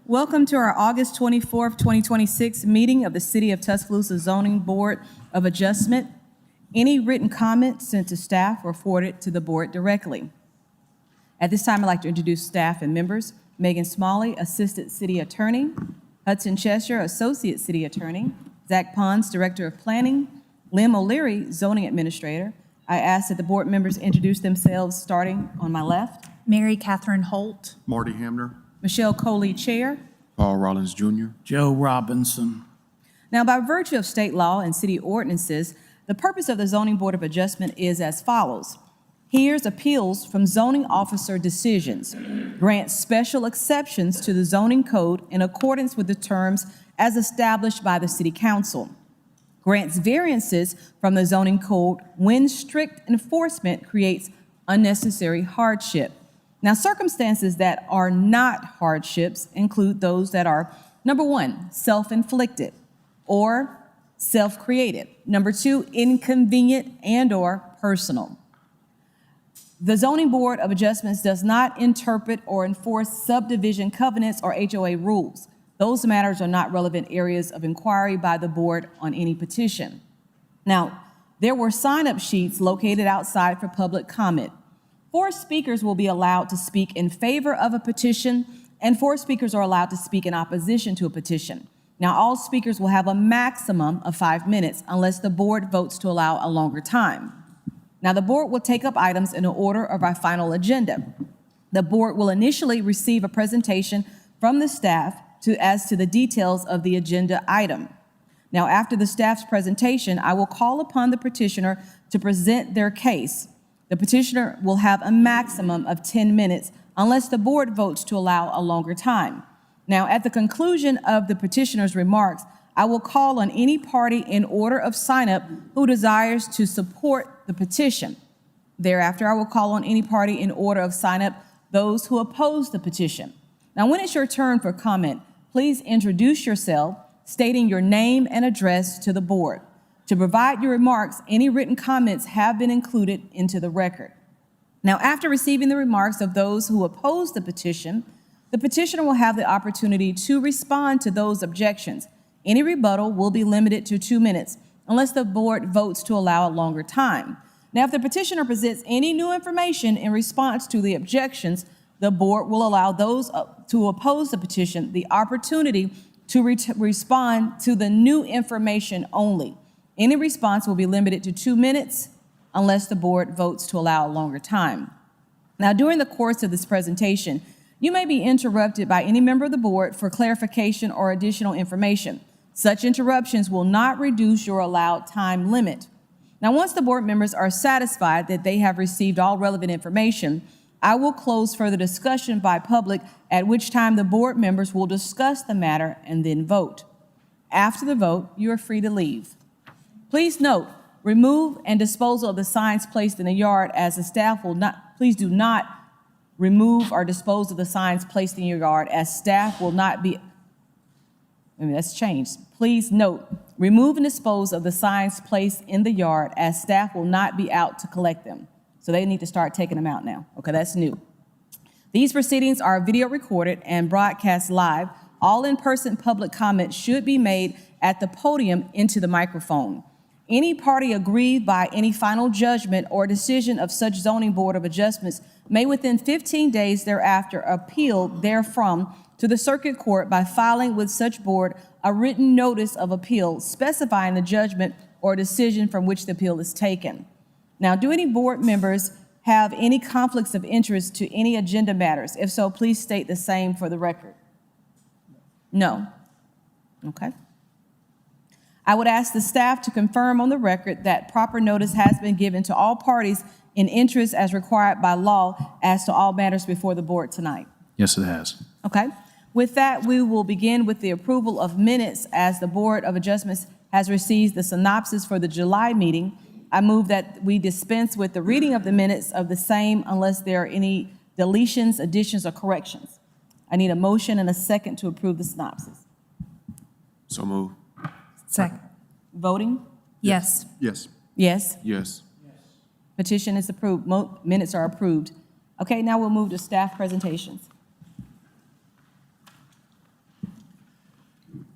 Welcome to our August 24th, 2026 meeting of the City of Tuscaloosa Zoning Board of Adjustment. Any written comments sent to staff were forwarded to the board directly. At this time, I'd like to introduce staff and members. Megan Smalley, Assistant City Attorney. Hudson Cheshire, Associate City Attorney. Zach Pons, Director of Planning. Lim O'Leary, Zoning Administrator. I ask that the board members introduce themselves, starting on my left. Mary Catherine Holt. Marty Hamner. Michelle Coley, Chair. Paul Rollins Jr. Joe Robinson. Now, by virtue of state law and city ordinances, the purpose of the Zoning Board of Adjustment is as follows. Hears appeals from zoning officer decisions, grants special exceptions to the zoning code in accordance with the terms as established by the City Council, grants variances from the zoning code when strict enforcement creates unnecessary hardship. Now, circumstances that are not hardships include those that are, number one, self-inflicted or self-created. Number two, inconvenient and or personal. The Zoning Board of Adjustments does not interpret or enforce subdivision covenants or HOA rules. Those matters are not relevant areas of inquiry by the board on any petition. Now, there were sign-up sheets located outside for public comment. 4 speakers will be allowed to speak in favor of a petition, and 4 speakers are allowed to speak in opposition to a petition. Now, all speakers will have a maximum of 5 minutes unless the board votes to allow a longer time. Now, the board will take up items in the order of our final agenda. The board will initially receive a presentation from the staff as to the details of the agenda item. Now, after the staff's presentation, I will call upon the petitioner to present their case. The petitioner will have a maximum of 10 minutes unless the board votes to allow a longer time. Now, at the conclusion of the petitioner's remarks, I will call on any party in order of sign-up who desires to support the petition. Thereafter, I will call on any party in order of sign-up those who oppose the petition. Now, when it's your turn for comment, please introduce yourself, stating your name and address to the board. To provide your remarks, any written comments have been included into the record. Now, after receiving the remarks of those who oppose the petition, the petitioner will have the opportunity to respond to those objections. Any rebuttal will be limited to 2 minutes unless the board votes to allow a longer time. Now, if the petitioner presents any new information in response to the objections, the board will allow those to oppose the petition the opportunity to respond to the new information only. Any response will be limited to 2 minutes unless the board votes to allow a longer time. Now, during the course of this presentation, you may be interrupted by any member of the board for clarification or additional information. Such interruptions will not reduce your allowed time limit. Now, once the board members are satisfied that they have received all relevant information, I will close further discussion by public, at which time the board members will discuss the matter and then vote. After the vote, you are free to leave. Please note, remove and disposal of the signs placed in the yard as the staff will not, please do not remove or dispose of the signs placed in your yard as staff will not be, that's changed. Please note, remove and dispose of the signs placed in the yard as staff will not be out to collect them. So they need to start taking them out now. Okay, that's new. These proceedings are video recorded and broadcast live. All in-person public comments should be made at the podium into the microphone. Any party aggrieved by any final judgment or decision of such zoning board of adjustments may within 15 days thereafter appeal therefrom to the circuit court by filing with such board a written notice of appeal specifying the judgment or decision from which the appeal is taken. Now, do any board members have any conflicts of interest to any agenda matters? If so, please state the same for the record. No. Okay. I would ask the staff to confirm on the record that proper notice has been given to all parties in interest as required by law as to all matters before the board tonight. Yes, it has. Okay. With that, we will begin with the approval of minutes as the Board of Adjustments has received the synopsis for the July meeting. I move that we dispense with the reading of the minutes of the same unless there are any deletions, additions, or corrections. I need a motion and a second to approve the synopsis. So move. Second. Voting? Yes. Yes. Yes. Yes. Petition is approved. Minutes are approved. Okay, now we'll move to staff presentations.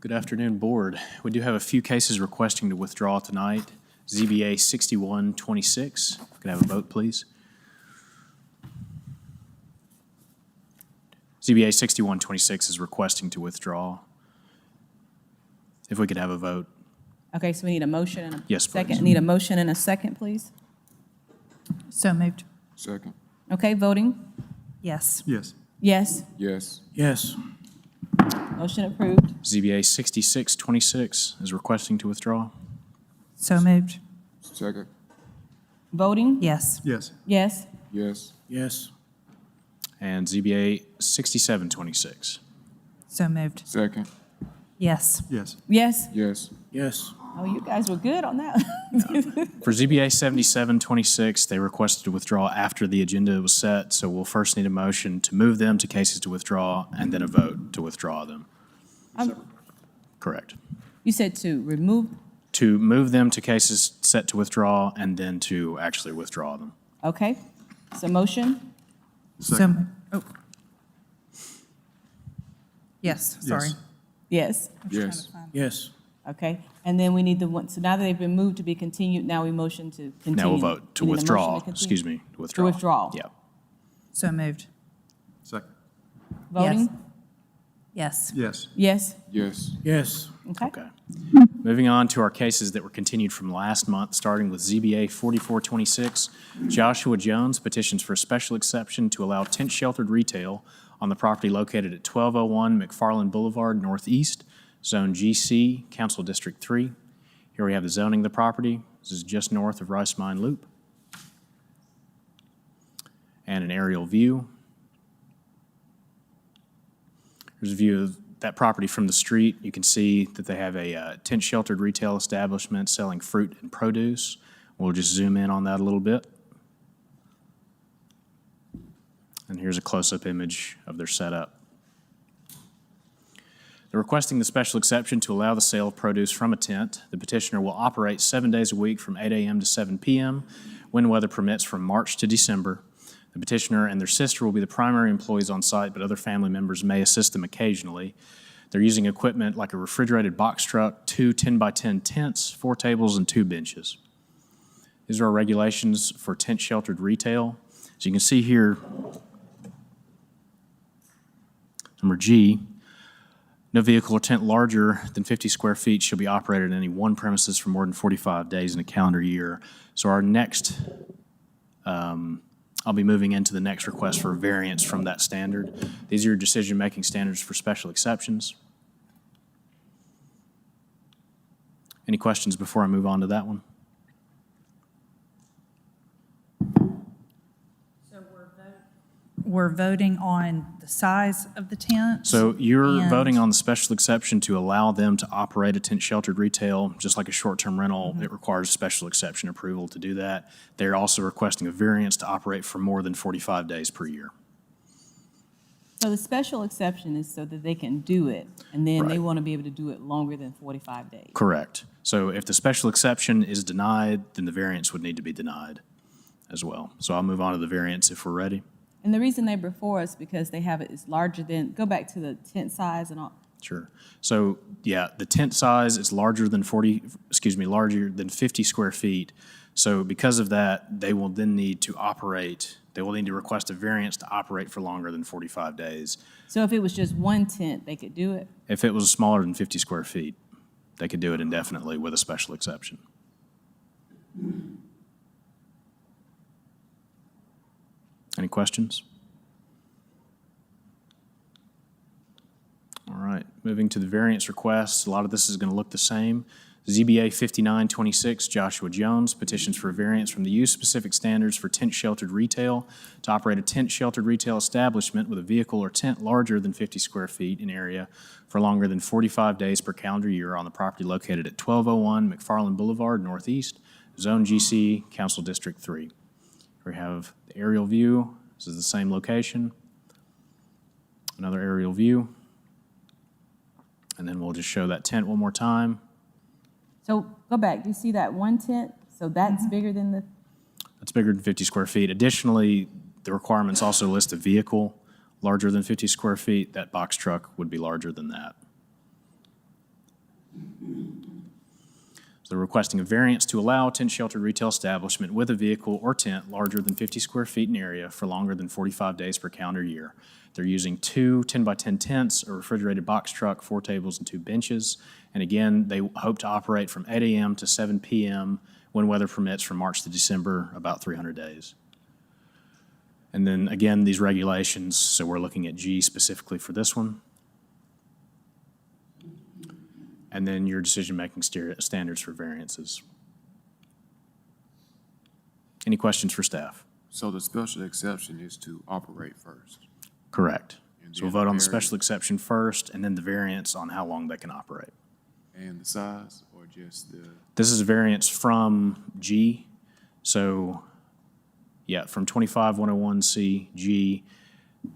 Good afternoon, Board. We do have a few cases requesting to withdraw tonight. ZBA 6126. If we could have a vote, please. ZBA 6126 is requesting to withdraw. If we could have a vote. Okay, so we need a motion and a Yes, please. second. Need a motion and a second, please. So moved. Second. Okay, voting? Yes. Yes. Yes. Yes. Yes. Motion approved. ZBA 6626 is requesting to withdraw. So moved. Second. Voting? Yes. Yes. Yes. Yes. Yes. And ZBA 6726. So moved. Second. Yes. Yes. Yes. Yes. Yes. Oh, you guys were good on that. For ZBA 7726, they requested to withdraw after the agenda was set, so we'll first need a motion to move them to cases to withdraw and then a vote to withdraw them. Correct. You said to remove, To move them to cases set to withdraw and then to actually withdraw them. okay. So motion? So, oh. Yes, sorry. Yes. Yes. Yes. Yes. Okay. And then we need the one, so now that they've been moved to be continued, now we motion to continue. Now we'll vote to We need a motion withdraw, continue. excuse me, to withdraw. withdraw. Yeah. So moved. Second. Voting? Yes. Yes. Yes. Yes. Yes. Okay. Okay. Moving on to our cases that were continued from last month, starting with ZBA 4426. Joshua Jones petitions for a special exception to allow tent-sheltered retail on the property located at 1201 McFarland Boulevard Northeast, Zone GC, Council District 3. Here we have the zoning of the property. This is just north of Rice Mine Loop. And an aerial view. Here's a view of that property from the street. You can see that they have a tent-sheltered retail establishment selling fruit and produce. We'll just zoom in on that a little bit. And here's a close-up image of their setup. They're requesting the special exception to allow the sale of produce from a tent. The petitioner will operate 7 days a week from 8 a.m. to 7 p.m. when weather permits from March to December. The petitioner and their sister will be the primary employees on site, but other family members may assist them occasionally. They're using equipment like a refrigerated box truck, 2 10-by-10 tents, 4 tables, and 2 benches. These are our regulations for tent-sheltered retail. As you can see here, number G, no vehicle or tent larger than 50 square feet shall be operated in any one premises for more than 45 days in a calendar year. So our next, I'll be moving into the next request for a variance from that standard. These are your decision-making standards for special exceptions. Any questions before I move on to that one? We're voting on the size of the tent. So you're and- voting on the special exception to allow them to operate a tent-sheltered retail, just like a short-term rental. It requires special exception approval to do that. They're also requesting a variance to operate for more than 45 days per year. So the special exception is so that they can do it, and then they Right. want to be able to do it longer than 45 days. Correct. So if the special exception is denied, then the variance would need to be denied as well. So I'll move on to the variance if we're ready. And the reason they're before us, because they have it, it's larger than, go back to the tent size and all. Sure. So, yeah, the tent size is larger than 50 square feet. So because of that, they will then need to operate, they will need to request a variance to operate for longer than 45 days. So if it was just one tent, they could do it? If it was smaller than 50 square feet, they could do it indefinitely with a special exception. Any questions? All right, moving to the variance requests. A lot of this is going to look the same. ZBA 5926, Joshua Jones, petitions for a variance from the use-specific standards for tent-sheltered retail to operate a tent-sheltered retail establishment with a vehicle or tent larger than 50 square feet in area for longer than 45 days per calendar year on the property located at 1201 McFarland Boulevard Northeast, Zone GC, Council District 3. We have the aerial view. This is the same location. Another aerial view. And then we'll just show that tent one more time. So go back, you see that one tent? So that's bigger than the, That's bigger than 50 square feet. Additionally, the requirements also list a vehicle larger than 50 square feet. That box truck would be larger than that. So they're requesting a variance to allow a tent-sheltered retail establishment with a vehicle or tent larger than 50 square feet in area for longer than 45 days per calendar year. They're using two 10-by-10 tents, a refrigerated box truck, 4 tables, and 2 benches. And again, they hope to operate from 8 a.m. to 7 p.m. when weather permits from March to December, about 300 days. And then again, these regulations, so we're looking at G specifically for this one. And then your decision-making standards for variances. Any questions for staff? So the special exception is to operate first. Correct. And So we'll then vote on the variance. special exception first, and then the variance on how long they can operate. And the size, or just the, This is a variance from G, so, yeah, from 25-101C, G,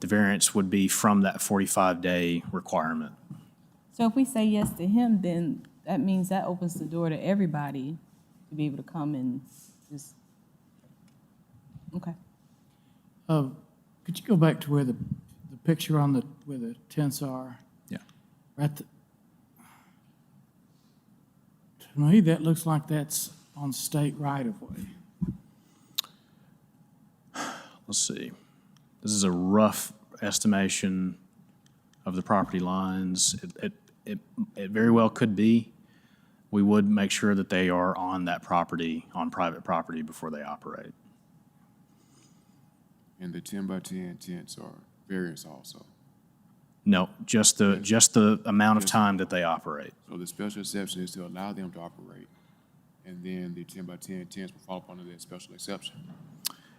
the variance would be from that 45-day requirement. So if we say yes to him, then that means that opens the door to everybody to be able to come and just, okay. Could you go back to where the picture on where the tents are? Yeah. Right. To me, that looks like that's on state right-of-way. Let's see. This is a rough estimation of the property lines. It very well could be. We would make sure that they are on that property, on private property, before they operate. and the 10-by-10 tents are variance also. No, just the amount of time that they operate. So the special exception is to allow them to operate, and then the 10-by-10 tents will fall up under that special exception.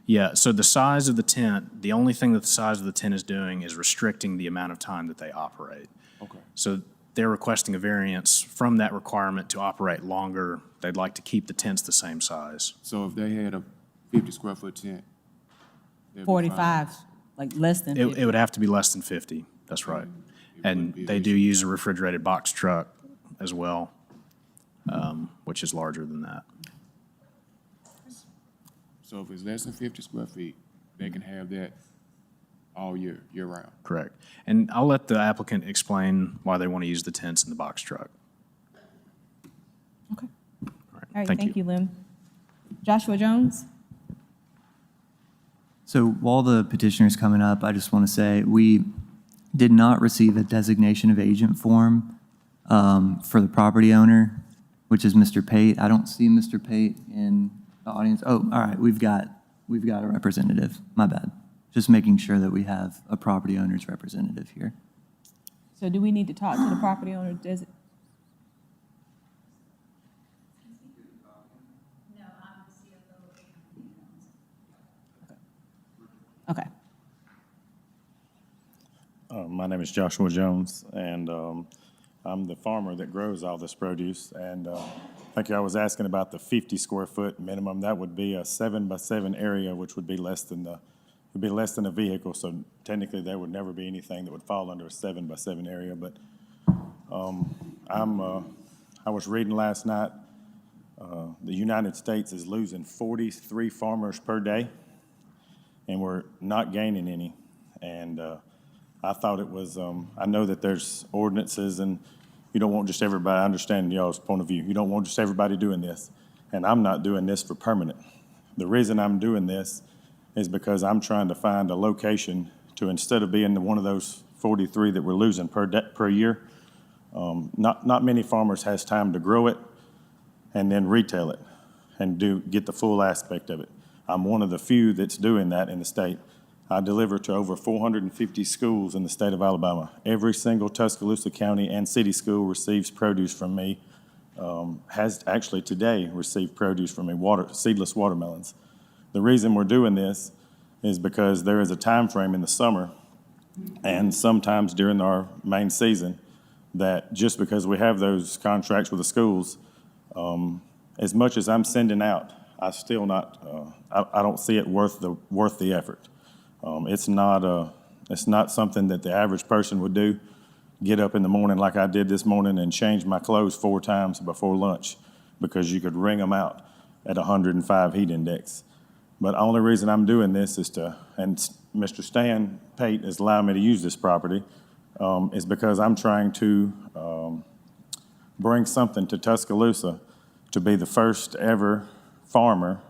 Yeah, so the size of the tent, the only thing that the size of the tent is doing is restricting the amount of time that they operate. Okay. So they're requesting a variance from that requirement to operate longer. They'd like to keep the tents the same size. So if they had a 50 square foot tent, they'd be fine. 45, like less than 50. It would have to be less than 50, that's right. It wouldn't And be an they do issue. use a refrigerated box truck as well, which is larger than that. So if it's less than 50 square feet, they can have that all year round. Correct. And I'll let the applicant explain why they want to use the tents and the box truck. Okay. All right, All right, thank you. you, Lim. Joshua Jones? So while the petitioner's coming up, I just want to say we did not receive a designation of agent form for the property owner, which is Mr. Pate. I don't see Mr. Pate in the audience. Oh, all right, we've got a representative. My bad. Just making sure that we have a property owner's representative here. So do we need to talk to the property owner? Does it? Okay. My name is Joshua Jones, and I'm the farmer that grows all this produce. And I think I was asking about the 50 square foot minimum. That would be a 7-by-7 area, which would be less than a vehicle. So technically, there would never be anything that would fall under a 7-by-7 area. But I was reading last night. The United States is losing 43 farmers per day, and we're not gaining any. And I thought it was, I know that there's ordinances, and you don't want just everybody, I understand y'all's point of view, you don't want just everybody doing this. And I'm not doing this for permanent. The reason I'm doing this is because I'm trying to find a location to, instead of being one of those 43 that we're losing per year, not many farmers has time to grow it and then retail it and get the full aspect of it. I'm one of the few that's doing that in the state. I deliver to over 450 schools in the state of Alabama. Every single Tuscaloosa County and city school receives produce from me, has actually today received produce from me, seedless watermelons. The reason we're doing this is because there is a time frame in the summer and sometimes during our main season that just because we have those contracts with the schools, as much as I'm sending out, I still not, I don't see it worth the effort. It's not something that the average person would do. Get up in the morning like I did this morning and change my clothes 4 times before lunch because you could wring them out at 105 heat index. But the only reason I'm doing this is and Mr. Stan Pate is allowing me to use this property, is because I'm trying to bring something to Tuscaloosa to be the first ever farmer,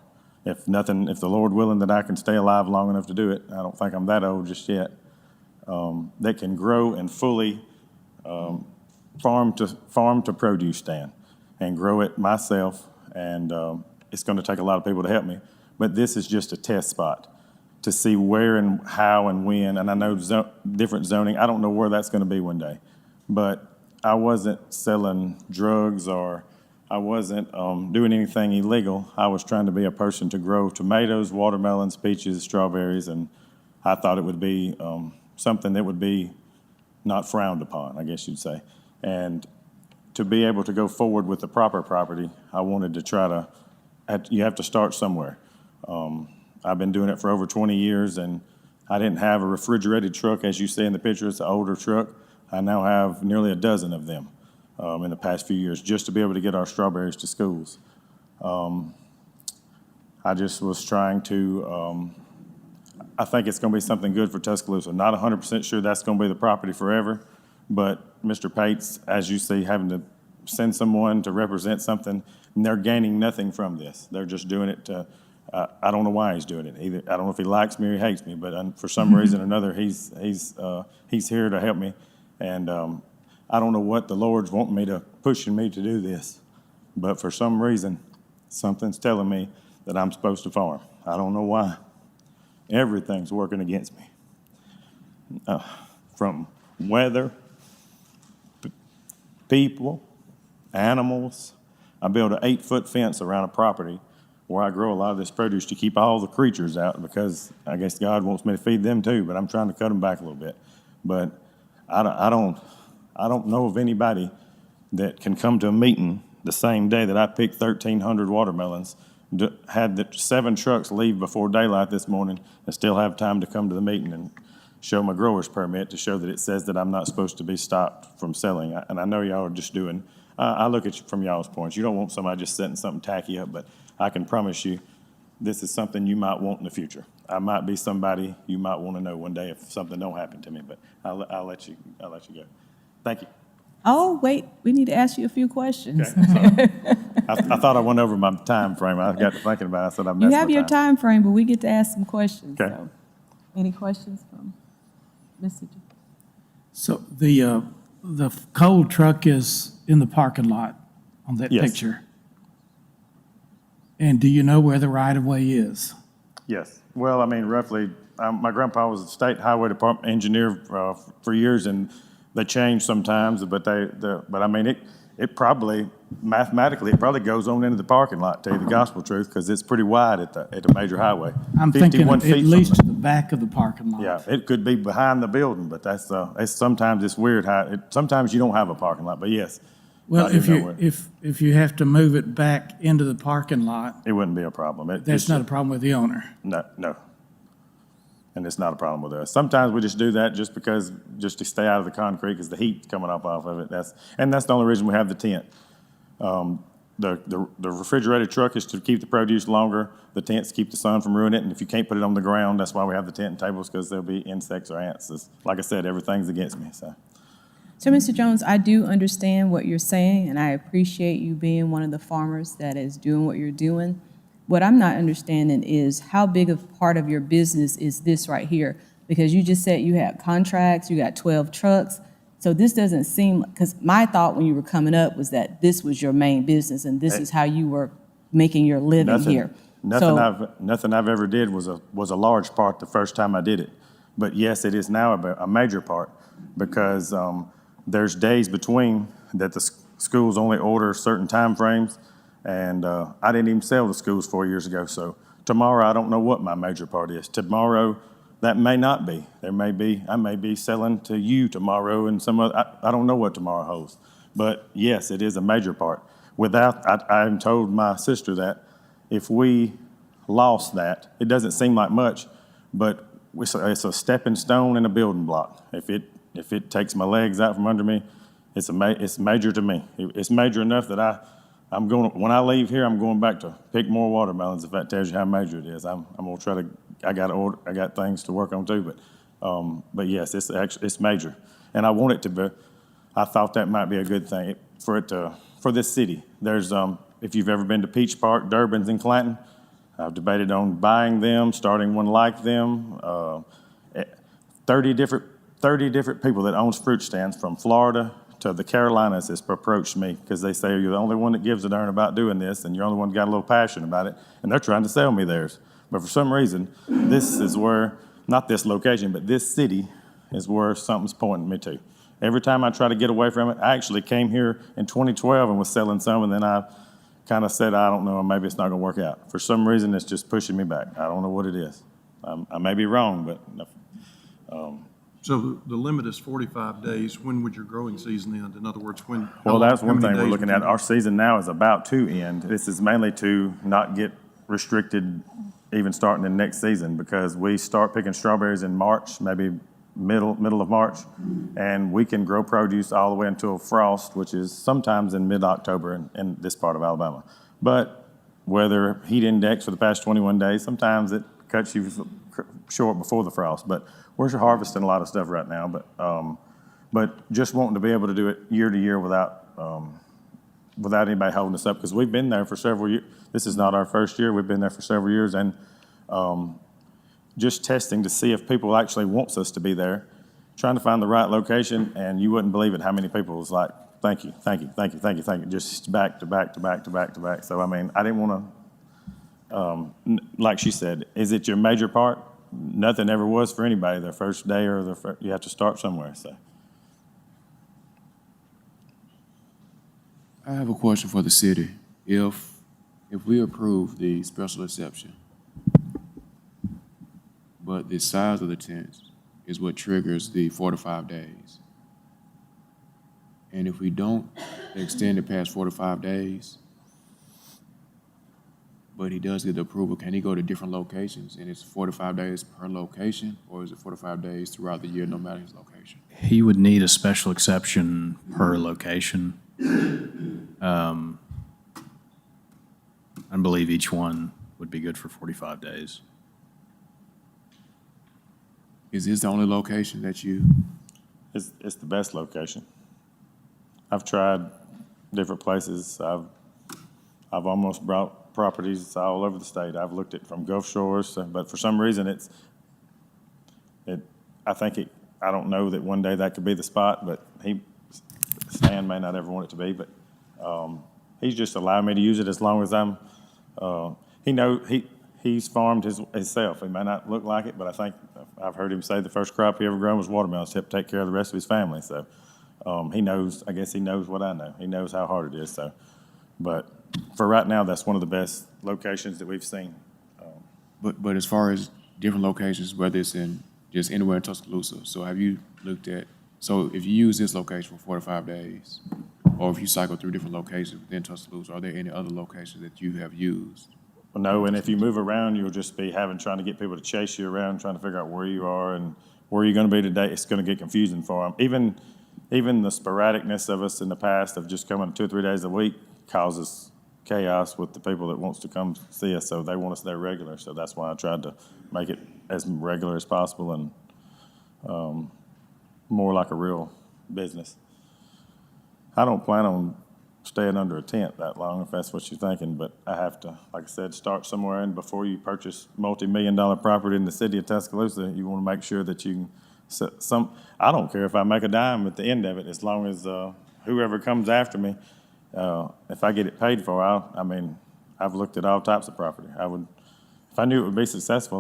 if the Lord willing that I can stay alive long enough to do it, I don't think I'm that old just yet, that can grow and fully farm to produce stand and grow it myself. And it's going to take a lot of people to help me. But this is just a test spot to see where and how and when. And I know different zoning. I don't know where that's going to be one day. But I wasn't selling drugs or I wasn't doing anything illegal. I was trying to be a person to grow tomatoes, watermelons, peaches, strawberries, and I thought it would be something that would be not frowned upon, I guess you'd say. And to be able to go forward with the proper property, I wanted to try to, you have to start somewhere. I've been doing it for over 20 years, and I didn't have a refrigerated truck, as you see in the picture. It's an older truck. I now have nearly a dozen of them in the past few years, just to be able to get our strawberries to schools. I just was trying to, I think it's going to be something good for Tuscaloosa. Not 100% sure that's going to be the property forever, but Mr. Pates, as you see, having to send someone to represent something, and they're gaining nothing from this. They're just doing it to, I don't know why he's doing it. Either I don't know if he likes me or he hates me, but for some reason or another, he's here to help me. And I don't know what the Lord's wanting me to, pushing me to do this, but for some reason, something's telling me that I'm supposed to farm. I don't know why. Everything's working against me. From weather, people, animals. I built an 8-foot fence around a property where I grow a lot of this produce to keep all the creatures out, because I guess God wants me to feed them too, but I'm trying to cut them back a little bit. But I don't know of anybody that can come to a meeting the same day that I picked 1,300 watermelons, had the 7 trucks leave before daylight this morning, and still have time to come to the meeting and show my grower's permit to show that it says that I'm not supposed to be stopped from selling. And I know y'all are just doing, I look at you from y'all's points. You don't want somebody just setting something tacky up, but I can promise you this is something you might want in the future. I might be somebody you might want to know one day if something don't happen to me, but I'll let you go. Thank you. Oh, wait, we need to ask you a few questions. Okay. I thought I went over my time frame. I got to thinking about it. I said I messed You my have your time frame, but we get to ask some questions. Okay. So. Any questions from Mr. J? So the coal truck is in the parking lot on that Yes. picture? And do you know where the right-of-way is? Yes. Well, I mean, roughly, my grandpa was a state highway department engineer for years, and they change sometimes, but I mean, it probably, mathematically, it probably goes on into the parking lot, to tell you the gospel truth, because it's pretty wide at a major highway. I'm thinking 51 at feet from least the- to the back of the parking lot. Yeah, it could be behind the building, but sometimes it's weird how, sometimes you don't have a parking lot, but yes. Well, I do if know you, where- if you have to move it back into the parking lot, It wouldn't be a problem. that's not a problem with the owner. No. And it's not a problem with us. Sometimes we just do that just to stay out of the concrete, because the heat's coming off of it. That's the only reason we have the tent. The refrigerated truck is to keep the produce longer. The tents keep the sun from ruining it. And if you can't put it on the ground, that's why we have the tent and tables, because there'll be insects or ants. Like I said, everything's against me, so. So, Mr. Jones, I do understand what you're saying, and I appreciate you being one of the farmers that is doing what you're doing. What I'm not understanding is how big a part of your business is this right here? Because you just said you had contracts, you got 12 trucks. So this doesn't seem, because my thought when you were coming up was that this was your main business and this is how you were making your living here. Nothing So- I've ever did was a large part the first time I did it. But yes, it is now a major part, because there's days between that the schools only order certain time frames, and I didn't even sell to schools 4 years ago. So tomorrow, I don't know what my major part is. Tomorrow, that may not be. I may be selling to you tomorrow, and some other, I don't know what tomorrow holds. But yes, it is a major part. I told my sister that if we lost that, it doesn't seem like much, but it's a stepping stone and a building block. If it takes my legs out from under me, it's major to me. It's major enough that when I leave here, I'm going back to pick more watermelons, if that tells you how major it is. I'm gonna try to, I got things to work on too, but yes, it's major. And I want it to be, I thought that might be a good thing for this city. There's, if you've ever been to Peach Park, Durbin's in Clanton, I've debated on buying them, starting one like them. 30 different people that owns fruit stands from Florida to the Carolinas has approached me because they say you're the only one that gives a darn about doing this, and you're the only one that got a little passion about it, and they're trying to sell me theirs. But for some reason, this is where, not this location, but this city is where something's pointing me to. Every time I try to get away from it, I actually came here in 2012 and was selling some, and then I kind of said, I don't know, maybe it's not going to work out. For some reason, it's just pushing me back. I don't know what it is. I may be wrong, but So the limit is 45 days. When would your growing season end? In other words, when? well, that's how one many thing we're days looking would at. you- Our season now is about to end. This is mainly to not get restricted even starting the next season because we start picking strawberries in March, maybe middle of March, and we can grow produce all the way until frost, which is sometimes in mid-October in this part of Alabama. But weather heat index for the past 21 days, sometimes it cuts you short before the frost. But we're harvesting a lot of stuff right now. But just wanting to be able to do it year to year without anybody holding us up because we've been there for several years. This is not our first year. We've been there for several years, and just testing to see if people actually wants us to be there, trying to find the right location, and you wouldn't believe it how many people was like, thank you, thank you, thank you, thank you, thank you, just back to back to back to back to back. So, I mean, I didn't want to, like she said, is it your major part? Nothing ever was for anybody their first day or you have to start somewhere, so. I have a question for the city. If we approve the special exception, but the size of the tents is what triggers the 4 to 5 days, and if we don't extend it past 4 to 5 days, but he does get the approval, can he go to different locations, and it's 4 to 5 days per location, or is it 4 to 5 days throughout the year, no matter his location? He would need a special exception per location. I believe each one would be good for 45 days. Is this the only location that you? It's the best location. I've tried different places. I've almost brought properties all over the state. I've looked at from Gulf Shores, but for some reason I don't know that one day that could be the spot, but Stan may not ever want it to be, but he's just allowed me to use it as long as I'm, he's farmed himself. He may not look like it, but I think I've heard him say the first crop he ever grown was watermelons to help take care of the rest of his family. So he knows, I guess he knows what I know. He knows how hard it is. So, but for right now, that's one of the best locations that we've seen. But as far as different locations, whether it's in just anywhere in Tuscaloosa, so have you looked at, so if you use this location for 4 to 5 days, or if you cycle through different locations within Tuscaloosa, are there any other locations that you have used? Well, no, and if you move around, you'll just be trying to get people to chase you around, trying to figure out where you are and where you're going to be today. It's going to get confusing for them. Even the sporadicness of us in the past of just coming 2 or 3 days a week causes chaos with the people that wants to come see us. So they want us there regular. So that's why I tried to make it as regular as possible and more like a real business. I don't plan on staying under a tent that long, if that's what you're thinking, but I have to, like I said, start somewhere, and before you purchase multi-million-dollar property in the city of Tuscaloosa, you want to make sure that you can, I don't care if I make a dime at the end of it, as long as whoever comes after me, if I get it paid for, I've looked at all types of property. If I knew it would be successful,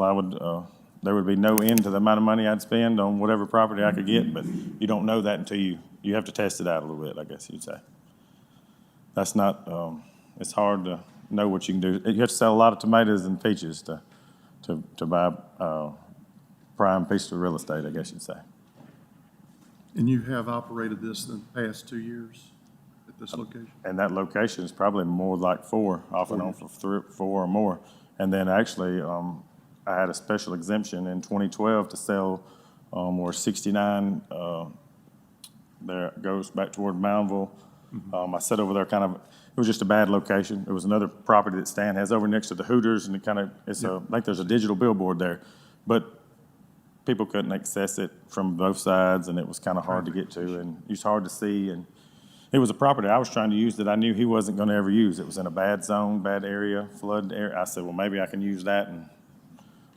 there would be no end to the amount of money I'd spend on whatever property I could get, but you don't know that until you have to test it out a little bit, I guess you'd say. That's not, it's hard to know what you can do. You have to sell a lot of tomatoes and peaches to buy a prime piece of real estate, I guess you'd say. And you have operated this in the past 2 years at this location? And that location is probably more like 4, off and on for 3, 4 or more. And then actually, I had a special exemption in 2012 to sell where 69 there goes back toward Moundville. I sat over there it was just a bad location. It was another property that Stan has over next to the Hooters, and I think there's a digital billboard there. But people couldn't access it from both sides, and it was kind of hard to get to, and it was hard to see, and it was a property I was trying to use that I knew he wasn't gonna ever use. It was in a bad zone, bad area, flood area. I said, well, maybe I can use that and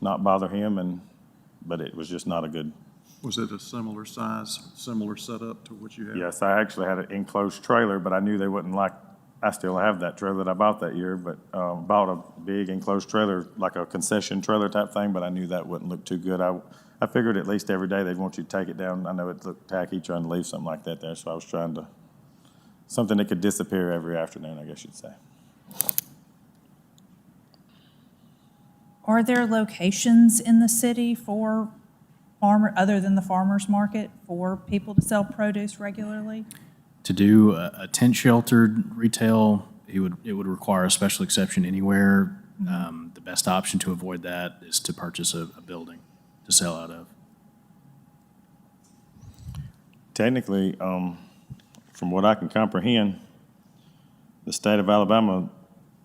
not bother him, but it was just not a good. Was it a similar size, similar setup to what you have? Yes, I actually had an enclosed trailer, but I knew they wouldn't like, I still have that trailer that I bought that year, but bought a big enclosed trailer, like a concession trailer type thing, but I knew that wouldn't look too good. I figured at least every day they'd want you to take it down. I know it looked tacky trying to leave something like that there, so I was trying to, something that could disappear every afternoon, I guess you'd say. Are there locations in the city for other than the farmer's market, for people to sell produce regularly? To do a tent sheltered retail, it would require a special exception anywhere. The best option to avoid that is to purchase a building to sell out of. Technically, from what I can comprehend, the state of Alabama,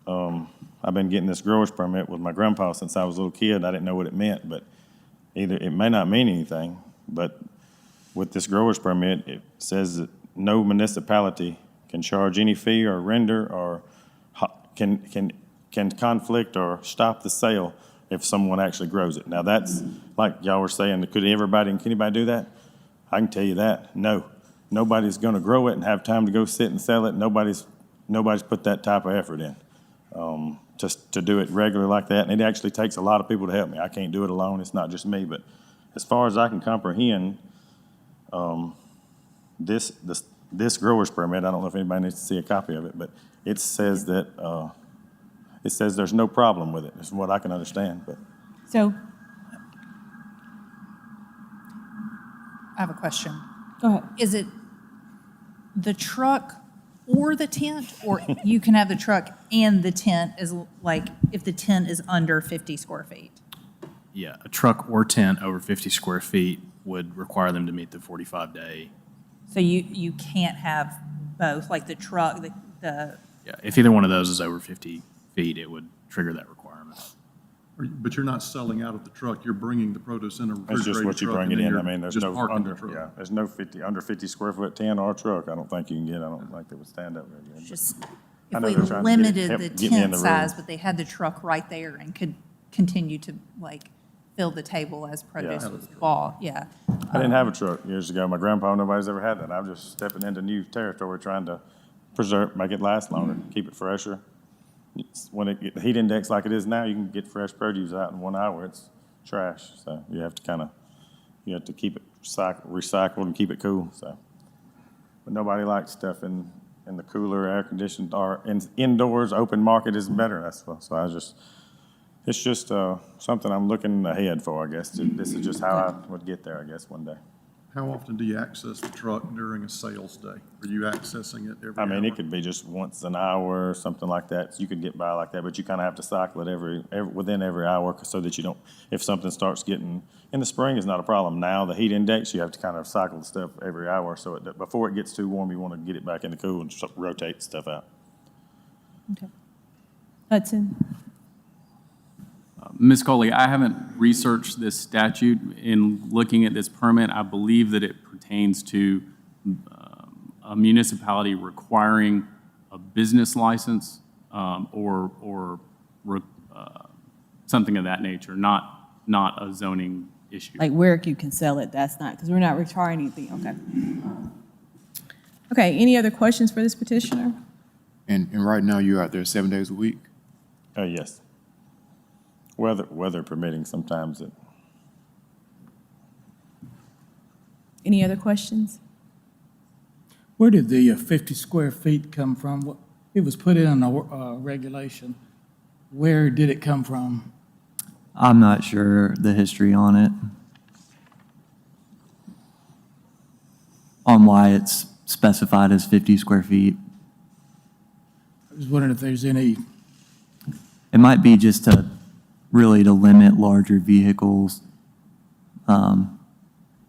I've been getting this grower's permit with my grandpa since I was a little kid. I didn't know what it meant, but either it may not mean anything, but with this grower's permit, it says that no municipality can charge any fee or render or can conflict or stop the sale if someone actually grows it. Now that's, like y'all were saying, can anybody do that? I can tell you that, no. Nobody's gonna grow it and have time to go sit and sell it. Nobody's put that type of effort in. Just to do it regularly like that, and it actually takes a lot of people to help me. I can't do it alone, it's not just me, but as far as I can comprehend, this grower's permit, I don't know if anybody needs to see a copy of it, but it says that, it says there's no problem with it, is what I can understand, but. So, I have a question. go ahead. Is it the truck or the tent, or you can have the truck and the tent is like, if the tent is under 50 square feet? Yeah, a truck or tent over 50 square feet would require them to meet the 45-day. So you can't have both, like the truck, the Yeah, if either one of those is over 50 feet, it would trigger that requirement. But you're not selling out of the truck, you're bringing the produce in a That's refrigerated just what you truck, bring and it then in. I you're mean, there's just no parking the under, truck. yeah, there's no under 50 square foot tent or truck. I don't think you can get. I don't think they would stand up very good. just, I if know we they're trying to limited help the get me in tent the room. size, but they had the truck right there and could continue to like fill the table as produce Yeah. was bought, yeah. I didn't have a truck years ago. My grandpa, nobody's ever had that. I'm just stepping into new territory, trying to preserve, make it last longer, keep it fresher. When the heat index like it is now, you can get fresh produce out in 1 hour. It's trash, so you have to keep it recycled and keep it cool. So, but nobody likes stuff in the cooler, air conditioned, or indoors. Open market is better. That's what. So it's just something I'm looking ahead for. I guess this is just how I would get there. I guess one day. How often do you access the truck during a sales day? Are you accessing it every I mean, hour? it could be just once an hour or something like that. So you could get by like that, but you kind of have to cycle it within every hour so that you don't, if something starts getting, in the spring is not a problem. Now, the heat index, you have to kind of cycle the stuff every hour so before it gets too warm, you want to get it back in the cool and just rotate stuff out. Okay. Hudson? Ms. Coley, I haven't researched this statute. In looking at this permit, I believe that it pertains to a municipality requiring a business license or something of that nature, not a zoning issue. Like where you can sell it, that's not, because we're not requiring anything, okay. Okay, any other questions for this petitioner? And right now, you're out there 7 days a week? Yes. Weather permitting, sometimes it. Any other questions? Where did the 50 square feet come from? It was put in a regulation. Where did it come from? I'm not sure the history on it, on why it's specified as 50 square feet. I was wondering if there's any, It might be just to limit larger vehicles.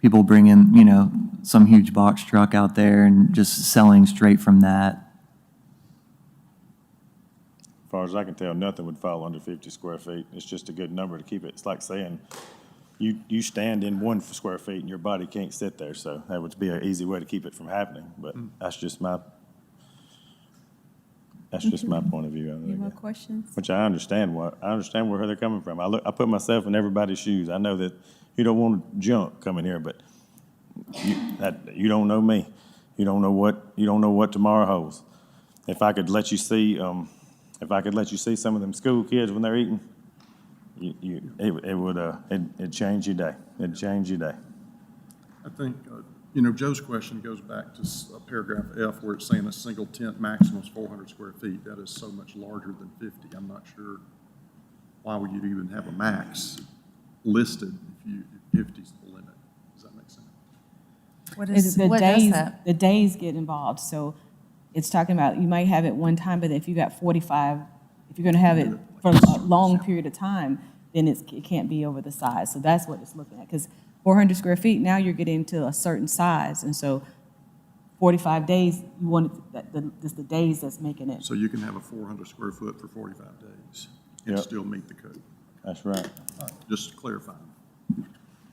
People bringing, some huge box truck out there and just selling straight from that. As far as I can tell, nothing would fall under 50 square feet. It's just a good number to keep it. It's like saying you stand in 1 square feet and your body can't sit there, so that would be an easy way to keep it from happening, but that's just my point of view on Any it, I more guess. questions? Which I understand where they're coming from. I put myself in everybody's shoes. I know that you don't want junk coming here, but you don't know me. You don't know what tomorrow holds. If I could let you see some of them school kids when they're eating, it'd change your day. It'd change your day. I think, Joe's question goes back to paragraph F where it's saying a single tent maximum is 400 square feet. That is so much larger than 50. I'm not sure why would you even have a max listed if 50 is the limit. Does that make sense? The days get involved, so it's talking about, you might have it one time, but if you got 45, if you're gonna have it for a long period of time, then it can't be over the size. So that's what it's looking at, because 400 square feet, now you're getting to a certain size, and so 45 days, you want it's the days that's making it. So you can have a 400 square foot for 45 days and Yep. still meet the code. That's right. Just clarifying.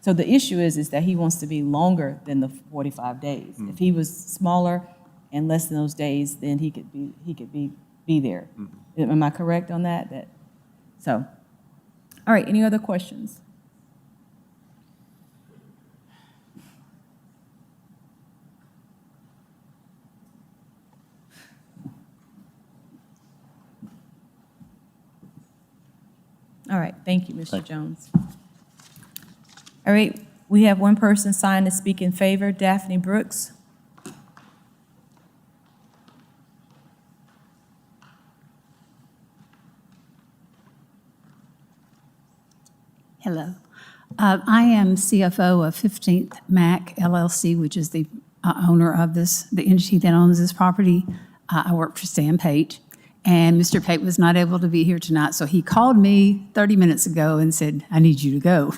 So the issue is that he wants to be longer than the 45 days. If he was smaller and less than those days, then he could be there. Am I correct on that? So, all right, any other questions? All right, thank you, Mr. Thank you. Jones. All right, we have one person signed to speak in favor, Daphne Brooks. Hello. I am CFO of 15th Mac LLC, which is the owner of the entity that owns this property. I work for Stan Pate, and Mr. Pate was not able to be here tonight, so he called me 30 minutes ago and said, I need you to go.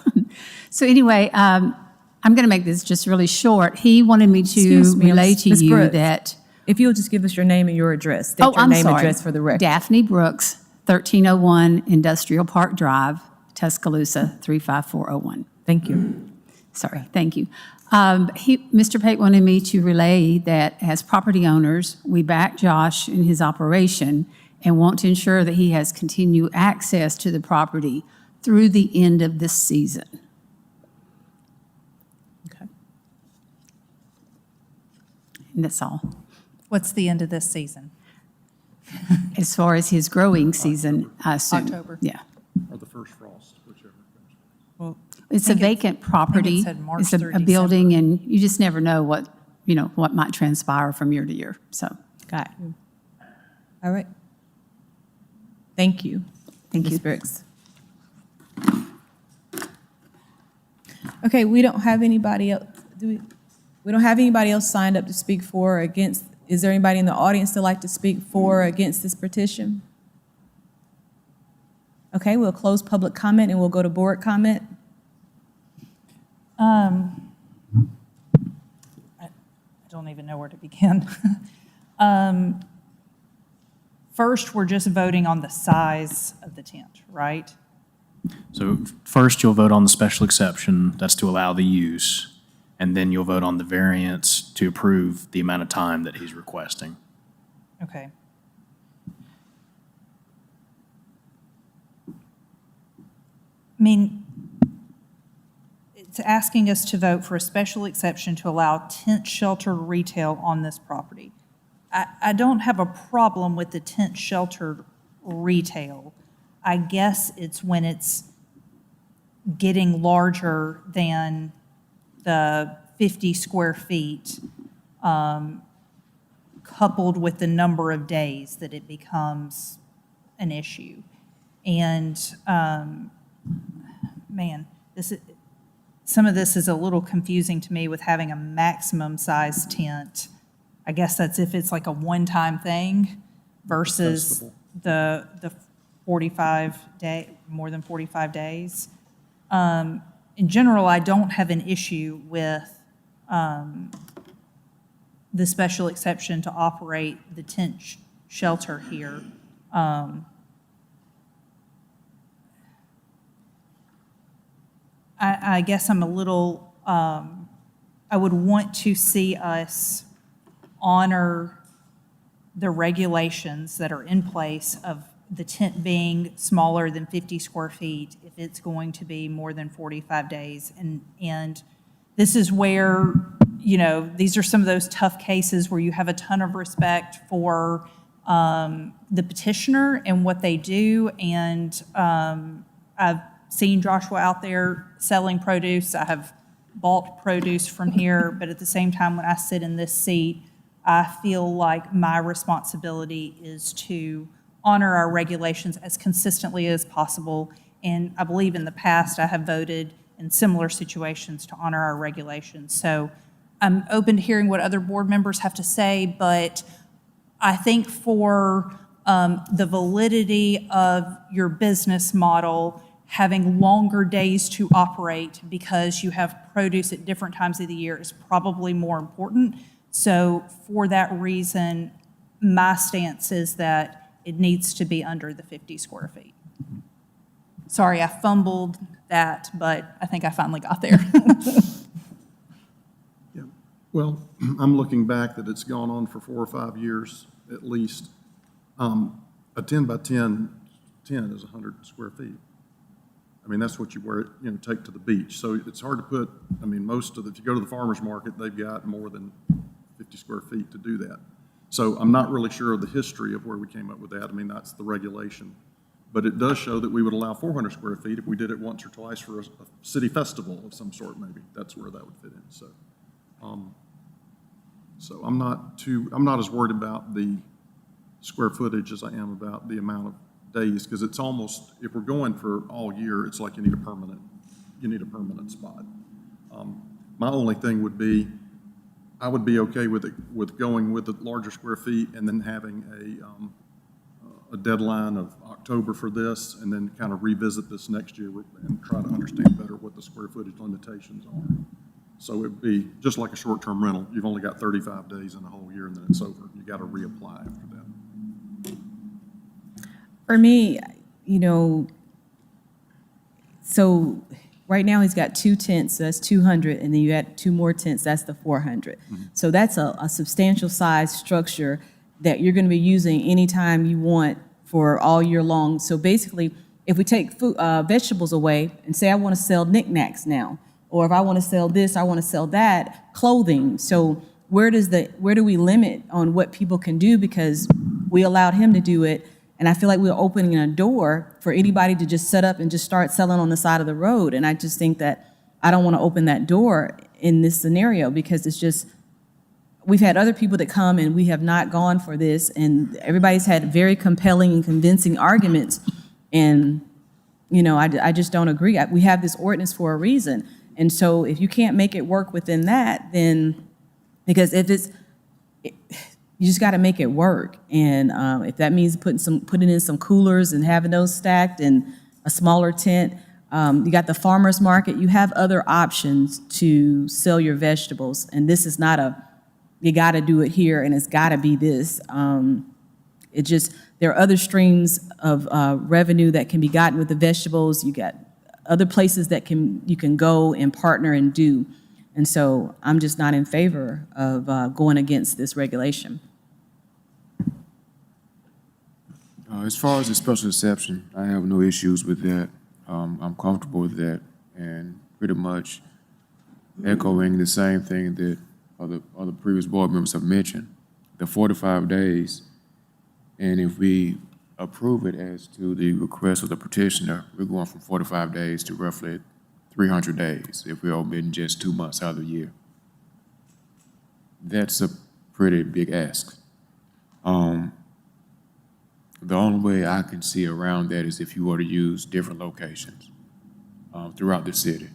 So anyway, I'm going to make this just really short. He wanted me to Excuse me, relay to Ms. you Brooks. that. If you'll just give us your name and your address. State Oh, your I'm name and sorry. address for the record. Daphne Brooks, 1301 Industrial Park Drive, Tuscaloosa, 35401. Thank you. Sorry, thank you. Mr. Pate wanted me to relay that as property owners, we back Josh in his operation and want to ensure that he has continued access to the property through the end of this season. Okay. And that's all. What's the end of this season? As far as his growing season, I assume. October. Yeah. Or the first frost, whichever. Well, It's a I think vacant property. said March It's through a building, and you just never know what might transpire from year to year, so. Got you. All right. Thank you. Thank Ms. you. Brooks. Okay, we don't have anybody else, we don't have anybody else signed up to speak for or against. Is there anybody in the audience that'd like to speak for or against this petition? Okay, we'll close public comment and we'll go to board comment. I don't even know where to begin. First, we're just voting on the size of the tent, right? So first, you'll vote on the special exception, that's to allow the use, and then you'll vote on the variance to approve the amount of time that he's requesting. Okay. I mean, it's asking us to vote for a special exception to allow tent shelter retail on this property. I don't have a problem with the tent shelter retail. I guess it's when it's getting larger than the 50 square feet, coupled with the number of days that it becomes an issue. And, man, some of this is a little confusing to me with having a maximum size tent. I guess that's if it's like a one-time thing versus the 45-day, more than 45 days. In general, I don't have an issue with the special exception to operate the tent shelter here. I guess I'm a little, I would want to see us honor the regulations that are in place of the tent being smaller than 50 square feet if it's going to be more than 45 days. And this is where, you know, these are some of those tough cases where you have a ton of respect for the petitioner and what they do. And I've seen Joshua out there selling produce. I have bought produce from here, but at the same time, when I sit in this seat, I feel like my responsibility is to honor our regulations as consistently as possible. And I believe in the past, I have voted in similar situations to honor our regulations. So I'm open to hearing what other board members have to say, but I think for the validity of your business model, having longer days to operate because you have produce at different times of the year is probably more important. So for that reason, my stance is that it needs to be under the 50 square feet. Sorry, I fumbled that, but I think I finally got there. Yeah. Well, I'm looking back that it's gone on for 4 or 5 years at least. A 10 by 10 tent is 100 square feet. I mean, that's what you wear, you know, take to the beach. So it's hard to put, I mean, most of the, if you go to the farmer's market, they've got more than 50 square feet to do that. So I'm not really sure of the history of where we came up with that. I mean, that's the regulation. But it does show that we would allow 400 square feet if we did it once or twice for a city festival of some sort, maybe. That's where that would fit in. So, I'm not as worried about the square footage as I am about the amount of days, because it's almost, if we're going for all year, it's like you need a permanent spot. My only thing would be, I would be okay with it, with going with the larger square feet and then having a deadline of October for this, and then kind of revisit this next year and try to understand better what the square footage limitations are. So it'd be just like a short-term rental. You've only got 35 days in a whole year, and then it's over. You got to reapply after that. For me, you know, so right now he's got 2 tents, so that's 200, and then you add 2 more tents, that's the 400. So that's a substantial size structure that you're going to be using anytime you want for all year long. So basically, if we take food, vegetables away and say I want to sell knickknacks now, or if I want to sell this, I want to sell that, clothing. So where do we limit on what people can do, because we allowed him to do it, and I feel like we're opening a door for anybody to just set up and just start selling on the side of the road. And I just think that I don't want to open that door in this scenario, because it's just, we've had other people that come and we have not gone for this, and everybody's had very compelling and convincing arguments. And, you know, I just don't agree. We have this ordinance for a reason. And so if you can't make it work within that, then, because if it's, you just got to make it work. And if that means putting in some coolers and having those stacked and a smaller tent, you got the farmer's market, you have other options to sell your vegetables. And this is not you got to do it here and it's got to be this. It just, there are other streams of revenue that can be gotten with the vegetables. You got other places that you can go and partner and do. And so I'm just not in favor of going against this regulation. As far as the special exception, I have no issues with that. I'm comfortable with that, and pretty much echoing the same thing that other previous board members have mentioned, the 45 days. And if we approve it as to the request of the petitioner, we're going from 45 days to roughly 300 days if we're open just 2 months out of the year. That's a pretty big ask. The only way I can see around that is if you were to use different locations throughout the city.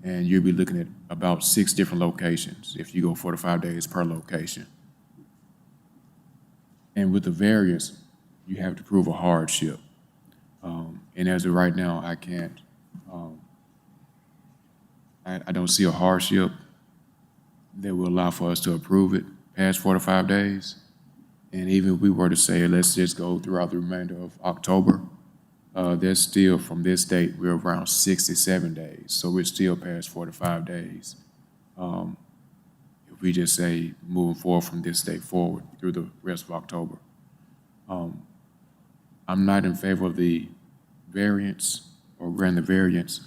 And you'll be looking at about 6 different locations if you go 45 days per location. And with the variance, you have to prove a hardship. And as of right now, I can't, I don't see a hardship that will allow for us to approve it past 45 days. And even if we were to say, let's just go throughout the remainder of October, There's still, from this date, we're around 67 days, so we're still past 45 days. If we just say moving forward from this date forward through the rest of October. I'm not in favor of the variance or grant the variance.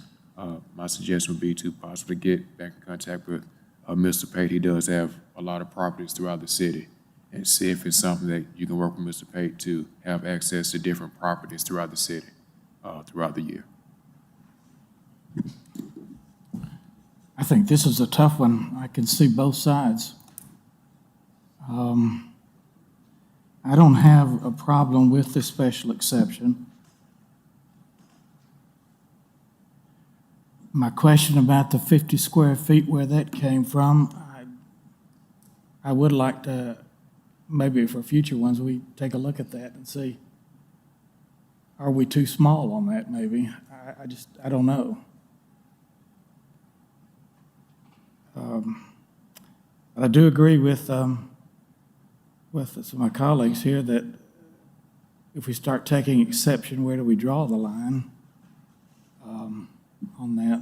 My suggestion would be to possibly get back in contact with Mr. Pate. He does have a lot of properties throughout the city, and see if it's something that you can work with Mr. Pate to have access to different properties throughout the city, throughout the year. I think this is a tough one. I can see both sides. I don't have a problem with the special exception. My question about the 50 square feet, where that came from, I would like to, maybe for future ones, we take a look at that and see, are we too small on that maybe? I don't know. But I do agree with some of my colleagues here that if we start taking exception, where do we draw the line on that?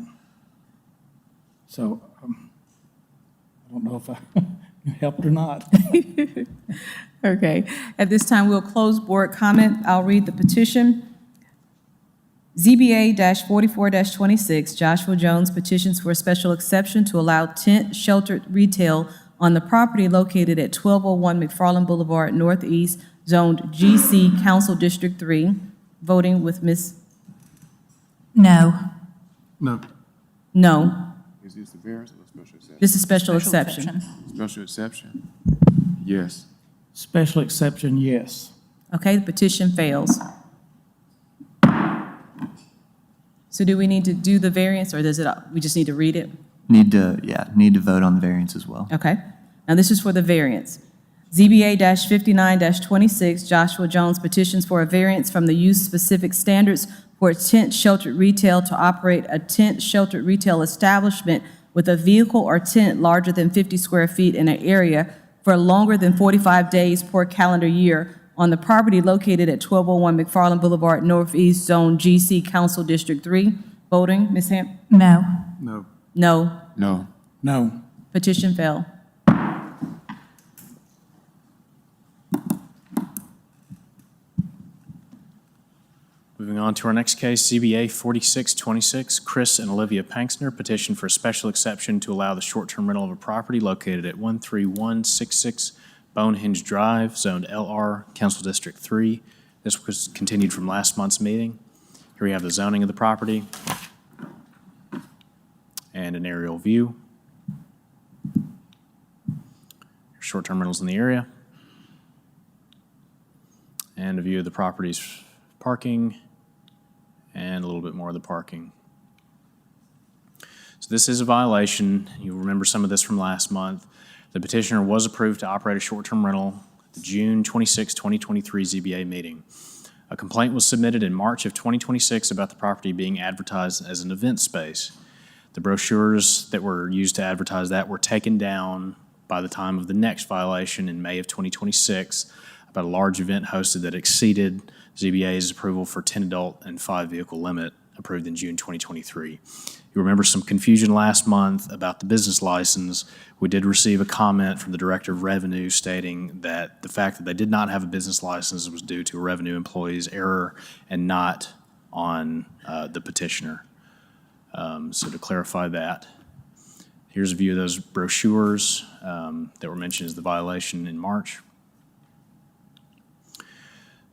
So I don't know if I helped or not. Okay. At this time, we'll close board comment. I'll read the petition. ZBA-44-26, Joshua Jones petitions for a special exception to allow tent sheltered retail on the property located at 1201 McFarland Boulevard Northeast, zoned GC, Council District 3. Voting with Ms. No. No. No. Is this the variance or the special exception? This is special exception. Special exception? Yes. Special exception, yes. Okay, the petition fails. So do we need to do the variance, or we just need to read it? Need to vote on the variance as well. Okay. Now this is for the variance. ZBA-59-26, Joshua Jones petitions for a variance from the use-specific standards for tent sheltered retail to operate a tent sheltered retail establishment with a vehicle or tent larger than 50 square feet in an area for longer than 45 days per calendar year on the property located at 1201 McFarland Boulevard Northeast, Zone GC, Council District 3. Voting, Ms. Ham? No. No. No. No. No. Petition fell. Moving on to our next case, ZBA 4626, Chris and Olivia Panksner petition for a special exception to allow the short-term rental of a property located at 13166 Bonehenge Drive, zoned LR, Council District 3. This was continued from last month's meeting. Here we have the zoning of the property and an aerial view. Short-term rentals in the area. And a view of the property's parking and a little bit more of the parking. So this is a violation. You'll remember some of this from last month. The petitioner was approved to operate a short-term rental at the June 26, 2023 ZBA meeting. A complaint was submitted in March of 2026 about the property being advertised as an event space. The brochures that were used to advertise that were taken down by the time of the next violation in May of 2026 about a large event hosted that exceeded ZBA's approval for 10 adult and 5 vehicle limit approved in June 2023. You remember some confusion last month about the business license. We did receive a comment from the Director of Revenue stating that the fact that they did not have a business license was due to a revenue employee's error and not on the petitioner. So to clarify that, here's a view of those brochures that were mentioned as the violation in March.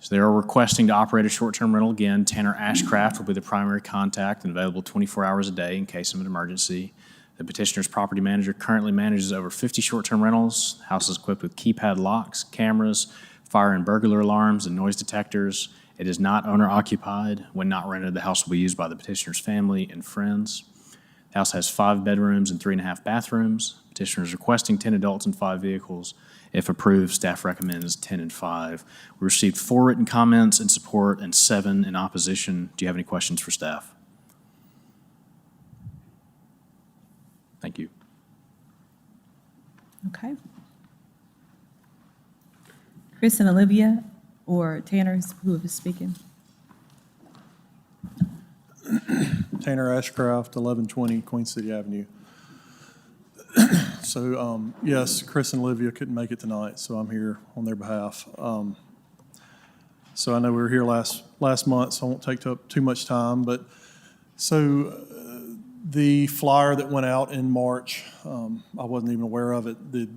So they are requesting to operate a short-term rental. Again, Tanner Ashcraft will be the primary contact and available 24 hours a day in case of an emergency. The petitioner's property manager currently manages over 50 short-term rentals. The house is equipped with keypad locks, cameras, fire and burglar alarms, and noise detectors. It is not owner-occupied. When not rented, the house will be used by the petitioner's family and friends. The house has 5 bedrooms and 3.5 bathrooms. Petitioner is requesting 10 adults and 5 vehicles. If approved, staff recommends 10 and 5. We received 4 written comments in support and 7 in opposition. Do you have any questions for staff? Thank you. Okay. Chris and Olivia, or Tanner, who is speaking? Tanner Ashcraft, 1120 Queen City Avenue. So, yes, Chris and Olivia couldn't make it tonight, so I'm here on their behalf. So I know we were here last month, so I won't take up too much time, but so the flyer that went out in March, I wasn't even aware of it. It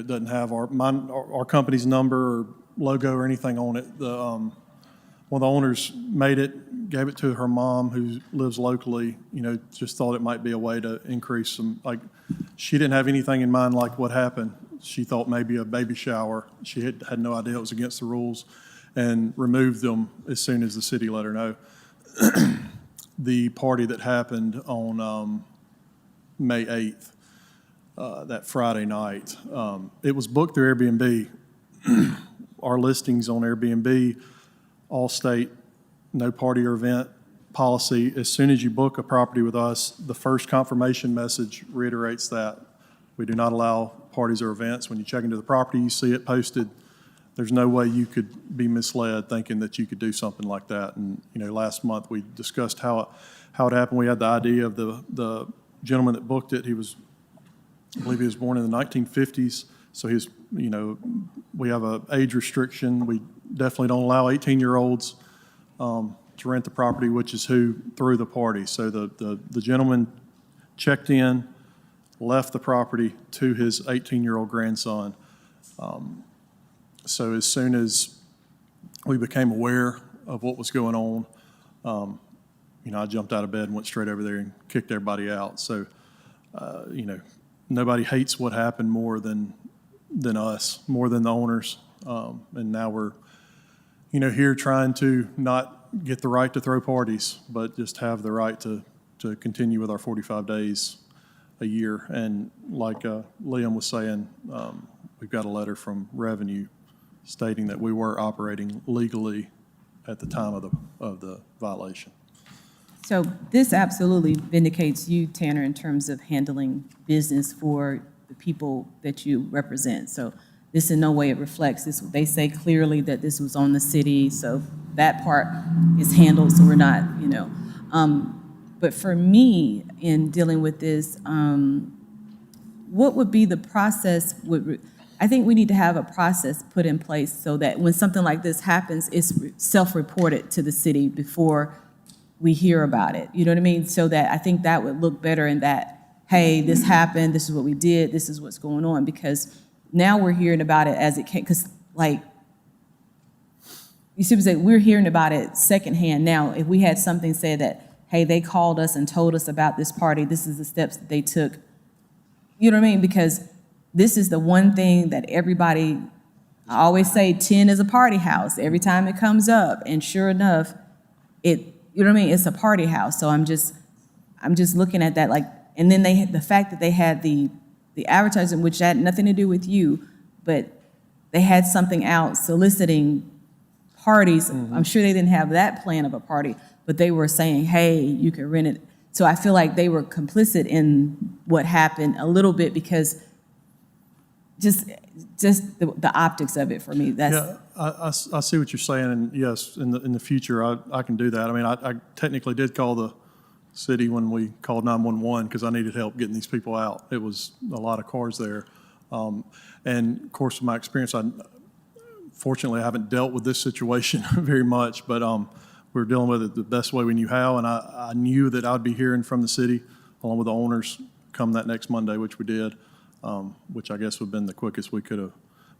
doesn't have our company's number or logo or anything on it. One of the owners made it, gave it to her mom who lives locally, just thought it might be a way to increase some, she didn't have anything in mind like what happened. She thought maybe a baby shower. She had no idea it was against the rules and removed them as soon as the city let her know. The party that happened on May 8th, that Friday night, it was booked through Airbnb. Our listings on Airbnb all state no party or event policy. As soon as you book a property with us, the first confirmation message reiterates that. We do not allow parties or events. When you check into the property, you see it posted. There's no way you could be misled thinking that you could do something like that. And, last month we discussed how it happened. We had the idea of the gentleman that booked it. I believe he was born in the 1950s. So we have an age restriction. We definitely don't allow 18-year-olds to rent the property, which is who threw the party. So the gentleman checked in, left the property to his 18-year-old grandson. So as soon as we became aware of what was going on, I jumped out of bed and went straight over there and kicked everybody out. So, nobody hates what happened more than us, more than the owners. And now we're, here trying to not get the right to throw parties, but just have the right to continue with our 45 days a year. And like Liam was saying, we've got a letter from Revenue stating that we were operating legally at the time of the violation. So this absolutely vindicates you, Tanner, in terms of handling business for the people that you represent. So this in no way it reflects this. They say clearly that this was on the city, so that part is handled, so we're not, But for me, in dealing with this, what would be the process? I think we need to have a process put in place so that when something like this happens, it's self-reported to the city before we hear about it. You know what I mean? So that I think that would look better in that, hey, this happened, this is what we did, this is what's going on. Because now we're hearing about it as it came, because you see what I'm saying? We're hearing about it secondhand now. If we had something say that, hey, they called us and told us about this party, this is the steps that they took. You know what I mean? Because this is the one thing that everybody, I always say 10 is a party house every time it comes up. And sure enough, you know what I mean? It's a party house. So I'm just looking at that and then the fact that they had the advertising, which had nothing to do with you, but they had something out soliciting parties. Mm-hmm. I'm sure they didn't have that plan of a party, but they were saying, hey, you can rent it. So I feel like they were complicit in what happened a little bit because just the optics of it for me. I see what you're saying, and yes, in the future I can do that. I mean, I technically did call the city when we called 911 because I needed help getting these people out. It was a lot of cars there, and of course, from my experience, fortunately I haven't dealt with this situation very much, but we're dealing with it the best way we knew how, and I knew that I'd be hearing from the city along with the owners come that next Monday, which we did. Which I guess would have been the quickest we could have.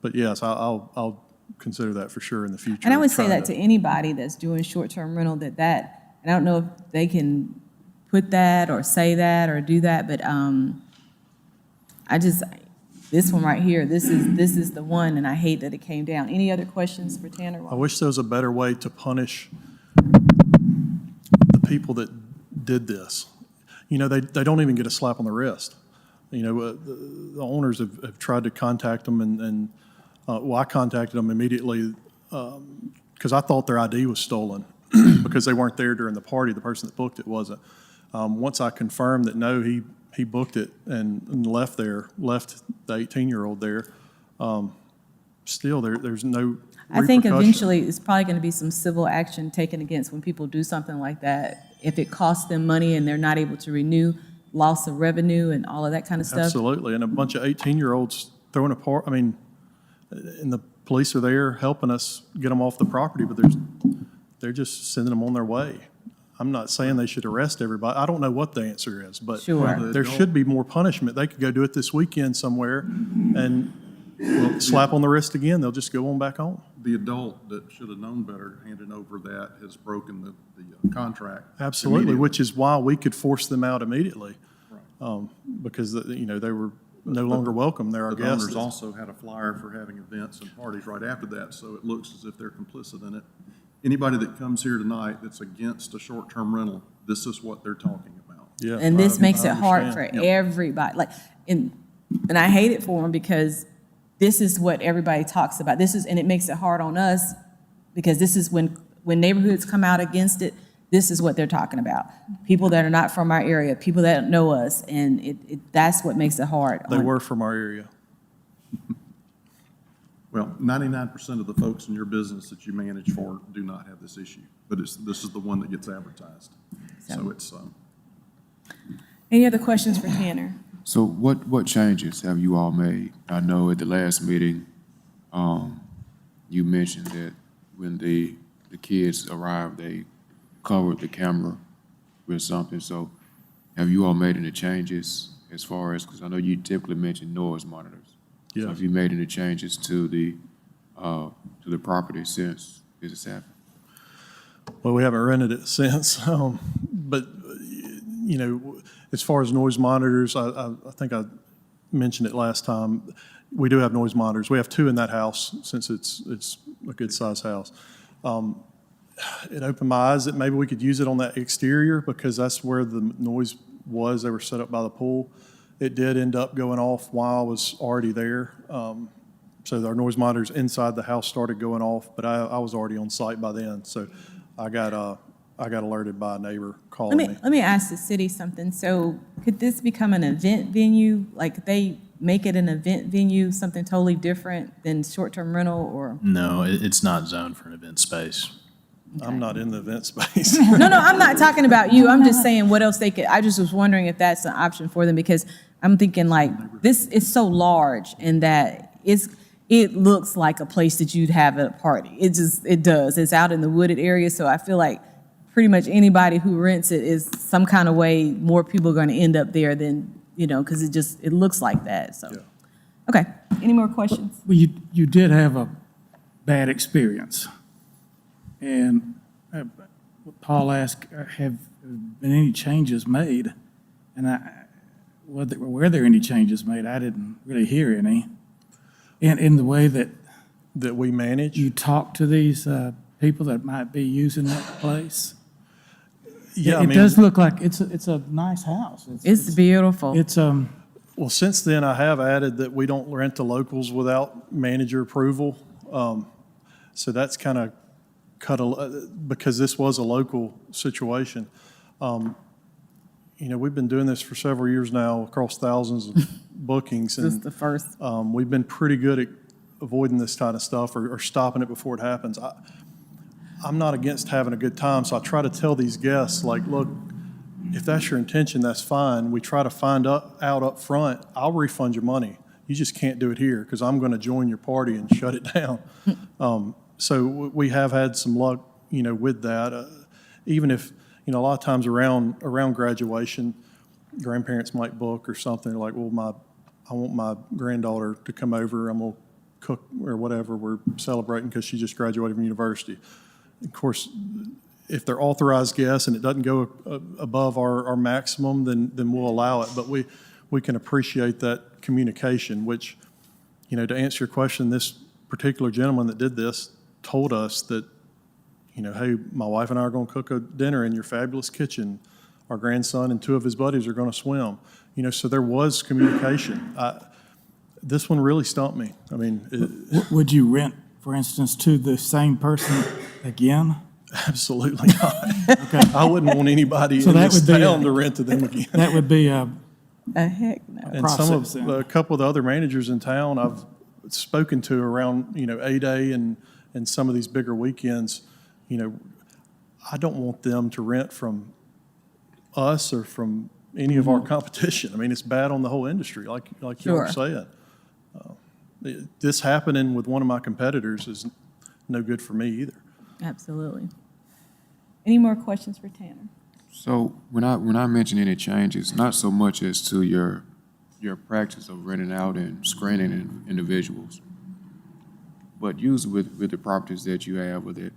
But yes, I'll consider that for sure in the future. And I would say that to anybody that's doing short-term rental, and I don't know if they can put that or say that or do that, but this one right here, this is the one, and I hate that it came down. Any other questions for Tanner? I wish there was a better way to punish the people that did this. They don't even get a slap on the wrist. The owners have tried to contact them, and I contacted them immediately because I thought their ID was stolen because they weren't there during the party. The person that booked it wasn't. Once I confirmed that, no, he booked it and left the 18-year-old there, still there's no I think eventually it's probably going to be some civil action taken against when people do something like that. if it costs them money and they're not able to renew, loss of revenue and all of that kind of stuff? Absolutely, and a bunch of 18-year-olds throwing a part, I mean, and the police are there helping us get them off the property, but they're just sending them on their way. I'm not saying they should arrest everybody. I don't know what the answer is, but Sure. there should be more punishment. They could go do it this weekend somewhere and we'll slap on the wrist again. They'll just go on back home. The adult that should have known better handing over that has broken the contract. Absolutely, immediately. which is why we could force them out immediately. Because, you know, they were no longer welcome. They're our The owners guests. also had a flyer for having events and parties right after that, so it looks as if they're complicit in it. Anybody that comes here tonight that's against a short-term rental, this is what they're talking about. Yeah, And this makes I it hard for understand. everybody, like, and I hate it for them because this is what everybody talks about. And it makes it hard on us because this is when neighborhoods come out against it, this is what they're talking about. People that are not from our area, people that don't know us, and that's what makes it hard. They were from our area. Well, 99% of the folks in your business that you manage for do not have this issue, but this is the one that gets advertised. So it's, Any other questions for Tanner? So what changes have you all made? I know at the last meeting, you mentioned that when the kids arrived, they covered the camera with something. So have you all made any changes as far as, because I know you typically mention noise monitors. So Yeah. have you made any changes to the property since this has happened? Well, we haven't rented it since, but, you know, as far as noise monitors, I think I mentioned it last time. We do have noise monitors. We have 2 in that house since it's a good-sized house. It opened my eyes that maybe we could use it on that exterior because that's where the noise was. They were set up by the pool. It did end up going off while I was already there. So our noise monitors inside the house started going off, but I was already on site by then. So I got alerted by a neighbor calling me. Let me ask the city something. So could this become an event venue? Like they make it an event venue, something totally different than short-term rental or? No, it's not zoned for an event space. I'm not in the event space. No, I'm not talking about you. I'm just saying what else they could, I just was wondering if that's an option for them because I'm thinking like this is so large and that it looks like a place that you'd have at a party. It does. It's out in the wooded area. So I feel like pretty much anybody who rents it is some kind of way more people are going to end up there than, you know, because it looks like that. So, Yeah. Okay. Any more questions? Well, you did have a bad experience. And Paul asked, have been any changes made? And were there any changes made? I didn't really hear any. And in the way that That we manage. you talk to these people that might be using that place? Yeah, I It mean, does look like it's a nice house. It's beautiful. It's, well, since then, I have added that we don't rent to locals without manager approval. So that's kind of because this was a local situation. You know, we've been doing this for several years now across thousands of bookings. This is And the first. we've been pretty good at avoiding this kind of stuff or stopping it before it happens. I'm not against having a good time, so I try to tell these guests, like, look, if that's your intention, that's fine. We try to find out up front, I'll refund your money. You just can't do it here because I'm going to join your party and shut it down. So we have had some luck, you know, with that. Even if, you know, a lot of times around graduation, grandparents might book or something like, well, I want my granddaughter to come over. I'm going to cook or whatever. We're celebrating because she just graduated from university. Of course, if they're authorized guests and it doesn't go above our maximum, then we'll allow it. But we can appreciate that communication, which, you know, to answer your question, this particular gentleman that did this told us that, you know, hey, my wife and I are going to cook a dinner in your fabulous kitchen. Our grandson and 2 of his buddies are going to swim. You know, so there was communication. This one really stumped me. I mean, would you rent, for instance, to the same person again? absolutely not. Okay. I wouldn't want anybody So in that this would be town to rent to them again. That would be a Heck no. And some process, of, then. a couple of the other managers in town I've spoken to around, you know, A-Day and some of these bigger weekends, you know, I don't want them to rent from us or from any of our competition. I mean, it's bad on the whole industry, like you were Sure. saying. This happening with one of my competitors is no good for me either. Absolutely. Any more questions for Tanner? So when I mention any changes, not so much as to your practice of renting out and screening individuals, but usually with the properties that you have with it,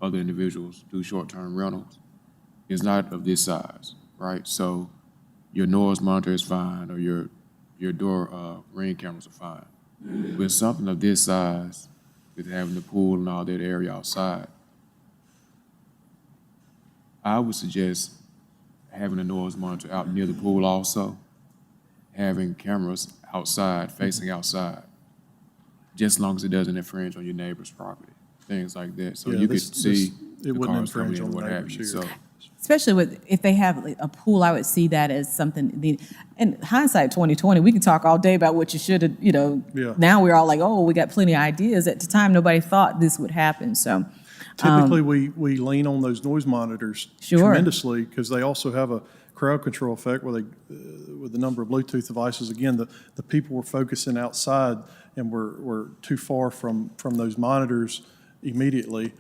other individuals do short-term rentals, is not of this size, right? So your noise monitor is fine, or your door ring cameras are fine. With something of this size, with having the pool and all that area outside, I would suggest having a noise monitor out near the pool also, having cameras outside, facing outside, just as long as it doesn't infringe on your neighbor's property, things like that. So Yeah, you could this- see it the wouldn't cars coming infringe in, on the what have neighbors you. So here. Especially if they have like, a pool, I would see that as something, in hindsight 2020, we can talk all day about what you should have, Yeah. now we're all like, oh, we got plenty of ideas. At the time, nobody thought this would happen, so. Typically, we lean on those noise monitors Sure. tremendously because they also have a crowd control effect where with the number of Bluetooth devices, again, the people were focusing outside and were too far from those monitors immediately.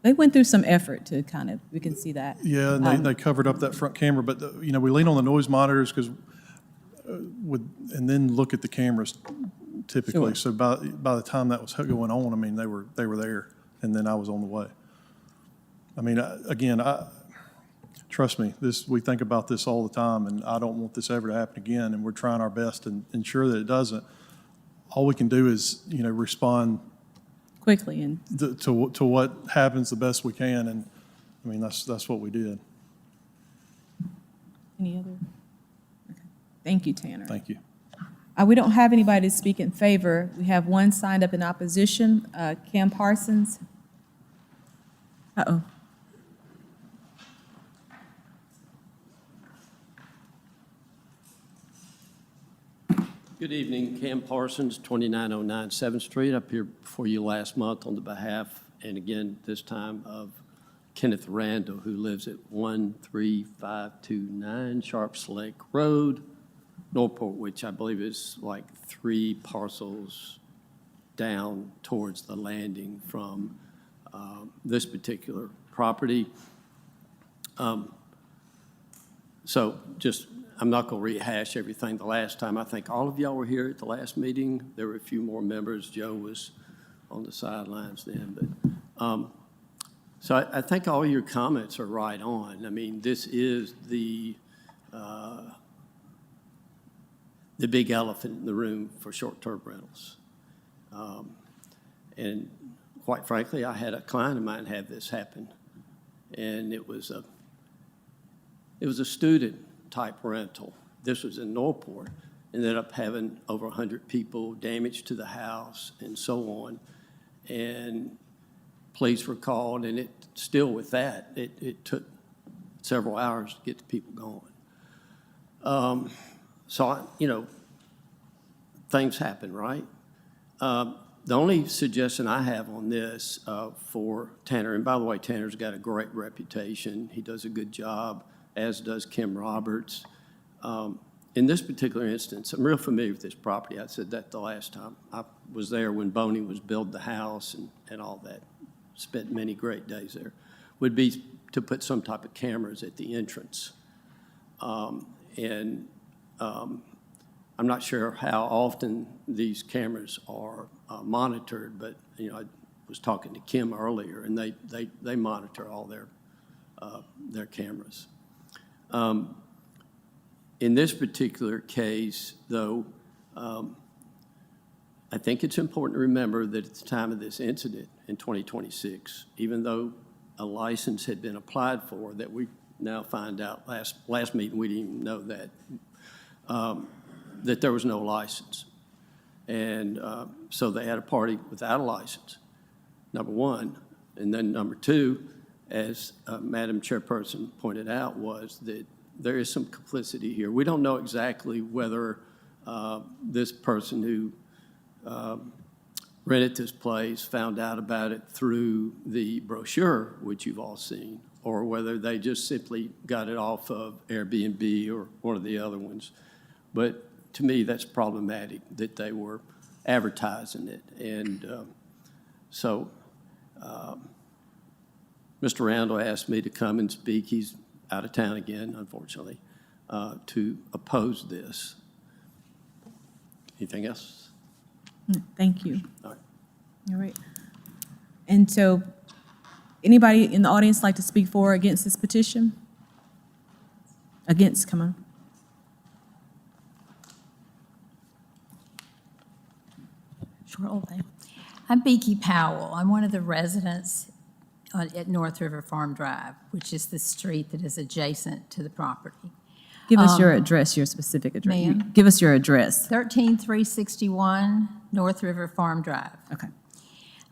They went through some effort to we can see that. Yeah, and they covered up that front camera, but, we lean on the noise monitors because, and then look at the cameras typically. Sure. So by the time that was going on, I mean, they were there, and then I was on the way. I mean, again, trust me, we think about this all the time, and I don't want this ever to happen again, and we're trying our best to ensure that it doesn't. All we can do is, respond Quickly, and to what happens the best we can, and, I mean, that's what we did. any other? Okay. Thank you, Tanner. Thank you. We don't have anybody to speak in favor. We have one signed up in opposition, Cam Parsons. Uh-oh. Good evening, Cam Parsons, 2909 7th Street, up here before you last month on the behalf, and again, this time of Kenneth Randall, who lives at 13529 Sharps Lake Road, Norport, which I believe is like 3 parcels down towards the landing from this particular property. So just, I'm not going to rehash everything the last time. I think all of y'all were here at the last meeting. There were a few more members. Joe was on the sidelines then. But so I think all your comments are right on. I mean, this is the big elephant in the room for short-term rentals. And quite frankly, I had a client of mine have this happen. And it was a student-type rental. This was in Norport. Ended up having over 100 people, damage to the house, and so on. And police were called, and it still with that, it took several hours to get the people going. So, things happen, right? The only suggestion I have on this for Tanner, and by the way, Tanner's got a great reputation. He does a good job, as does Kim Roberts. In this particular instance, I'm real familiar with this property. I said that the last time. I was there when Boney was building the house and all that. Spent many great days there. Would be to put some type of cameras at the entrance. I'm not sure how often these cameras are monitored, but I was talking to Kim earlier, and they monitor all their cameras. In this particular case, though, I think it's important to remember that at the time of this incident in 2026, even though a license had been applied for, that we now find out last meeting, we didn't even know that there was no license. And so they had a party without a license, number one. And then number two, as Madam Chairperson pointed out, was that there is some complicity here. We don't know exactly whether this person who rented this place, found out about it through the brochure, which you've all seen, or whether they just simply got it off of Airbnb or one of the other ones. But to me, that's problematic that they were advertising it. And so Mr. Randall asked me to come and speak. He's out of town again, unfortunately, to oppose this. Anything else? Thank you. All right. All right. And so, anybody in the audience like to speak for or against this petition? Against, come on. Short old thing. I'm Beaky Powell. I'm one of the residents at North River Farm Drive, which is the street that is adjacent to the property. Give us your address, your specific address. Ma'am? Give us your address. 13361 North River Farm Drive. Okay.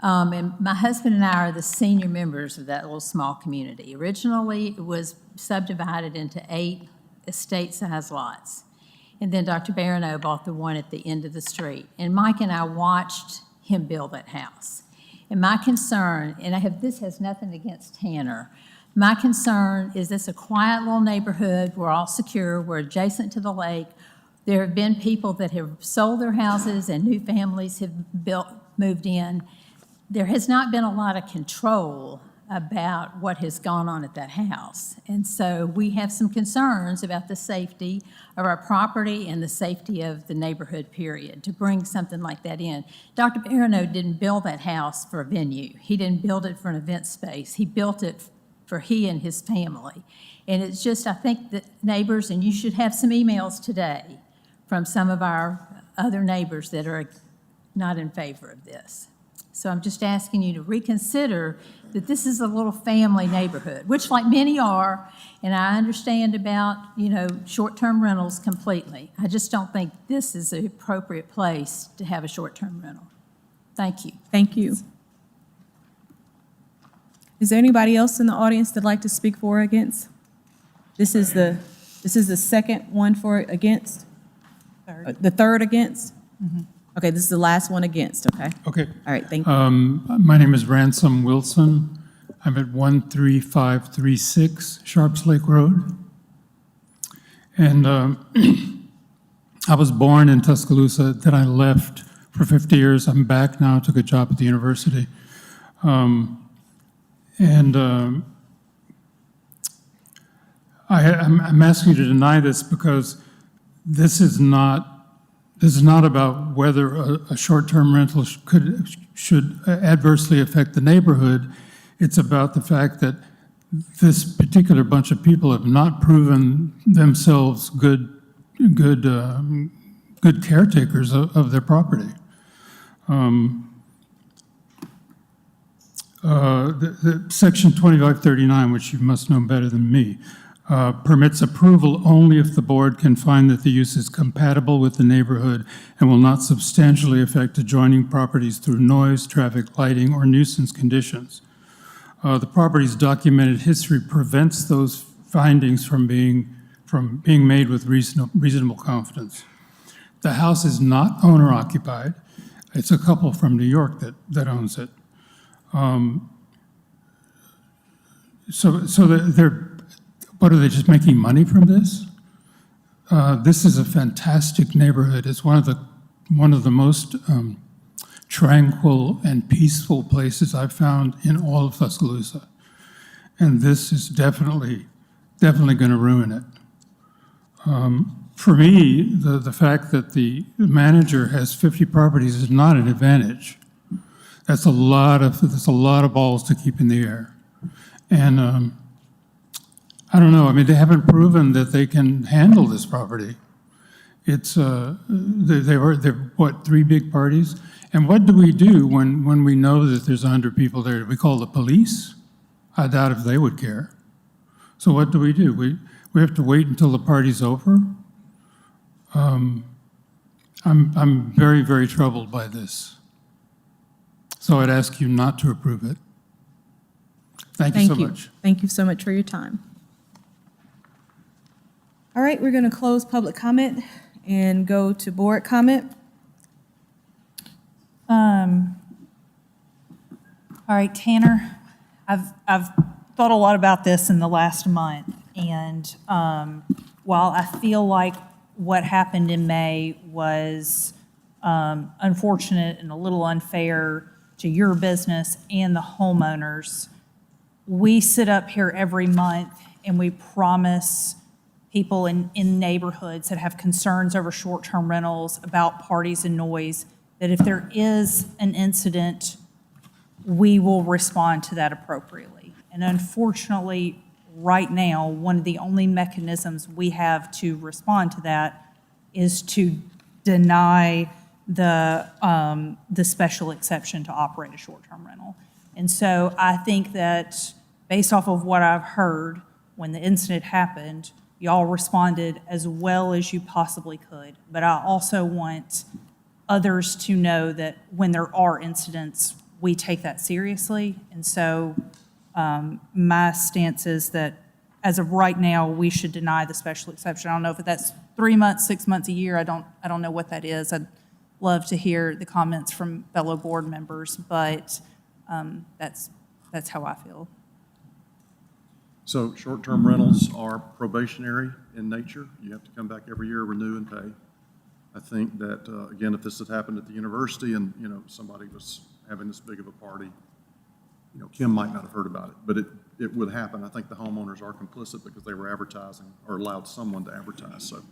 And my husband and I are the senior members of that little small community. Originally, it was subdivided into 8 estate-sized lots. And then Dr. Barano bought the one at the end of the street. And Mike and I watched him build that house. And my concern, and this has nothing against Tanner, my concern is this a quiet little neighborhood, we're all secure, we're adjacent to the lake. There have been people that have sold their houses and new families have moved in. There has not been a lot of control about what has gone on at that house. And so we have some concerns about the safety of our property and the safety of the neighborhood, period, to bring something like that in. Dr. Barano didn't build that house for a venue. He didn't build it for an event space. He built it for he and his family. And it's just, I think that neighbors, and you should have some emails today from some of our other neighbors that are not in favor of this. So I'm just asking you to reconsider that this is a little family neighborhood, which like many are, and I understand about, short-term rentals completely. I just don't think this is the appropriate place to have a short-term rental. Thank you. Thank you. Is there anybody else in the audience that'd like to speak for or against? This is the second one for against? Third. The third against? Okay, this is the last one against, okay? Okay. All right, thank you. My name is Ransom Wilson. I'm at 13536 Sharps Lake Road. And I was born in Tuscaloosa, then I left for 50 years. I'm back now, took a job at the university. I'm asking you to deny this because this is not about whether a short-term rental should adversely affect the neighborhood. It's about the fact that this particular bunch of people have not proven themselves good caretakers of their property. The Section 2539, which you must know better than me, permits approval only if the board can find that the use is compatible with the neighborhood and will not substantially affect adjoining properties through noise, traffic, lighting, or nuisance conditions. The property's documented history prevents those findings from being made with reasonable confidence. The house is not owner-occupied. It's a couple from New York that owns it. So what are they just making money from this? This is a fantastic neighborhood. It's one of the most tranquil and peaceful places I've found in all of Tuscaloosa, and this is definitely going to ruin it. For me, the fact that the manager has 50 properties is not an advantage. That's a lot of balls to keep in the air. And I don't know, I mean, they haven't proven that they can handle this property. It's, they're what, 3 big parties? And what do we do when we know that there's 100 people there? Do we call the police? I doubt if they would care. So what do? We have to wait until the party's over? I'm very, very troubled by this. So I'd ask you not to approve it. Thank you so much. Thank you so much for your time. All right, we're going to close public comment and go to board comment. All right, Tanner, I've thought a lot about this in the last month, and while I feel like what happened in May was unfortunate and a little unfair to your business and the homeowners, we sit up here every month and we promise people in neighborhoods that have concerns over short-term rentals about parties and noise, that if there is an incident, we will respond to that appropriately. And unfortunately, right now, one of the only mechanisms we have to respond to that is to deny the special exception to operate a short-term rental. And so I think that based off of what I've heard, when the incident happened, y'all responded as well as you possibly could. But I also want others to know that when there are incidents, we take that seriously. And so my stance is that as of right now, we should deny the special exception. I don't know if that's 3 months, 6 months, a year. I don't know what that is. I'd love to hear the comments from fellow board members, but that's how I feel. So short-term rentals are probationary in nature. You have to come back every year, renew and pay. I think that, again, if this had happened at the university and, somebody was having this big of a party, Kim might not have heard about it, but it would happen. I think the homeowners are complicit because they were advertising or allowed someone to advertise. So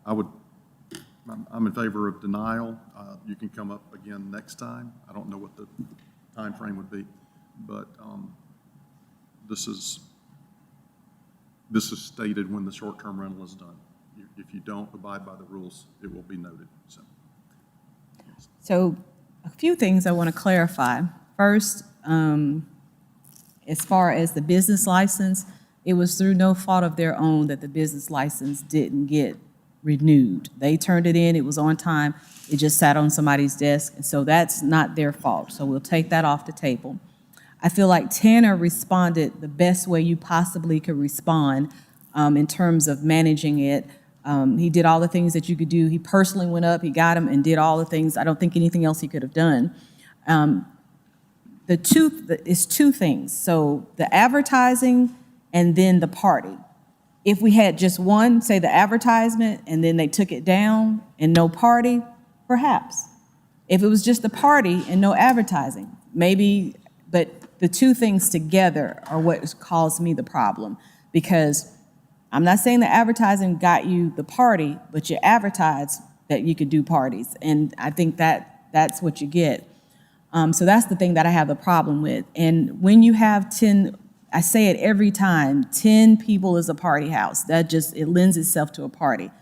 I'm in favor of denial. You can come up again next time. I don't know what the time frame would be, but this is stated when the short-term rental is done. If you don't abide by the rules, it will be noted. So a few things I want to clarify. First, as far as the business license, it was through no fault of their own that the business license didn't get renewed. They turned it in, it was on time, it just sat on somebody's desk, and so that's not their fault. So we'll take that off the table. I feel like Tanner responded the best way you possibly could respond in terms of managing it. He did all the things that you could do. He personally went up, he got him and did all the things. I don't think anything else he could have done. It's two things. So the advertising and then the party. If we had just one, say the advertisement, and then they took it down and no party, perhaps. If it was just the party and no advertising, maybe, but the two things together are what caused me the problem. Because I'm not saying the advertising got you the party, but you advertised that you could do parties. And I think that's what you get. So that's the thing that I have the problem with. And when you have 10, I say it every time, 10 people is a party house. It lends itself to a party.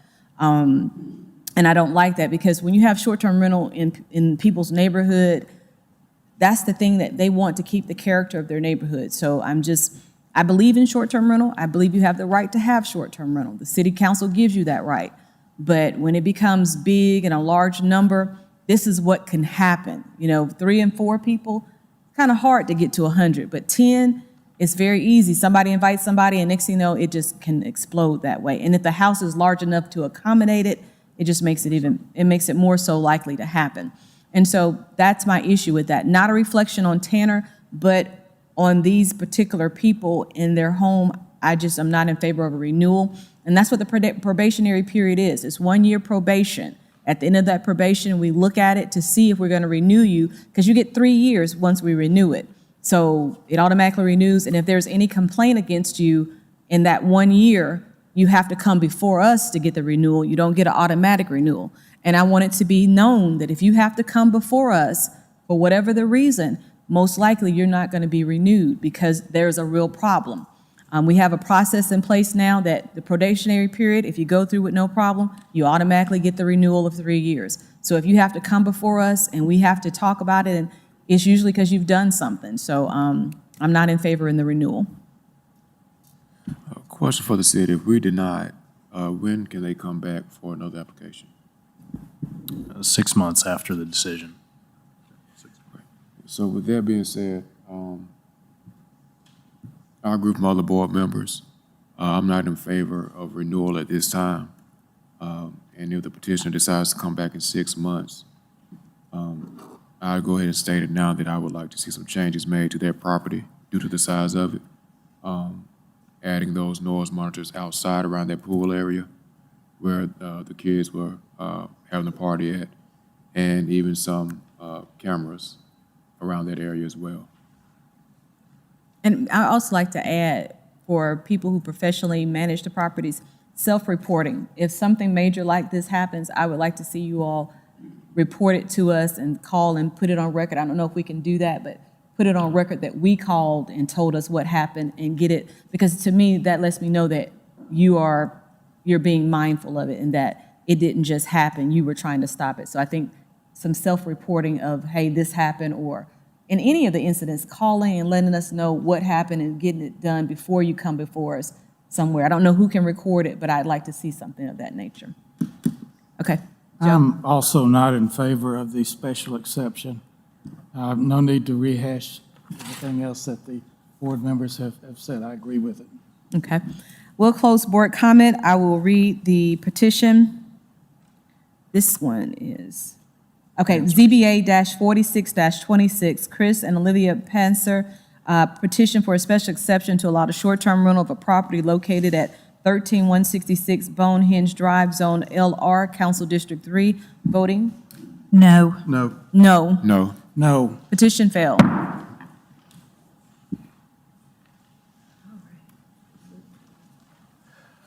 And I don't like that because when you have short-term rental in people's neighborhood, that's the thing that they want to keep the character of their neighborhood. So I believe in short-term rental. I believe you have the right to have short-term rental. The city council gives you that right. But when it becomes big and a large number, this is what can happen. 3 and 4 people, kind of hard to get to 100, but 10, it's very easy. Somebody invites somebody and next thing you know, it just can explode that way. And if the house is large enough to accommodate it, it just makes it more so likely to happen. And so that's my issue with that. Not a reflection on Tanner, but on these particular people in their home. I'm not in favor of a renewal. And that's what the probationary period is. It's 1 year probation. At the end of that probation, we look at it to see if we're going to renew you, because you get 3 years once we renew it. So it automatically renews, and if there's any complaint against you in that 1 year, you have to come before us to get the renewal. You don't get an automatic renewal. And I want it to be known that if you have to come before us for whatever the reason, most likely you're not going to be renewed because there's a real problem. We have a process in place now that the probationary period, if you go through with no problem, you automatically get the renewal of 3 years. So if you have to come before us and we have to talk about it, and it's usually because you've done something. So I'm not in favor in the renewal. A question for the city: if we deny it, when can they come back for another application? 6 months after the decision. So with that being said, our group of other board members, I'm not in favor of renewal at this time. And if the petitioner decides to come back in 6 months, I'll go ahead and state it now that I would like to see some changes made to that property due to the size of it. Adding those noise monitors outside around that pool area where the kids were having a party at, and even some cameras around that area as well. And I also like to add, for people who professionally manage the properties, self-reporting. If something major like this happens, I would like to see you all report it to us and call and put it on record. I don't know if we can do that, but put it on record that we called and told us what happened and get it, because to me, that lets me know that you're being mindful of it and that it didn't just happen, you were trying to stop it. So I think some self-reporting of, hey, this happened, or in any of the incidents, calling and letting us know what happened and getting it done before you come before us somewhere. I don't know who can record it, but I'd like to see something of that nature. Okay. Joe? I'm also not in favor of the special exception. No need to rehash everything else that the board members have said. I agree with it. Okay. We'll close board comment. I will read the petition. This one is, okay, ZBA-46-26, Chris and Olivia Panzer, petition for a special exception to allow the short-term rental of a property located at 13166 Bonehenge Drive, Zone LR, Council District 3. Voting? No. No. No. No. No. Petition failed.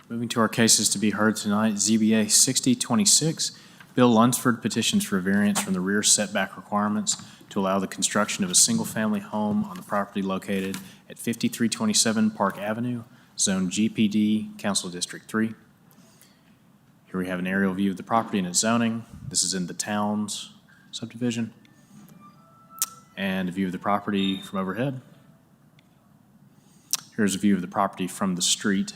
Moving to our cases to be heard tonight, ZBA 6026, Bill Lunsford petitions for a variance from the rear setback requirements to allow the construction of a single-family home on the property located at 5327 Park Avenue, Zone GPD, Council District 3. Here we have an aerial view of the property and its zoning. This is in the Towns subdivision. And a view of the property from overhead. Here's a view of the property from the street.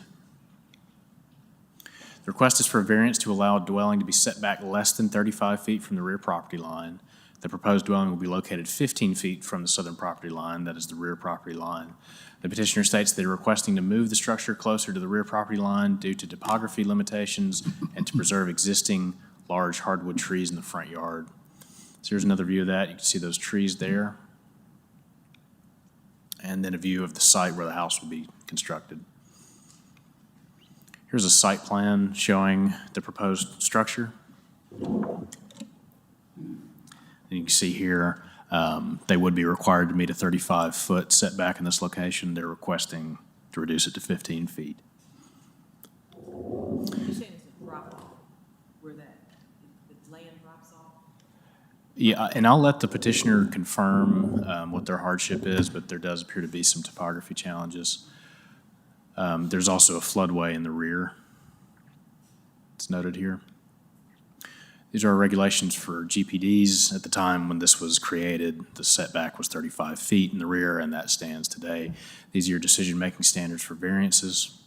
The request is for a variance to allow a dwelling to be set back less than 35 feet from the rear property line. The proposed dwelling will be located 15 feet from the southern property line, that is the rear property line. The petitioner states they're requesting to move the structure closer to the rear property line due to topography limitations and to preserve existing large hardwood trees in the front yard. So here's another view of that. You can see those trees there. And then a view of the site where the house will be constructed. Here's a site plan showing the proposed structure. And you can see here, they would be required to meet a 35-foot setback in this location. They're requesting to reduce it to 15 feet. You're saying it's a drop off where the land drops off? Yeah, and I'll let the petitioner confirm what their hardship is, but there does appear to be some topography challenges. There's also a floodway in the rear. It's noted here. These are our regulations for GPDs. At the time when this was created, the setback was 35 feet in the rear, and that stands today. These are your decision-making standards for variances.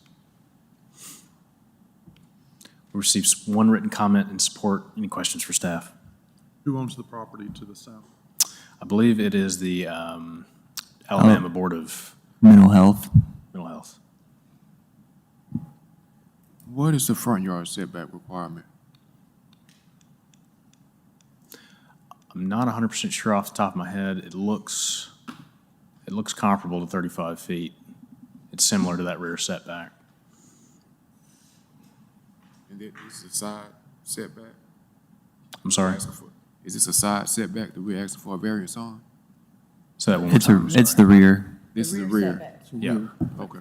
We received one written comment in support. Any questions for staff? Who owns the property to the south? I believe it is the Alabama Board of Mental health. Mental Health. What is the front yard setback requirement? I'm not 100% sure off the top of my head. It looks comparable to 35 feet. It's similar to that rear setback. And this is a side setback? I'm sorry? Is this a side setback that we're asking for a variance on? Say that one more time. I'm It's sorry. the rear. This is the rear? setback. Yeah. Okay.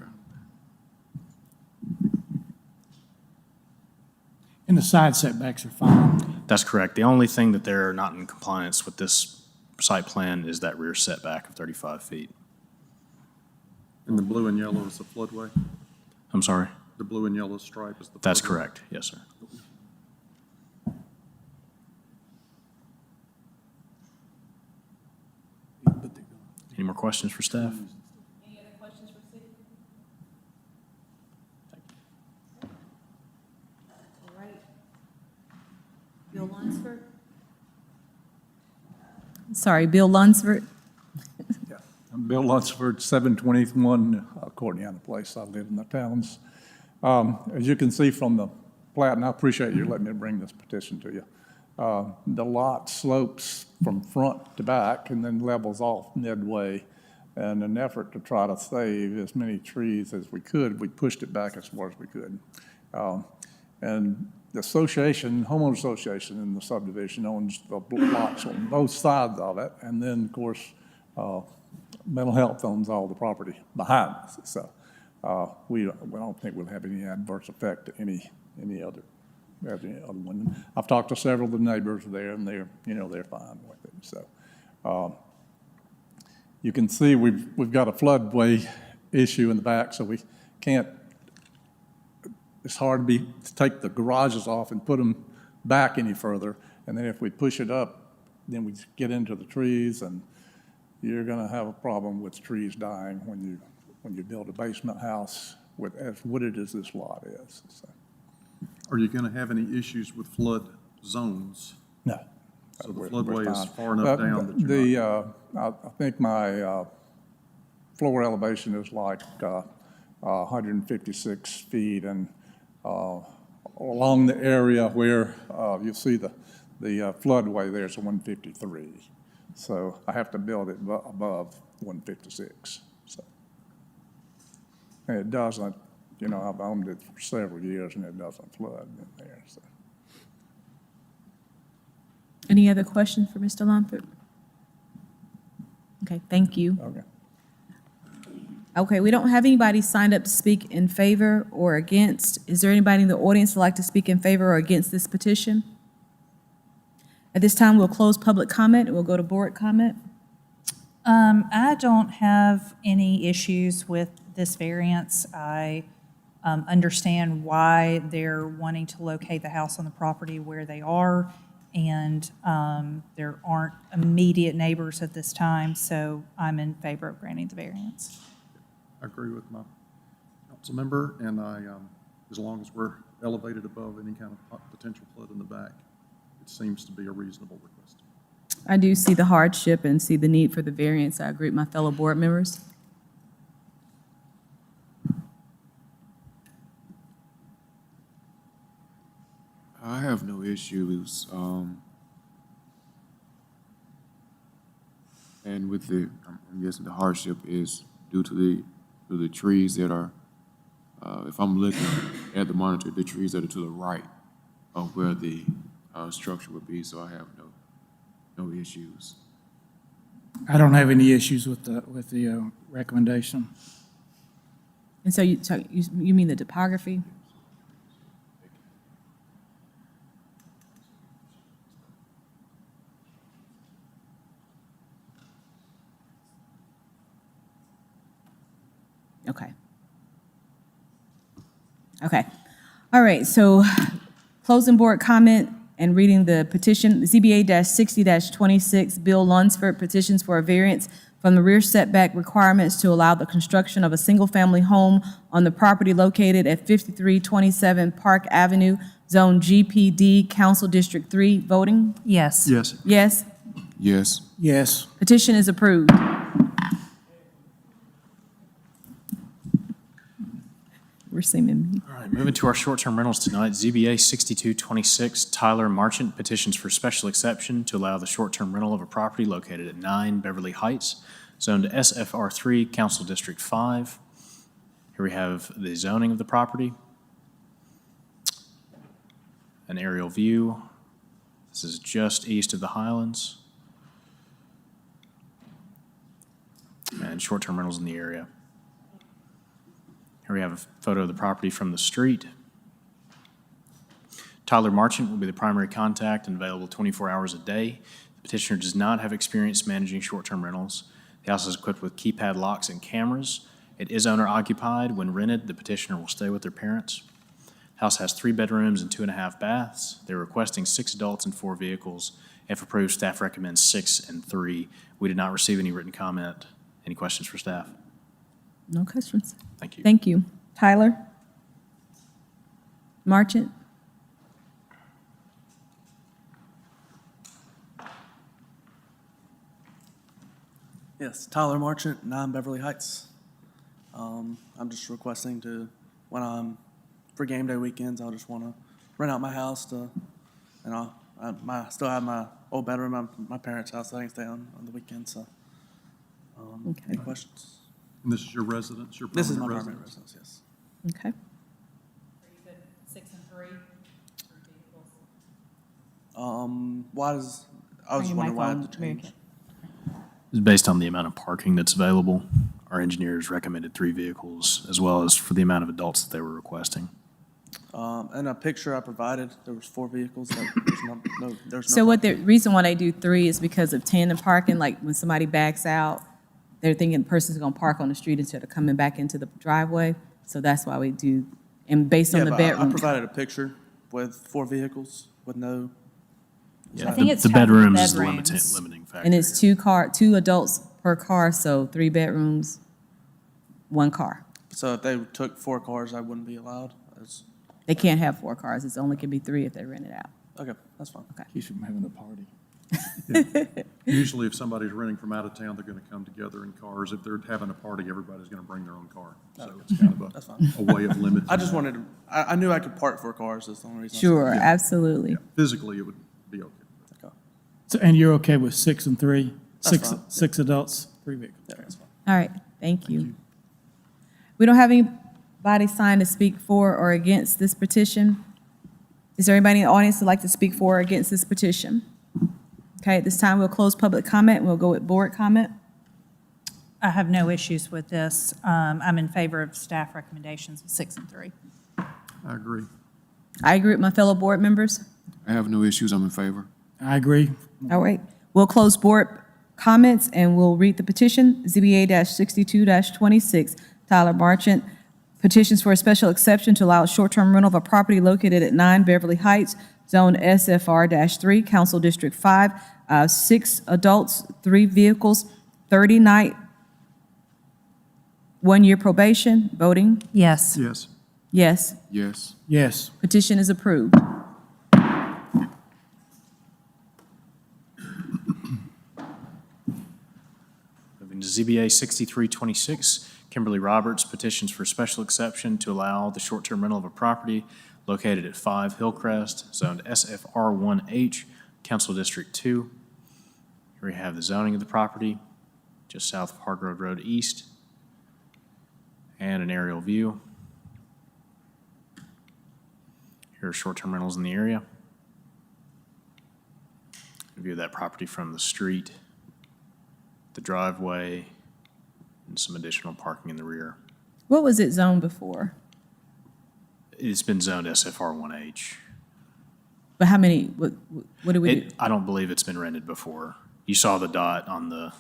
And the side setbacks are fine. That's correct. The only thing that they're not in compliance with this site plan is that rear setback of 35 feet. And the blue and yellow is the floodway? I'm sorry? The blue and yellow stripe is the floodway? That's correct. Yes, sir. Any more questions for staff? Any other questions for City? All right. Bill Lunsford? Sorry, Bill Lunsford? I'm Bill Lunsford, 721 Courtney Place. I live in the Towns. As you can see from the plat, and I appreciate you letting me bring this petition to you. The lot slopes from front to back and then levels off midway. And in an effort to try to save as many trees as we could, we pushed it back as far as we could. And the association, homeowner association in the subdivision owns the lots on both sides of it. And then, of course, mental health owns all the property behind us. So we don't think we'll have any adverse effect to any other one. I've talked to several of the neighbors there, and they're fine with it. So you can see we've got a floodway issue in the back, so we can't. It's hard to take the garages off and put them back any further. And then if we push it up, then we get into the trees, and you're going to have a problem with trees dying when you build a basement house with as wooded as this lot is. So. Are you going to have any issues with flood zones? No. So the We're floodway is fine. far enough down that you're not... I think my floor elevation is like 156 feet, and along the area where you see the floodway there is 153. So I have to build it above 156. So. And it doesn't, I've owned it for several years, and it doesn't flood in there. So. Any other questions for Mr. Lumford? Okay, thank you. Okay. Okay, we don't have anybody signed up to speak in favor or against. Is there anybody in the audience who'd like to speak in favor or against this petition? At this time, we'll close public comment and we'll go to board comment. I don't have any issues with this variance. I understand why they're wanting to locate the house on the property where they are, and there aren't immediate neighbors at this time, so I'm in favor of granting the variance. I agree with my council member, and as long as we're elevated above any kind of potential flood in the back, it seems to be a reasonable request. I do see the hardship and see the need for the variance. I agree with my fellow board members. I have no issues, and with I'm guessing the hardship is due to the trees that are, if I'm looking at the monitor, the trees that are to the right of where the structure would be, so I have no issues. I don't have any issues with the recommendation. And so you mean the topography? Okay. Okay. All right, so closing board comment and reading the petition, ZBA-60-26, Bill Lunsford petitions for a variance from the rear setback requirements to allow the construction of a single-family home on the property located at 5327 Park Avenue, Zone GPD, Council District 3. Voting? Yes. Yes. Yes? Yes. Yes. Petition is approved. We're seeming. All right, moving to our short-term rentals tonight, ZBA 6226, Tyler Marchant petitions for special exception to allow the short-term rental of a property located at 9 Beverly Heights, zoned SFR3, Council District 5. Here we have the zoning of the property, an aerial view. This is just east of the Highlands, and short-term rentals in the area. Here we have a photo of the property from the street. Tyler Marchant will be the primary contact and available 24 hours a day. The petitioner does not have experience managing short-term rentals. The house is equipped with keypad locks and cameras. It is owner occupied. When rented, the petitioner will stay with their parents. The house has 3 bedrooms and 2.5 baths. They're requesting 6 adults and 4 vehicles. If approved, staff recommends 6 and 3. We did not receive any written comment. Any questions for staff? No questions. Thank you. Thank you. Tyler? Marchant? Yes, Tyler Marchant, 9 Beverly Heights. I'm just requesting for game day weekends, I'll just want to rent out my house and I'll Still have my old bedroom at my parents' house that I can stay on the weekend, so. Any questions? And this is your residence, your This is permanent my permanent residence? residence, yes. Okay. 6 and 3? Why does, I was just wondering why the change. It's based on the amount of parking that's available. Our engineers recommended 3 vehicles, as well as for the amount of adults that they were requesting. And a picture I provided, there was 4 vehicles, there's no. So what the reason why they do 3 is because of tandem parking, like when somebody backs out, they're thinking the person's gonna park on the street instead of coming back into the driveway. So that's why we do, and based on Yeah, the but I bedroom. provided a picture with 4 vehicles with no. Yeah, I think the- it's the counting the bedrooms is the bedrooms. limiting factor. And it's 2 adults per car, so 3 bedrooms, 1 car. So if they took 4 cars, I wouldn't be allowed? They can't have 4 cars. It's only can be 3 if they rent it out. Okay, that's fine. Keeps from having a party. Usually if somebody's renting from out of town, they're gonna come together in cars. If they're having a party, everybody's gonna bring their own car. So it's kind of That's fine. a way of limiting. I just wanted to, I knew I could park 4 cars, that's the only reason. I said Sure, that. absolutely. Physically, it would be okay. Okay. So, and you're okay with 6 and 3? That's fine. 6 adults, 3 vehicles? Yeah, that's fine. All right, thank you. We don't have anybody signed to speak for or against this petition. Is there anybody in the audience that'd like to speak for or against this petition? Okay, at this time, we'll close public comment, and we'll go with board comment. I have no issues with this. I'm in favor of staff recommendations of 6 and 3. I agree. I agree with my fellow board members. I have no issues, I'm in favor. I agree. All right, we'll close board comments, and we'll read the petition, ZBA-62-26, Tyler Marchant. Petitions for a special exception to allow short-term rental of a property located at 9 Beverly Heights, Zone SFR-3, Council District 5, 6 adults, 3 vehicles, 30-night, 1-year probation. Voting? Yes. Yes. Yes. Yes. Yes. Petition is approved. Moving to ZBA 6326, Kimberly Roberts, petitions for special exception to allow the short-term rental of a property located at 5 Hillcrest, zoned SFR1H, Council District 2. Here we have the zoning of the property, just south of Hargrove Road East, and an aerial view. Here are short-term rentals in the area. View of that property from the street, the driveway, and some additional parking in the rear. What was it zoned before? It's been zoned SFR1H. But how many, what do we do? I don't believe it's been rented before. You saw the dot on the,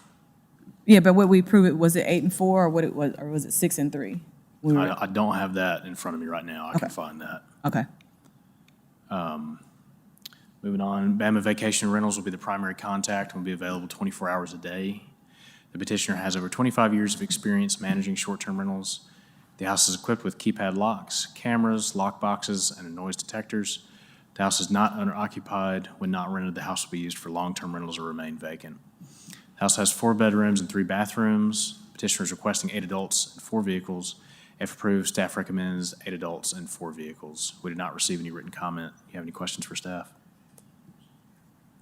Yeah, but what we prove it, was it 8 and 4, or what it was, or was it 6 and 3? I don't have that in front of me right now. I can Okay. find that. Okay. Moving on, Bama Vacation Rentals will be the primary contact and will be available 24 hours a day. The petitioner has over 25 years of experience managing short-term rentals. The house is equipped with keypad locks, cameras, lock boxes, and noise detectors. The house is not owner-occupied. When not rented, the house will be used for long-term rentals or remain vacant. The house has 4 bedrooms and 3 bathrooms. Petitioner is requesting 8 adults and 4 vehicles. If approved, staff recommends 8 adults and 4 vehicles. We did not receive any written comment. You have any questions for staff?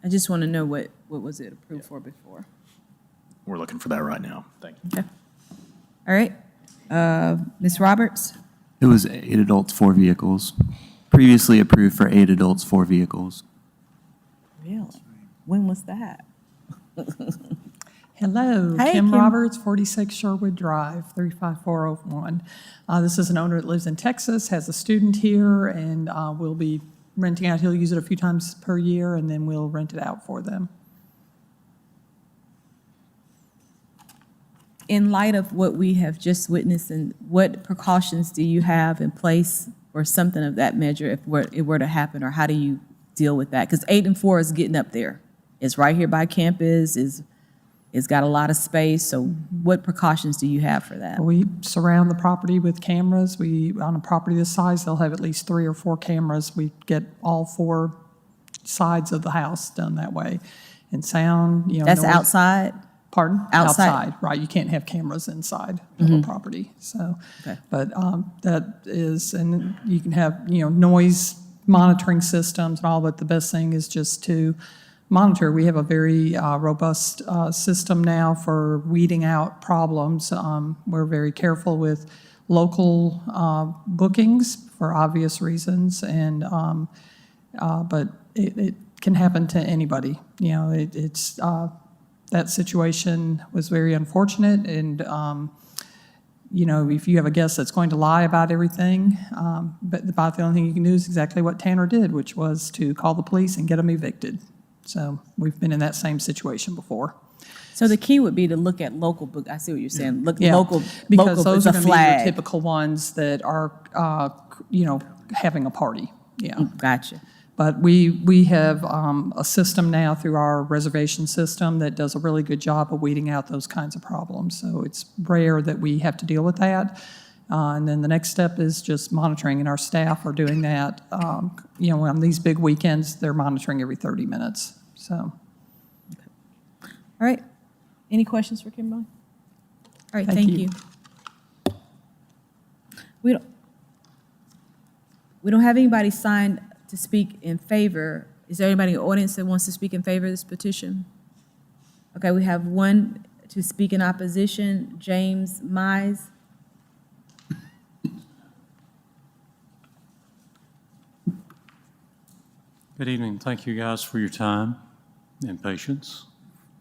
I just want to know what was it approved for before? We're looking for that right now. Thank you. Okay. All right. Ms. Roberts? It was 8 adults, 4 vehicles. Previously approved for 8 adults, 4 vehicles. Really? When was that? Hello, Hey, Kim Kim. Roberts, 46 Sherwood Drive, 35401. This is an owner that lives in Texas, has a student here, and will be renting out. He'll use it a few times per year, and then we'll rent it out for them. In light of what we have just witnessed, and what precautions do you have in place or something of that measure if it were to happen, or how do you deal with that? Because 8 and 4 is getting up there. It's right here by campus, it's got a lot of space, so what precautions do you have for that? We surround the property with cameras. On a property this size, they'll have at least 3 or 4 cameras. We get all 4 sides of the house done that way. And sound, That's noise- outside? Pardon? Outside. Right, you can't have cameras inside of a property, so. Okay. But that is, and you can have, noise monitoring systems and all, but the best thing is just to monitor. We have a very robust system now for weeding out problems. We're very careful with local bookings for obvious reasons, and but it can happen to anybody. You know, it's that situation was very unfortunate, and you know, if you have a guest that's going to lie about everything, but about the only thing you can do is exactly what Tanner did, which was to call the police and get them evicted. So we've been in that same situation before. So the key would be to look at local book. I see what you're saying. Look, Yeah, local, because local, those it's are a going to be your flag. typical ones that are, you know, having a party. Yeah. Gotcha. But we have a system now through our reservation system that does a really good job of weeding out those kinds of problems. So it's rare that we have to deal with that. And then the next step is just monitoring, and our staff are doing that. You know, on these big weekends, they're monitoring every 30 minutes. So. All right. Any questions for Kimberly? All right, Thank thank you. you. We don't have anybody signed to speak in favor. Is there anybody in the audience that wants to speak in favor of this petition? Okay, we have one to speak in opposition, James Mize. Good evening. Thank you guys for your time and patience.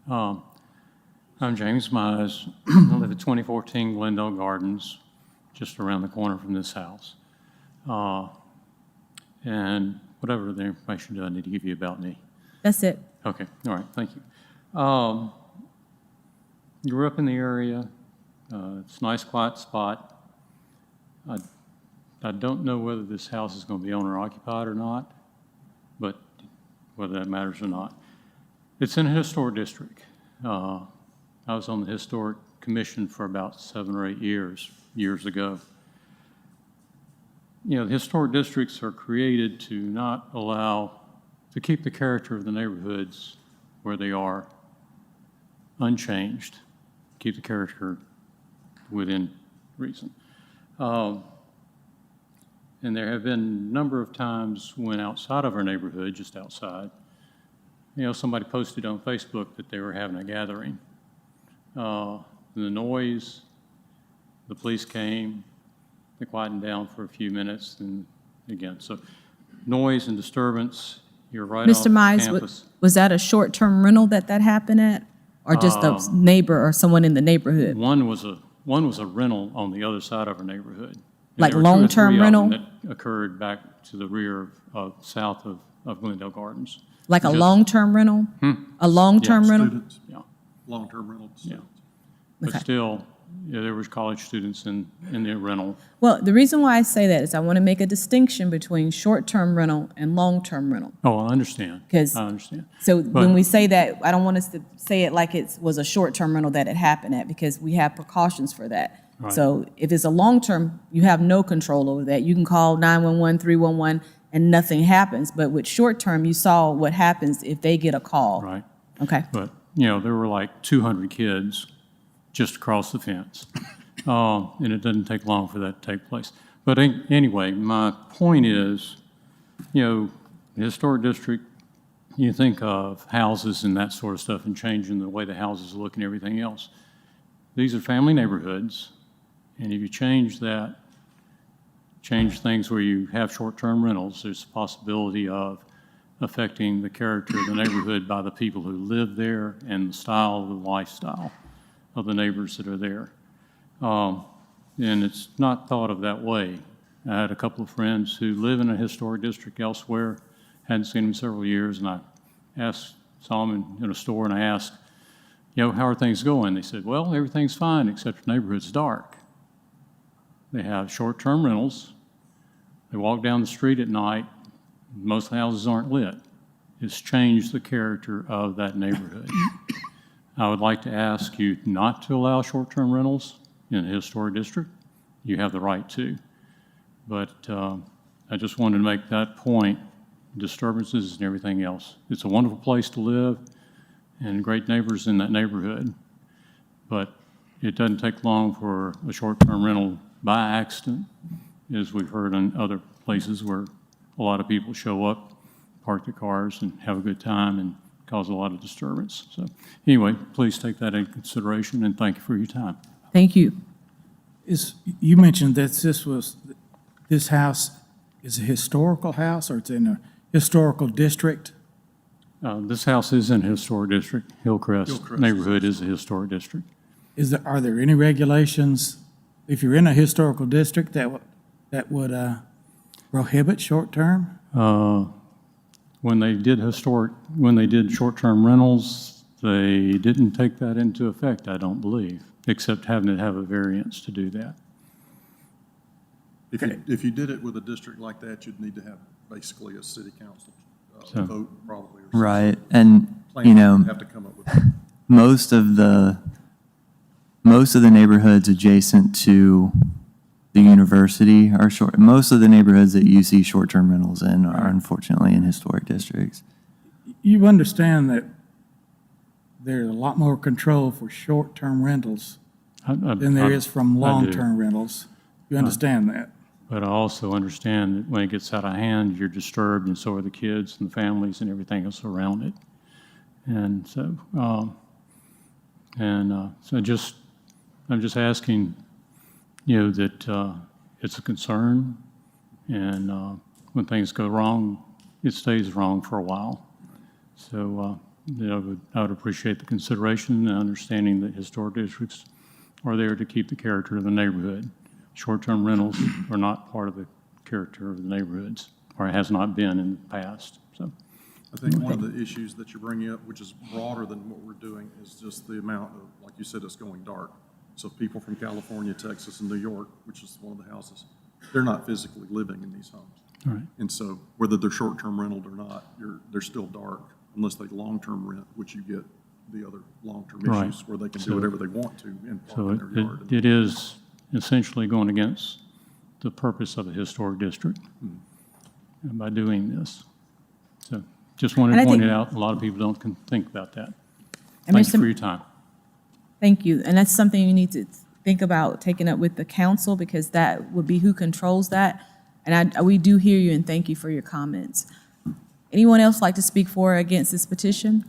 I'm James Mize. I live at 2014 Glendale Gardens, just around the corner from this house. And whatever the information do I need to give you about me? That's it. Okay, all right, thank you. Grew up in the area. It's a nice, quiet spot. I don't know whether this house is going to be owner occupied or not, but whether that matters or not. It's in a historic district. I was on the Historic Commission for about 7 or 8 years ago. You know, the historic districts are created to not allow, to keep the character of the neighborhoods where they are unchanged, keep the character within reason. And there have been a number of times when outside of our neighborhood, just outside, you know, somebody posted on Facebook that they were having a gathering. The noise, the police came, they quietened down for a few minutes, and again, so noise and disturbance, you're right off Mr. Mize, campus. was that a short-term rental that happened at? Or just a neighbor or someone in the neighborhood? One was a rental on the other side of our neighborhood. And Like there were 2 or long-term 3 of them rental? that occurred back to the rear south of Glendale Gardens. Like a Just- long-term rental? A long-term Yeah, rental? Students, Yeah, long-term rental yeah. students. But Okay. still, yeah, there was college students in the rental. Well, the reason why I say that is I want to make a distinction between short-term rental and long-term rental. Oh, I understand. 'Cause- I understand. So But- when we say that, I don't want us to say it like it was a short-term rental that it happened at, because we have precautions for that. Right. So if it's a long-term, you have no control over that. You can call 911, 311, and nothing happens. But with short-term, you saw what happens if they get a call. Right. Okay. But, you know, there were like 200 kids just across the fence. And it doesn't take long for that to take place. But anyway, my point is, you know, the historic district, you think of houses and that sort of stuff and changing the way the houses look and everything else. These are family neighborhoods, and if you change that, change things where you have short-term rentals, there's a possibility of affecting the character of the neighborhood by the people who live there and the style of the lifestyle of the neighbors that are there. And it's not thought of that way. I had a couple of friends who live in a historic district elsewhere, hadn't seen them in several years, and I saw them in a store, and I asked, you know, how are things going? They said, well, everything's fine except the neighborhood's dark. They have short-term rentals. They walk down the street at night. Most houses aren't lit. It's changed the character of that neighborhood. I would like to ask you not to allow short-term rentals in a historic district. You have the right to. But I just wanted to make that point, disturbances and everything else. It's a wonderful place to live and great neighbors in that neighborhood. But it doesn't take long for a short-term rental by accident, as we've heard in other places where a lot of people show up, park their cars, and have a good time and cause a lot of disturbance. So anyway, please take that into consideration, and thank you for your time. Thank you. You mentioned that this house is a historical house, or it's in a historical district? This house is in a historic district. Hillcrest Hillcrest. neighborhood is a historic district. Are there any regulations, if you're in a historical district, that would prohibit short-term? When they did short-term rentals, they didn't take that into effect, I don't believe, except having to have a variance to do that. If you did it with a district like that, you'd need to have basically a city council vote probably. Or something. Right, and, Have to come up with that. most of the neighborhoods adjacent to the university are most of the neighborhoods that you see short-term rentals in are unfortunately in historic districts. You understand that there's a lot more control for short-term rentals than there is from long-term rentals. You understand that? But I also understand that when it gets out of hand, you're disturbed, and so are the kids and the families and everything else around it. And so, I'm just asking, that it's a concern, and when things go wrong, it stays wrong for a while. So, I would appreciate the consideration and understanding that historic districts are there to keep the character of the neighborhood. Short-term rentals are not part of the character of the neighborhoods, or has not been in the past, so. I think one of the issues that you're bringing up, which is broader than what we're doing, is just the amount of, like you said, it's going dark. So people from California, Texas, and New York, which is one of the houses, they're not physically living in these homes. All right. And so whether they're short-term rented or not, they're still dark unless they long-term rent, which you get the other long-term Right. issues where they can So- do whatever they want to in park So in their yard. it is essentially going against the purpose of a historic district by doing this. So just wanted And to I point think- it out. A lot of people don't think about that. And Thanks Mr. for your time. Thank you. And that's something you need to think about taking up with the council, because that would be who controls that. And we do hear you, and thank you for your comments. Anyone else like to speak for or against this petition?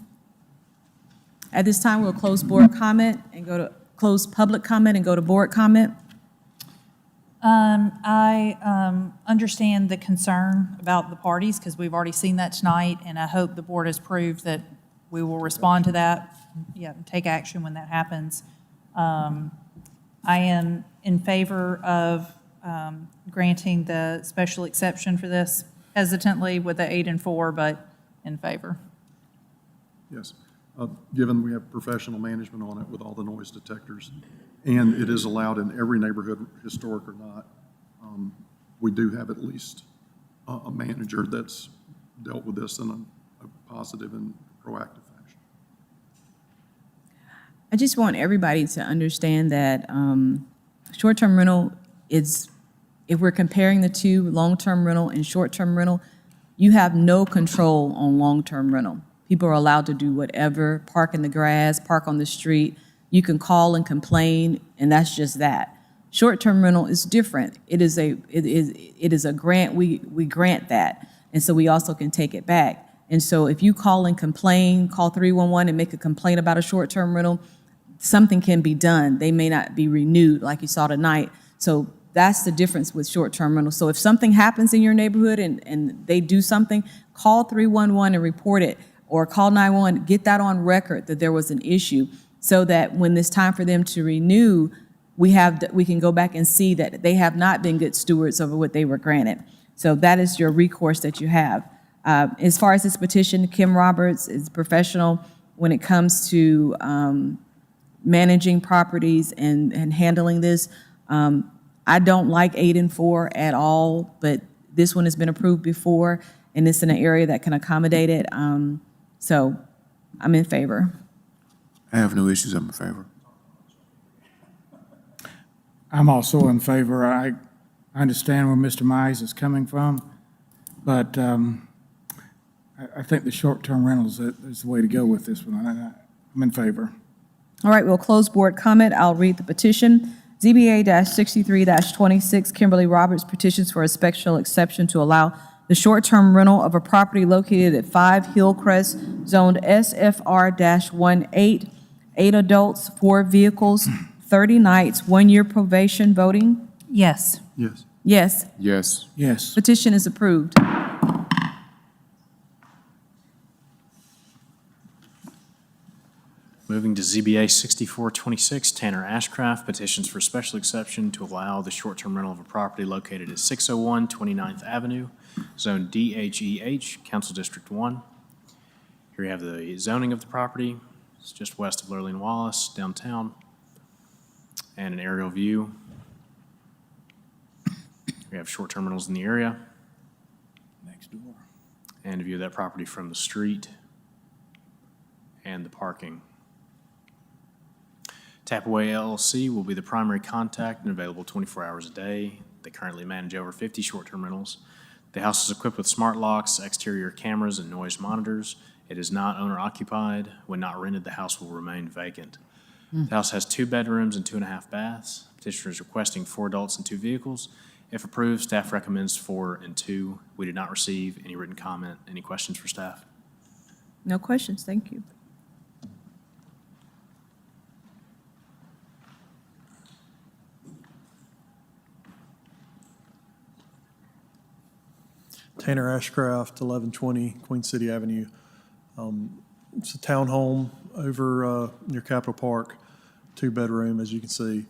At this time, we'll close board comment and close public comment and go to board comment. I understand the concern about the parties, because we've already seen that tonight, and I hope the board has proved that we will respond to that, and take action when that happens. I am in favor of granting the special exception for this, hesitantly with the 8 and 4, but in favor. Yes. Given we have professional management on it with all the noise detectors, and it is allowed in every neighborhood, historic or not, we do have at least a manager that's dealt with this in a positive and proactive fashion. I just want everybody to understand that short-term rental is, if we're comparing the two, long-term rental and short-term rental, you have no control on long-term rental. People are allowed to do whatever, park in the grass, park on the street. You can call and complain, and that's just that. Short-term rental is different. It is a grant. We grant that, and so we also can take it back. And so if you call and complain, call 311 and make a complaint about a short-term rental, something can be done. They may not be renewed like you saw tonight. So that's the difference with short-term rental. So if something happens in your neighborhood and they do something, call 311 and report it, or call 911, get that on record that there was an issue, so that when it's time for them to renew, we can go back and see that they have not been good stewards over what they were granted. So that is your recourse that you have. As far as this petition, Kim Roberts is professional when it comes to managing properties and handling this. I don't like 8 and 4 at all, but this one has been approved before, and it's in an area that can accommodate it. So I'm in favor. I have no issues. I'm in favor. I'm also in favor. I understand where Mr. Mize is coming from, but I think the short-term rentals is the way to go with this one. I'm in favor. All right, we'll close board comment. I'll read the petition. ZBA-63-26, Kimberly Roberts petitions for a special exception to allow the short-term rental of a property located at 5 Hillcrest, zoned SFR-18, 8 adults, 4 vehicles, 30 nights, 1 year probation. Voting? Yes. Yes. Yes. Yes. Yes. Petition is approved. Moving to ZBA 6426, Tanner Ashcraft, petitions for special exception to allow the short-term rental of a property located at 601 29th Avenue, Zone DHEH, Council District 1. Here we have the zoning of the property. It's just west of Lurleen Wallace, downtown, and an aerial view. We have short terminals in the area, Next door. and a view of that property from the street and the parking. Tapaway LLC will be the primary contact and available 24 hours a day. They currently manage over 50 short-term rentals. The house is equipped with smart locks, exterior cameras, and noise monitors. It is not owner-occupied. When not rented, the house will remain vacant. The house has 2 bedrooms and 2.5 baths. Petitioner is requesting 4 adults and 2 vehicles. If approved, staff recommends 4 and 2. We did not receive any written comment. Any questions for staff? No questions. Thank you. Tanner Ashcraft, 1120 Queen City Avenue. It's a townhome over near Capitol Park, 2-bedroom, as you can see.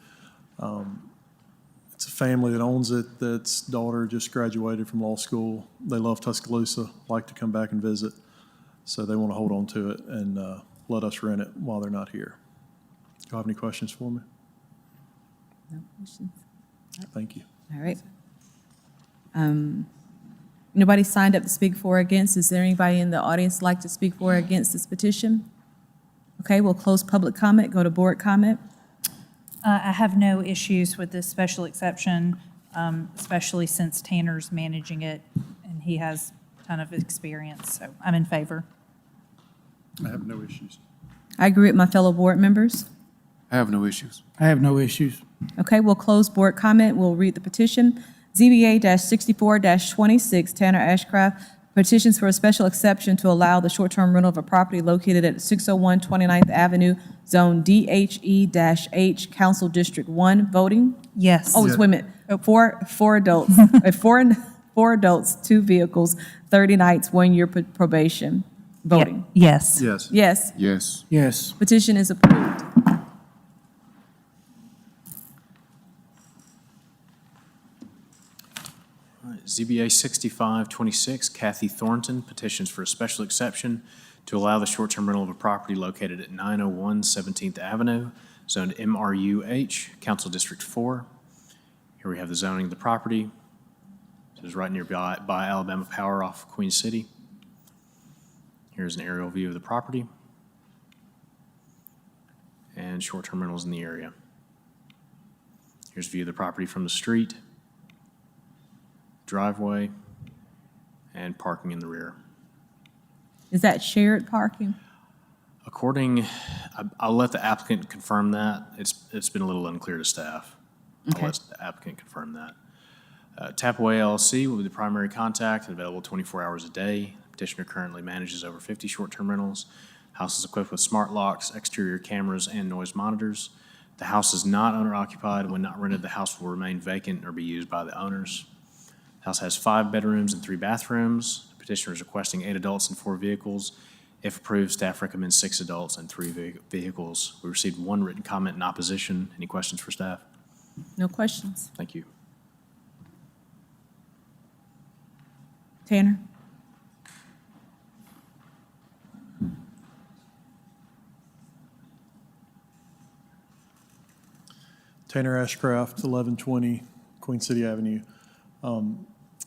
It's a family that owns it, that's daughter just graduated from law school. They love Tuscaloosa, like to come back and visit, so they want to hold on to it and let us rent it while they're not here. Do you have any questions for me? No questions. Thank you. All right. Nobody signed up to speak for or against. Is there anybody in the audience like to speak for or against this petition? Okay, we'll close public comment, go to board comment. I have no issues with this special exception, especially since Tanner's managing it and he has a ton of experience, so I'm in favor. I have no issues. I agree with my fellow board members. I have no issues. I have no issues. Okay, we'll close board comment. We'll read the petition. ZBA-64-26, Tanner Ashcraft, petitions for a special exception to allow the short-term rental of a property located at 601 29th Avenue, Zone DHE-H, Council District 1. Voting? Yes. Oh, wait a minute. Four adults, four adults, 2 vehicles, 30 nights, 1 year probation. Voting? Yes. Yes. Yes. Yes. Yes. Petition is approved. ZBA 6526, Kathy Thornton, petitions for a special exception to allow the short-term rental of a property located at 901 17th Avenue, zoned MRUH, Council District 4. Here we have the zoning of the property. This is right nearby by Alabama Power off Queen City. Here's an aerial view of the property and short-term rentals in the area. Here's a view of the property from the street, driveway, and parking in the rear. Is that shared parking? I'll let the applicant confirm that. It's been a little unclear to staff. Okay. I'll let the applicant confirm that. Tapaway LLC will be the primary contact and available 24 hours a day. Petitioner currently manages over 50 short-term rentals. House is equipped with smart locks, exterior cameras, and noise monitors. The house is not owner-occupied. When not rented, the house will remain vacant or be used by the owners. The house has 5 bedrooms and 3 bathrooms. The petitioner is requesting 8 adults and 4 vehicles. If approved, staff recommends 6 adults and 3 vehicles. We received 1 written comment in opposition. Any questions for staff? No questions. Thank you. Tanner? Tanner Ashcraft, 1120 Queen City Avenue.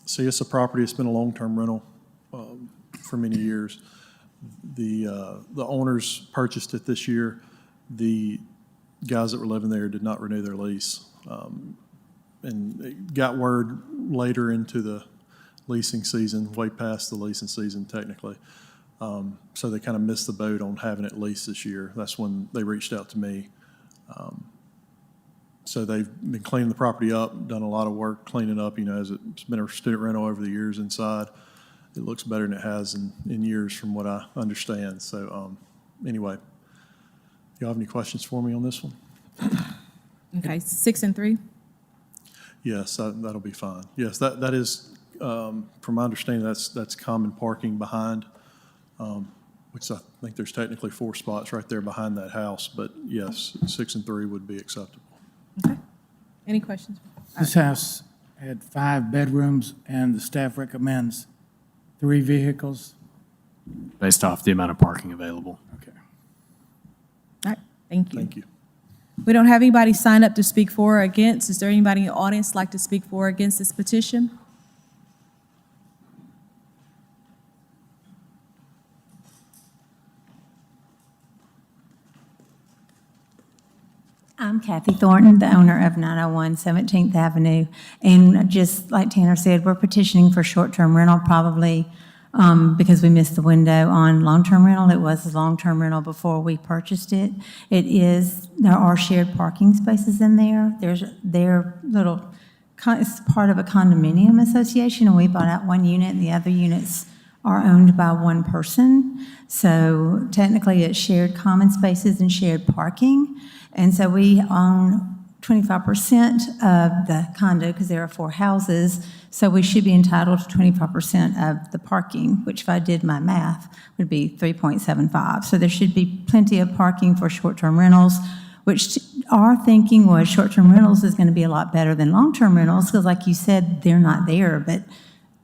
See, it's a property that's been a long-term rental for many years. The owners purchased it this year. The guys that were living there did not renew their lease. And it got word later into the leasing season, way past the leasing season technically. So they kind of missed the boat on having it leased this year. That's when they reached out to me. So they've been cleaning the property up, done a lot of work cleaning up, as it's been a student rental over the years inside. It looks better than it has in years from what I understand. So anyway, you have any questions for me on this one? Okay, 6 and 3? Yes, that'll be fine. Yes, that is, from my understanding, that's common parking behind, which I think there's technically 4 spots right there behind that house. But yes, 6 and 3 would be acceptable. Okay. Any questions? This house had 5 bedrooms, and the staff recommends 3 vehicles. Based off the amount of parking available. Okay. All right, thank you. Thank you. We don't have anybody sign up to speak for or against. Is there anybody in the audience like to speak for or against this petition? I'm Kathy Thornton, the owner of 901 17th Avenue. And just like Tanner said, we're petitioning for short-term rental probably because we missed the window on long-term rental. It was a long-term rental before we purchased it. There are shared parking spaces in there. It's part of a condominium association, and we bought out one unit, and the other units are owned by one person. So technically, it's shared common spaces and shared parking. And so we own 25% of the condo because there are 4 houses. So we should be entitled to 25% of the parking, which if I did my math would be 3.75. So there should be plenty of parking for short-term rentals, which our thinking was short-term rentals is going to be a lot better than long-term rentals because like you said, they're not there but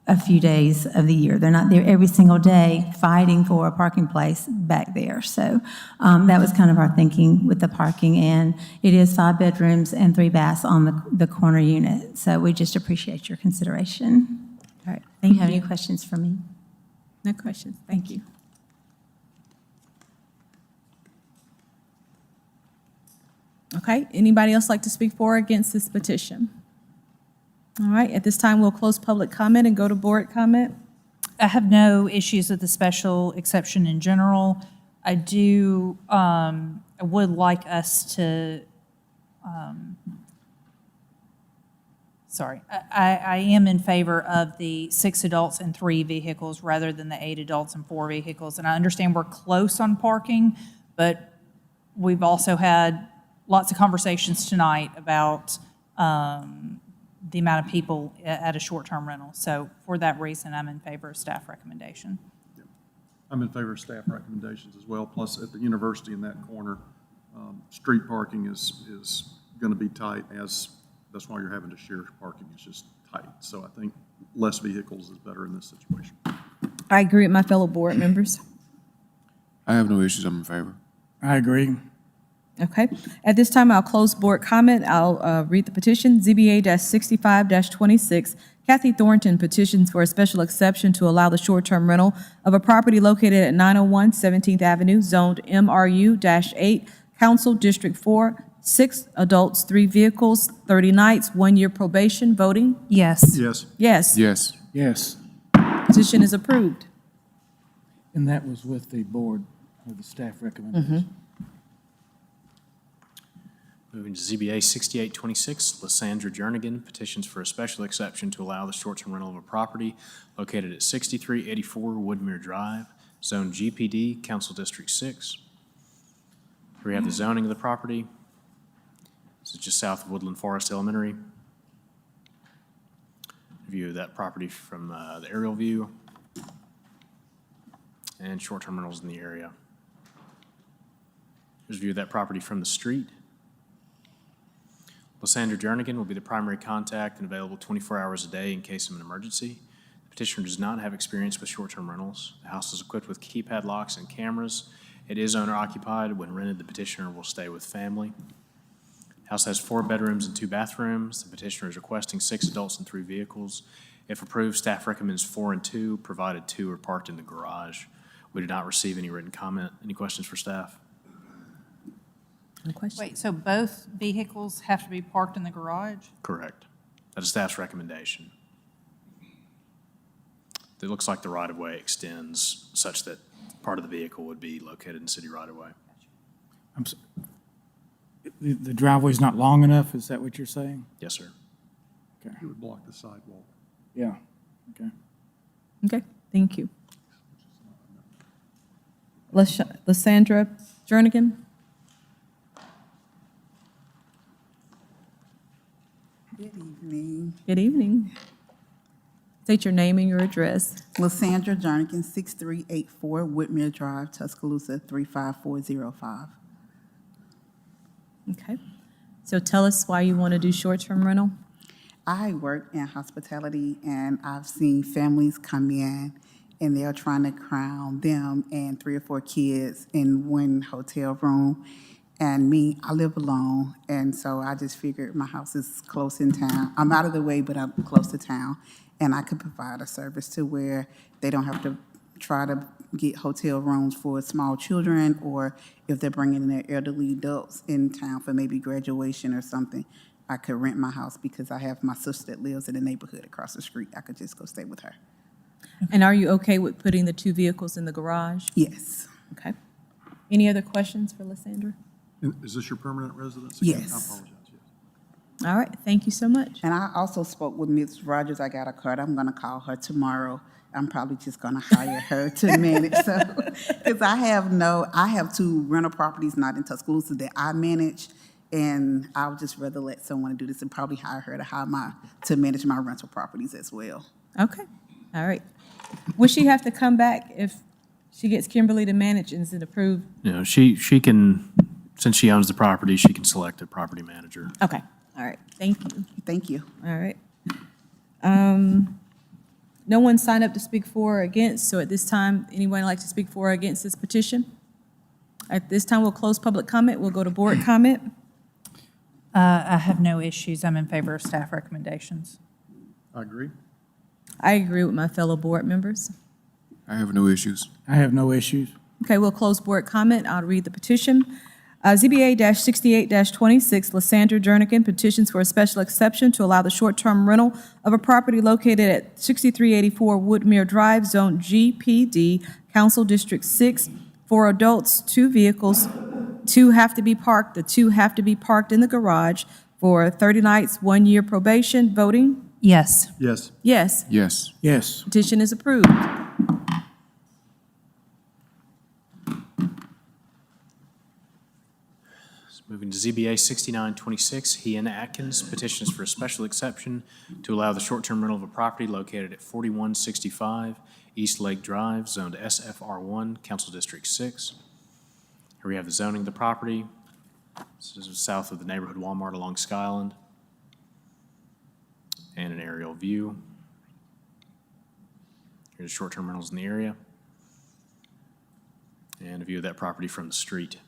a few days of the year. They're not there every single day fighting for a parking place back there. So that was kind of our thinking with the parking. And it is 5 bedrooms and 3 baths on the corner unit. So we just appreciate your consideration. All right, Do thank you have you. any questions for me? No questions, thank you. Okay, anybody else like to speak for or against this petition? All right, at this time, we'll close public comment and go to board comment. I have no issues with the special exception in general. I would like us to, I am in favor of the 6 adults and 3 vehicles rather than the 8 adults and 4 vehicles. And I understand we're close on parking, but we've also had lots of conversations tonight about the amount of people at a short-term rental. So for that reason, I'm in favor of staff recommendation. I'm in favor of staff recommendations as well, plus at the university in that corner, street parking is going to be tight that's why you're having to share parking. It's just tight. So I think less vehicles is better in this situation. I agree with my fellow board members. I have no issues. I'm in favor. I agree. Okay, at this time, I'll close board comment. I'll read the petition. ZBA-65-26, Kathy Thornton petitions for a special exception to allow the short-term rental of a property located at 901 17th Avenue, zoned MRU-8, Council District 4, 6 adults, 3 vehicles, 30 nights, 1 year probation. Voting? Yes. Yes. Yes. Yes. Yes. Petition is approved. And that was with the board, with the staff recommendation. Moving to ZBA 6826, Lysandra Jernigan petitions for a special exception to allow the short-term rental of a property located at 6384 Woodmere Drive, Zone GPD, Council District 6. Here we have the zoning of the property. This is just south of Woodland Forest Elementary. View of that property from the aerial view. And short-term rentals in the area. Here's a view of that property from the street. Lysandra Jernigan will be the primary contact and available 24 hours a day in case of an emergency. The petitioner does not have experience with short-term rentals. The house is equipped with keypad locks and cameras. It is owner-occupied. When rented, the petitioner will stay with family. The house has 4 bedrooms and 2 bathrooms. The petitioner is requesting 6 adults and 3 vehicles. If approved, staff recommends 4 and 2, provided 2 are parked in the garage. We did not receive any written comment. Any questions for staff? Any questions? Wait, so both vehicles have to be parked in the garage? Correct. That is staff's recommendation. It looks like the right-of-way extends such that part of the vehicle would be located in city right-of-way. The driveway's not long enough, is that what you're saying? Yes, sir. Okay. It would block the sidewalk. Yeah, okay. Okay, thank you. Lysandra Jernigan? Good evening. Good evening. State your name and your address. Lysandra Jernigan, 6384 Whitmere Drive, Tuscaloosa, 35405. Okay. So tell us why you want to do short-term rental. I work in hospitality, and I've seen families come in, and they're trying to crown them and 3 or 4 kids in one hotel room. And me, I live alone, and so I just figured my house is close in town. I'm out of the way, but I'm close to town, and I could provide a service to where they don't have to try to get hotel rooms for small children, or if they're bringing their elderly adults in town for maybe graduation or something, I could rent my house because I have my sister that lives in the neighborhood across the street. I could just go stay with her. And are you okay with putting the 2 vehicles in the garage? Yes. Okay. Any other questions for Lysandra? And is this your permanent residence? Again? Yes. I apologize, yes. All right, thank you so much. And I also spoke with Ms. Rogers. I got a card. I'm going to call her tomorrow. I'm probably just going to hire her to manage. So, because I have 2 rental properties not in Tuscaloosa that I manage, and I would just rather let someone do this and probably hire her to manage my rental properties as well. Okay, all right. Would she have to come back if she gets Kimberly to manage and is it approved? You know, she can, since she owns the property, she can select a property manager. Okay, all right, thank you. Thank you. All right. No one signed up to speak for or against, so at this time, anyone like to speak for or against this petition? At this time, we'll close public comment. We'll go to board comment. I have no issues. I'm in favor of staff recommendations. I agree. I agree with my fellow board members. I have no issues. I have no issues. Okay, we'll close board comment. I'll read the petition. ZBA-68-26, Lysandra Jernigan petitions for a special exception to allow the short-term rental of a property located at 6384 Woodmere Drive, Zone GPD, Council District 6, for adults, 2 vehicles. 2 have to be parked. The 2 have to be parked in the garage for 30 nights, 1 year probation. Voting? Yes. Yes. Yes. Yes. Yes. Petition is approved. Moving to ZBA 6926, Hean Atkins petitions for a special exception to allow the short-term rental of a property located at 4165 East Lake Drive, zoned SFR1, Council District 6. Here we have the zoning of the property. This is south of the neighborhood Walmart along Skyland. And an aerial view. Here's short-term rentals in the area. And a view of that property from the street.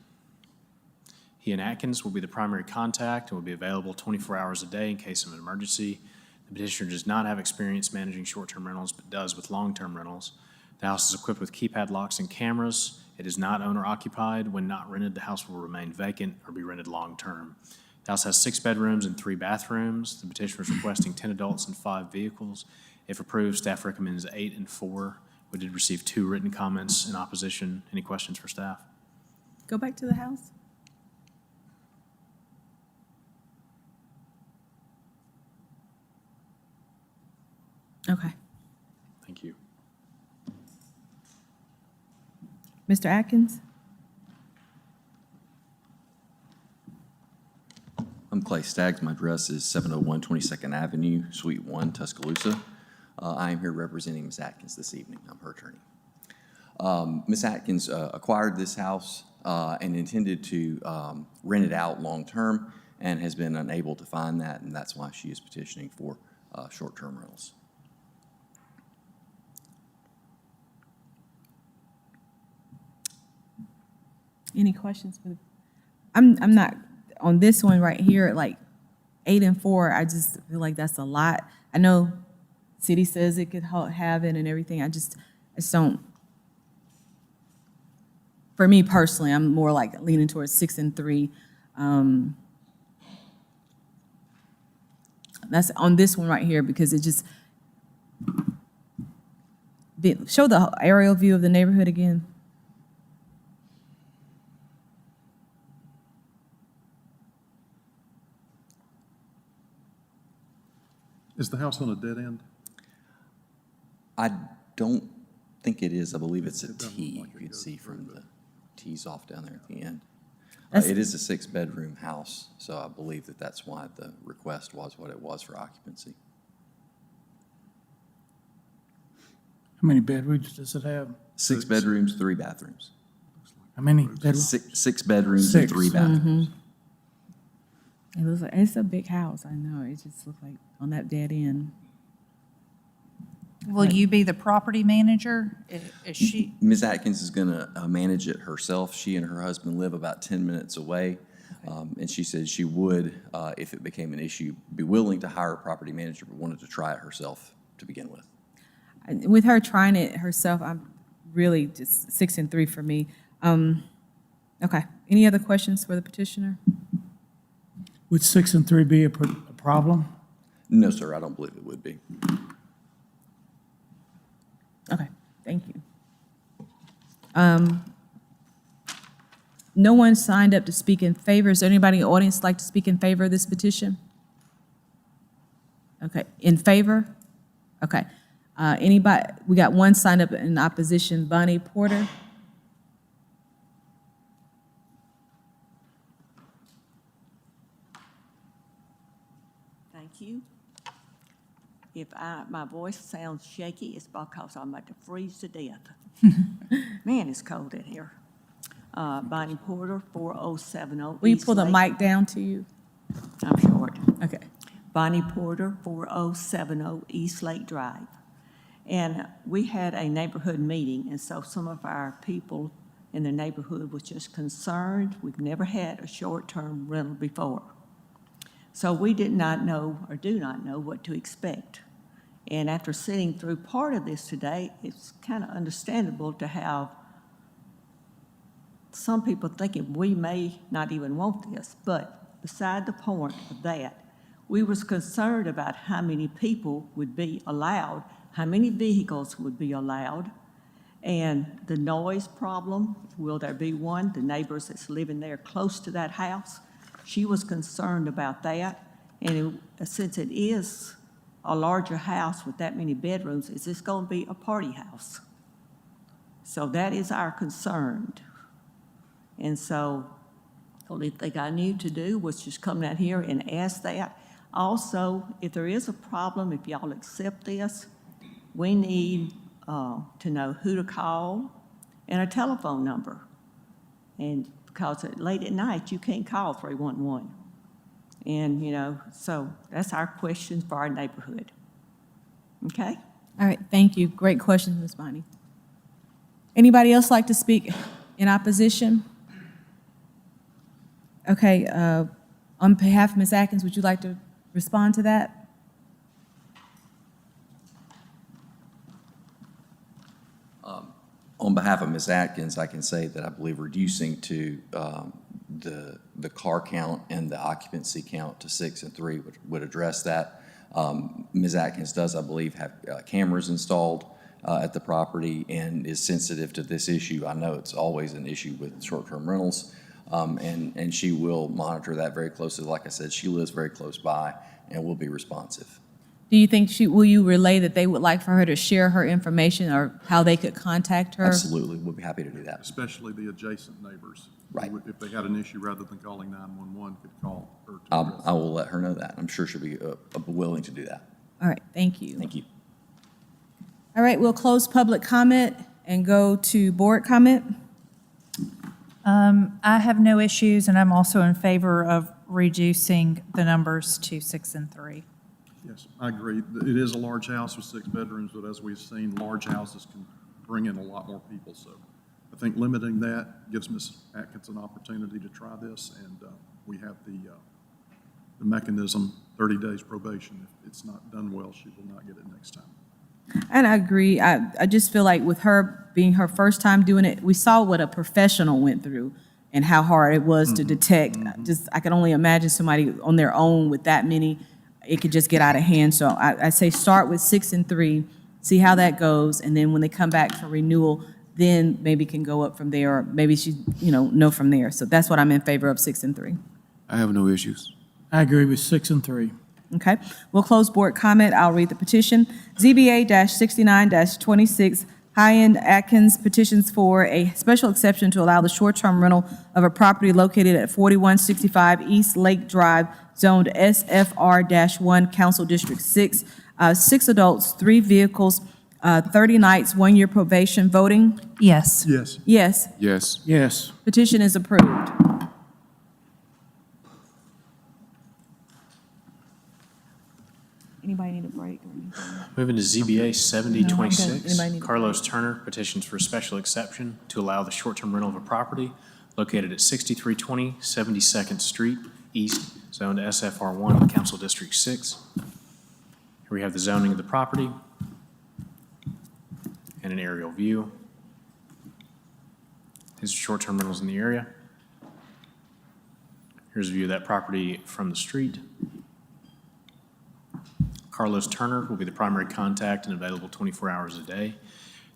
He and Atkins will be the primary contact and will be available 24 hours a day in case of an emergency. The petitioner does not have experience managing short-term rentals, but does with long-term rentals. The house is equipped with keypad locks and cameras. It is not owner-occupied. When not rented, the house will remain vacant or be rented long-term. The house has 6 bedrooms and 3 bathrooms. The petitioner is requesting 10 adults and 5 vehicles. If approved, staff recommends 8 and 4. We did receive 2 written comments in opposition. Any questions for staff? Go back to the house. Okay. Thank you. Mr. Atkins? I'm Clay Staggs. My address is 701 22nd Avenue, Suite 1, Tuscaloosa. I am here representing Ms. Atkins this evening. I'm her attorney. Ms. Atkins acquired this house and intended to rent it out long-term and has been unable to find that, and that's why she is petitioning for short-term rentals. Any questions for I'm not on this one right here, like 8 and 4, I just feel like that's a lot. I know city says it could have it and everything. I just don't. For me personally, I'm more like leaning towards 6 and 3. That's on this one right here because it just show the aerial view of the neighborhood again. Is the house on a dead end? I don't think it is. I believe it's a It doesn't T. look like You it can goes see through from the- the T's off down there at the end. That's- It is a 6-bedroom house, so I believe that that's why the request was what it was for occupancy. How many bedrooms does it have? 6 bedrooms, 3 bathrooms. How many bedrooms? Six bedrooms and 3 Six. bathrooms. It looks like, it's a big house, I know, it just looked like on that dead end. Will you be the property manager? Is she, Ms. Atkins is going to manage it herself. She and her husband live about 10 minutes away. And she said she would, if it became an issue, be willing to hire a property manager, but wanted to try it herself to begin with. With her trying it herself, I'm really just 6 and 3 for me. Okay, any other questions for the petitioner? Would 6 and 3 be a problem? No, sir, I don't believe it would be. Okay, thank you. No one signed up to speak in favor. Is there anybody in the audience like to speak in favor of this petition? Okay, in favor? Okay. Anybody, we got one signed up in opposition, Bonnie Porter. Thank you. If my voice sounds shaky, it's because I'm about to freeze to death. Man, it's cold in here. Bonnie Porter, 4070 Will you East pull the Lake. mic down to you? I'm short. Okay. Bonnie Porter, 4070 East Lake Drive. And we had a neighborhood meeting, and so some of our people in the neighborhood was just concerned. We've never had a short-term rental before. So we did not know, or do not know, what to expect. And after sitting through part of this today, it's kind of understandable to have some people thinking we may not even want this. But beside the point of that, we was concerned about how many people would be allowed, how many vehicles would be allowed, and the noise problem, will there be one? The neighbors that's living there close to that house, she was concerned about that. And since it is a larger house with that many bedrooms, is this going to be a party house? So that is our concern. And so the only thing I knew to do was just come out here and ask that. Also, if there is a problem, if y'all accept this, we need to know who to call and a telephone number. And because late at night, you can't call 311. And, you know, so that's our questions for our neighborhood. Okay? All right, thank you. Great question, Ms. Bonnie. Anybody else like to speak in opposition? Okay, on behalf of Ms. Atkins, would you like to respond to that? On behalf of Ms. Atkins, I can say that I believe reducing to the car count and the occupancy count to 6 and 3 would address that. Ms. Atkins does, I believe, have cameras installed at the property and is sensitive to this issue. I know it's always an issue with short-term rentals, and she will monitor that very closely. Like I said, she lives very close by and will be responsive. Do you think will you relay that they would like for her to share her information or how they could contact her? Absolutely, we'll be happy to do that. Especially the adjacent neighbors. Right. If they had an issue, rather than calling 911, could call her. to address I will let her know that. I'm sure she'll be willing to do that. All right, thank you. Thank you. All right, we'll close public comment and go to board comment. I have no issues, and I'm also in favor of reducing the numbers to 6 and 3. Yes, I agree. It is a large house with 6 bedrooms, but as we've seen, large houses can bring in a lot more people. So I think limiting that gives Ms. Atkins an opportunity to try this, and we have the mechanism, 30 days probation. If it's not done well, she will not get it next time. And I agree. I just feel like with her being her first time doing it, we saw what a professional went through and how hard it was to detect. I can only imagine somebody on their own with that many, it could just get out of hand. So I say start with 6 and 3, see how that goes, and then when they come back for renewal, then maybe can go up from there, or maybe she, know from there. So that's what I'm in favor of, 6 and 3. I have no issues. I agree with 6 and 3. Okay, we'll close board comment. I'll read the petition. ZBA-69-26, High-End Atkins petitions for a special exception to allow the short-term rental of a property located at 4165 East Lake Drive, zoned SFR-1, Council District 6. 6 adults, 3 vehicles, 30 nights, 1 year probation. Voting? Yes. Yes. Yes. Yes. Yes. Petition is approved. Anybody need a break or anything? Moving to ZBA 7026, Anybody need a Carlos Turner petitions for a special exception to allow the short-term rental of a property located at 6320 72nd Street East, zoned SFR1, Council District 6. Here we have the zoning of the property and an aerial view. These are short-term rentals in the area. Here's a view of that property from the street. Carlos Turner will be the primary contact and available 24 hours a day.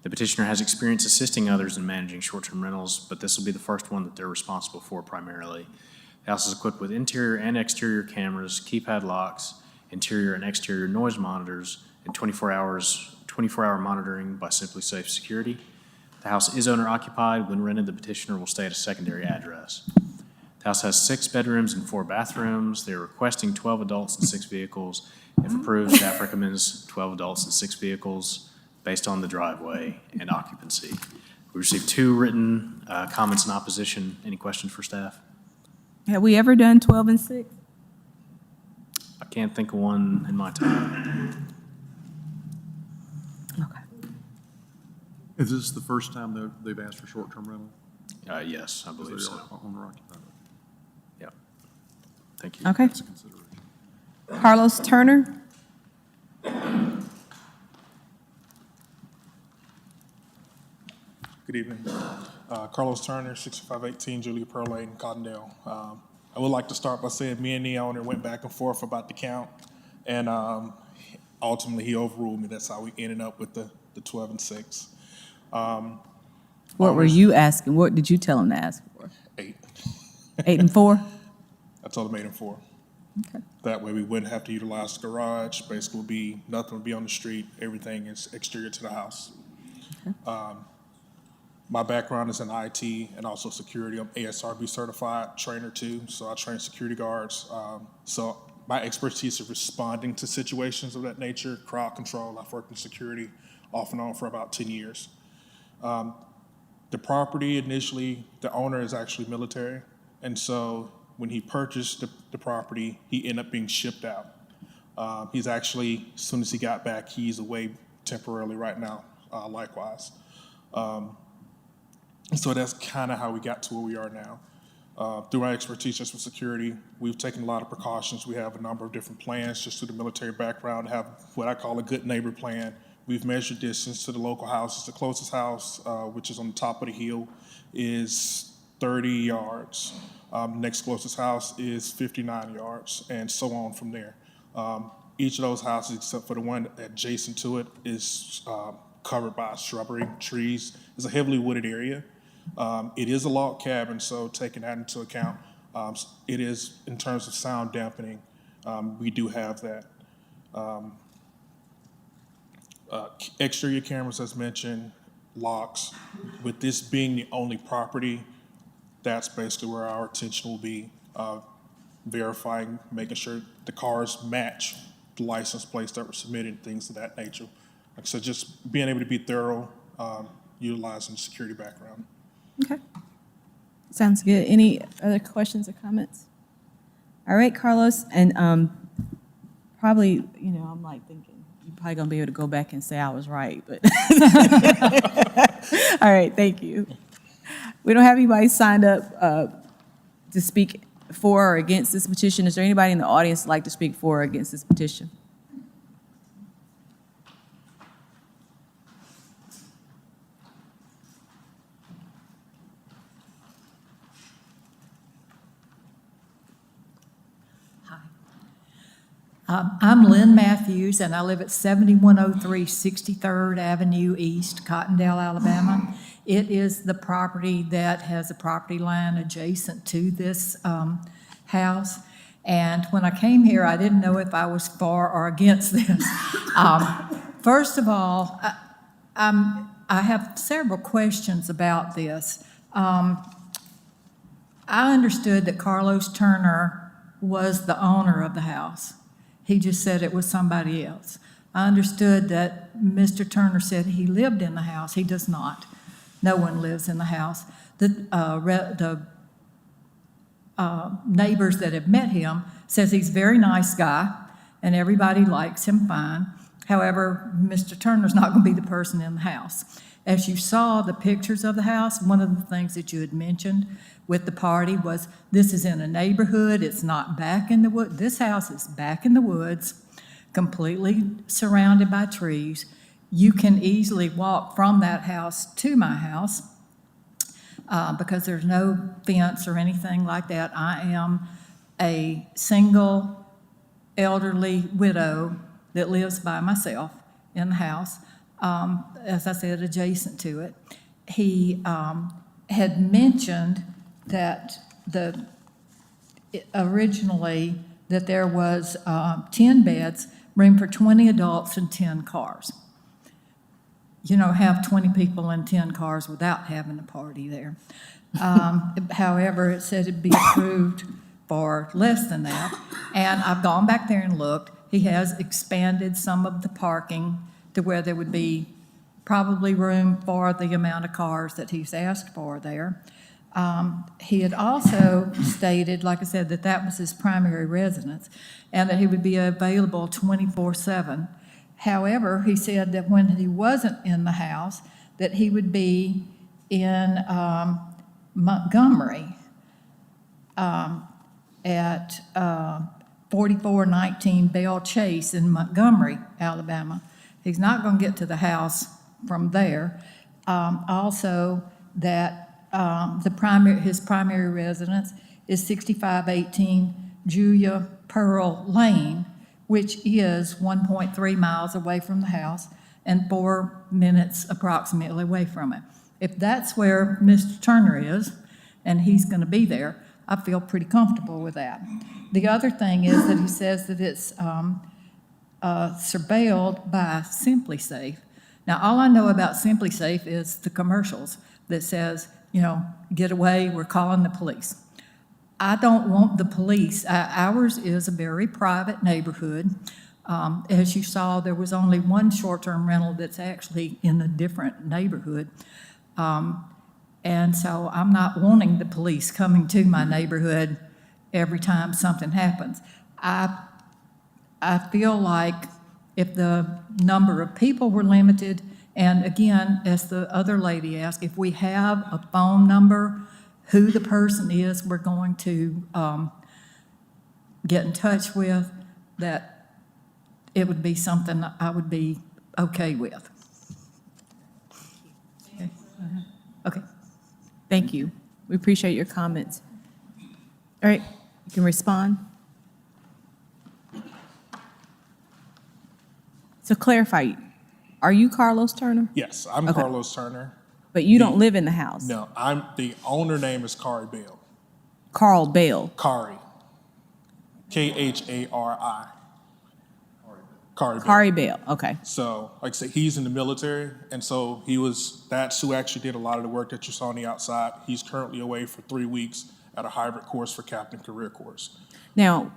The petitioner has experience assisting others in managing short-term rentals, but this will be the first one that they're responsible for primarily. The house is equipped with interior and exterior cameras, keypad locks, interior and exterior noise monitors, and 24-hour monitoring by Simply Safe Security. The house is owner-occupied. When rented, the petitioner will stay at a secondary address. The house has 6 bedrooms and 4 bathrooms. They're requesting 12 adults and 6 vehicles. If approved, staff recommends 12 adults and 6 vehicles based on the driveway and occupancy. We received 2 written comments in opposition. Any questions for staff? Have we ever done 12 and 6? I can't think of one in my time. Okay. Is this the first time they've asked for short-term rental? Yes, I believe so. Owner occupied. Yeah. Thank you. Okay. That's a consideration. Carlos Turner? Good evening. Carlos Turner, 6518 Julia Pearl Lane, Cottondale. I would like to start by saying me and the owner went back and forth about the count, and ultimately he overruled me. That's how we ended up with the 12 and 6. What were you asking? What did you tell him to ask for? 8. 8 and 4? I told him 8 and 4. Okay. That way we wouldn't have to utilize the garage. Basically, nothing would be on the street. Everything is exterior to the house. Okay. My background is in IT and also security. I'm ASRB certified trainer too, so I train security guards. So my expertise is responding to situations of that nature, crowd control. I've worked in security off and on for about 10 years. The property initially, the owner is actually military, and so when he purchased the property, he ended up being shipped out. He's actually, as soon as he got back, he's away temporarily right now, likewise. So that's kind of how we got to where we are now. Through our expertise just with security, we've taken a lot of precautions. We have a number of different plans just through the military background, have what I call a good neighbor plan. We've measured distance to the local houses. The closest house, which is on the top of the hill, is 30 yards. Next closest house is 59 yards, and so on from there. Each of those houses, except for the one adjacent to it, is covered by shrubbery, trees. It's a heavily wooded area. It is a log cabin, so taking that into account, it is, in terms of sound dampening, we do have that. Exterior cameras, as mentioned, locks. With this being the only property, that's basically where our attention will be, verifying, making sure the cars match the license plates that were submitted, things of that nature. Like I said, just being able to be thorough, utilizing the security background. Okay. Sounds good. Any other questions or comments? All right, Carlos, and probably, I'm like thinking, you're probably gonna be able to go back and say I was right, but. All right, thank you. We don't have anybody signed up to speak for or against this petition. Is there anybody in the audience who'd like to speak for or against this petition? I'm Lynn Matthews, and I live at 7103 63rd Avenue East, Cottondale, Alabama. It is the property that has a property line adjacent to this house. And when I came here, I didn't know if I was for or against this. First of all, I have several questions about this. I understood that Carlos Turner was the owner of the house. He just said it was somebody else. I understood that Mr. Turner said he lived in the house. He does not. No one lives in the house. The neighbors that have met him says he's a very nice guy and everybody likes him fine. However, Mr. Turner's not going to be the person in the house. As you saw the pictures of the house, one of the things that you had mentioned with the party was this is in a neighborhood, it's not back in the wood. This house is back in the woods, completely surrounded by trees. You can easily walk from that house to my house because there's no fence or anything like that. I am a single elderly widow that lives by myself in the house, as I said, adjacent to it. He had mentioned that originally that there was 10 beds, room for 20 adults and 10 cars. You know, have 20 people and 10 cars without having a party there. However, it said it'd be approved for less than that. And I've gone back there and looked. He has expanded some of the parking to where there would be probably room for the amount of cars that he's asked for there. He had also stated, like I said, that that was his primary residence and that he would be available 24/7. However, he said that when he wasn't in the house, that he would be in Montgomery at 4419 Bell Chase in Montgomery, Alabama. He's not going to get to the house from there. Also, that his primary residence is 6518 Julia Pearl Lane, which is 1.3 miles away from the house and 4 minutes approximately away from it. If that's where Mr. Turner is, and he's going to be there, I feel pretty comfortable with that. The other thing is that he says that it's surveilled by Simply Safe. Now, all I know about Simply Safe is the commercials that says, you know, get away, we're calling the police. I don't want the police. Ours is a very private neighborhood. As you saw, there was only one short-term rental that's actually in a different neighborhood. And so I'm not wanting the police coming to my neighborhood every time something happens. I feel like if the number of people were limited, and again, as the other lady asked, if we have a phone number, who the person is we're going to get in touch with, that it would be something that I would be okay with. Okay. Okay. Thank you. We appreciate your comments. All right, you can respond. So clarify, are you Carlos Turner? Yes, I'm Okay. Carlos Turner. But you don't live in the house? No, the owner name is Kari Bell. Carl Bell. Kari. Khari. Kari Bell. Kari Bell, okay. So, like I said, he's in the military, and so that's who actually did a lot of the work that you saw on the outside. He's currently away for 3 weeks at a hybrid course for Captain Career Course. Now,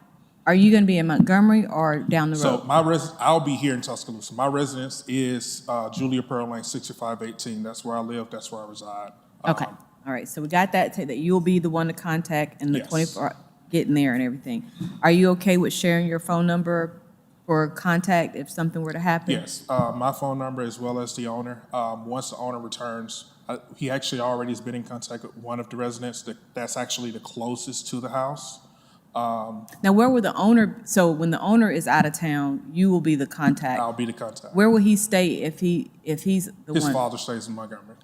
are you going to be in Montgomery or down the road? So I'll be here in Tuscaloosa. My residence is Julia Pearl Lane, 6518. That's where I live. That's where I reside. Okay, all right, so we got that, that you'll be the one to contact and the Yes. 24, getting there and everything. Are you okay with sharing your phone number for contact if something were to happen? Yes, my phone number as well as the owner. Once the owner returns, he actually already has been in contact with one of the residents that's actually the closest to the house. Now, where will the owner, so when the owner is out of town, you will be the contact? I'll be the contact. Where will he stay if he's the one? His father stays in Montgomery.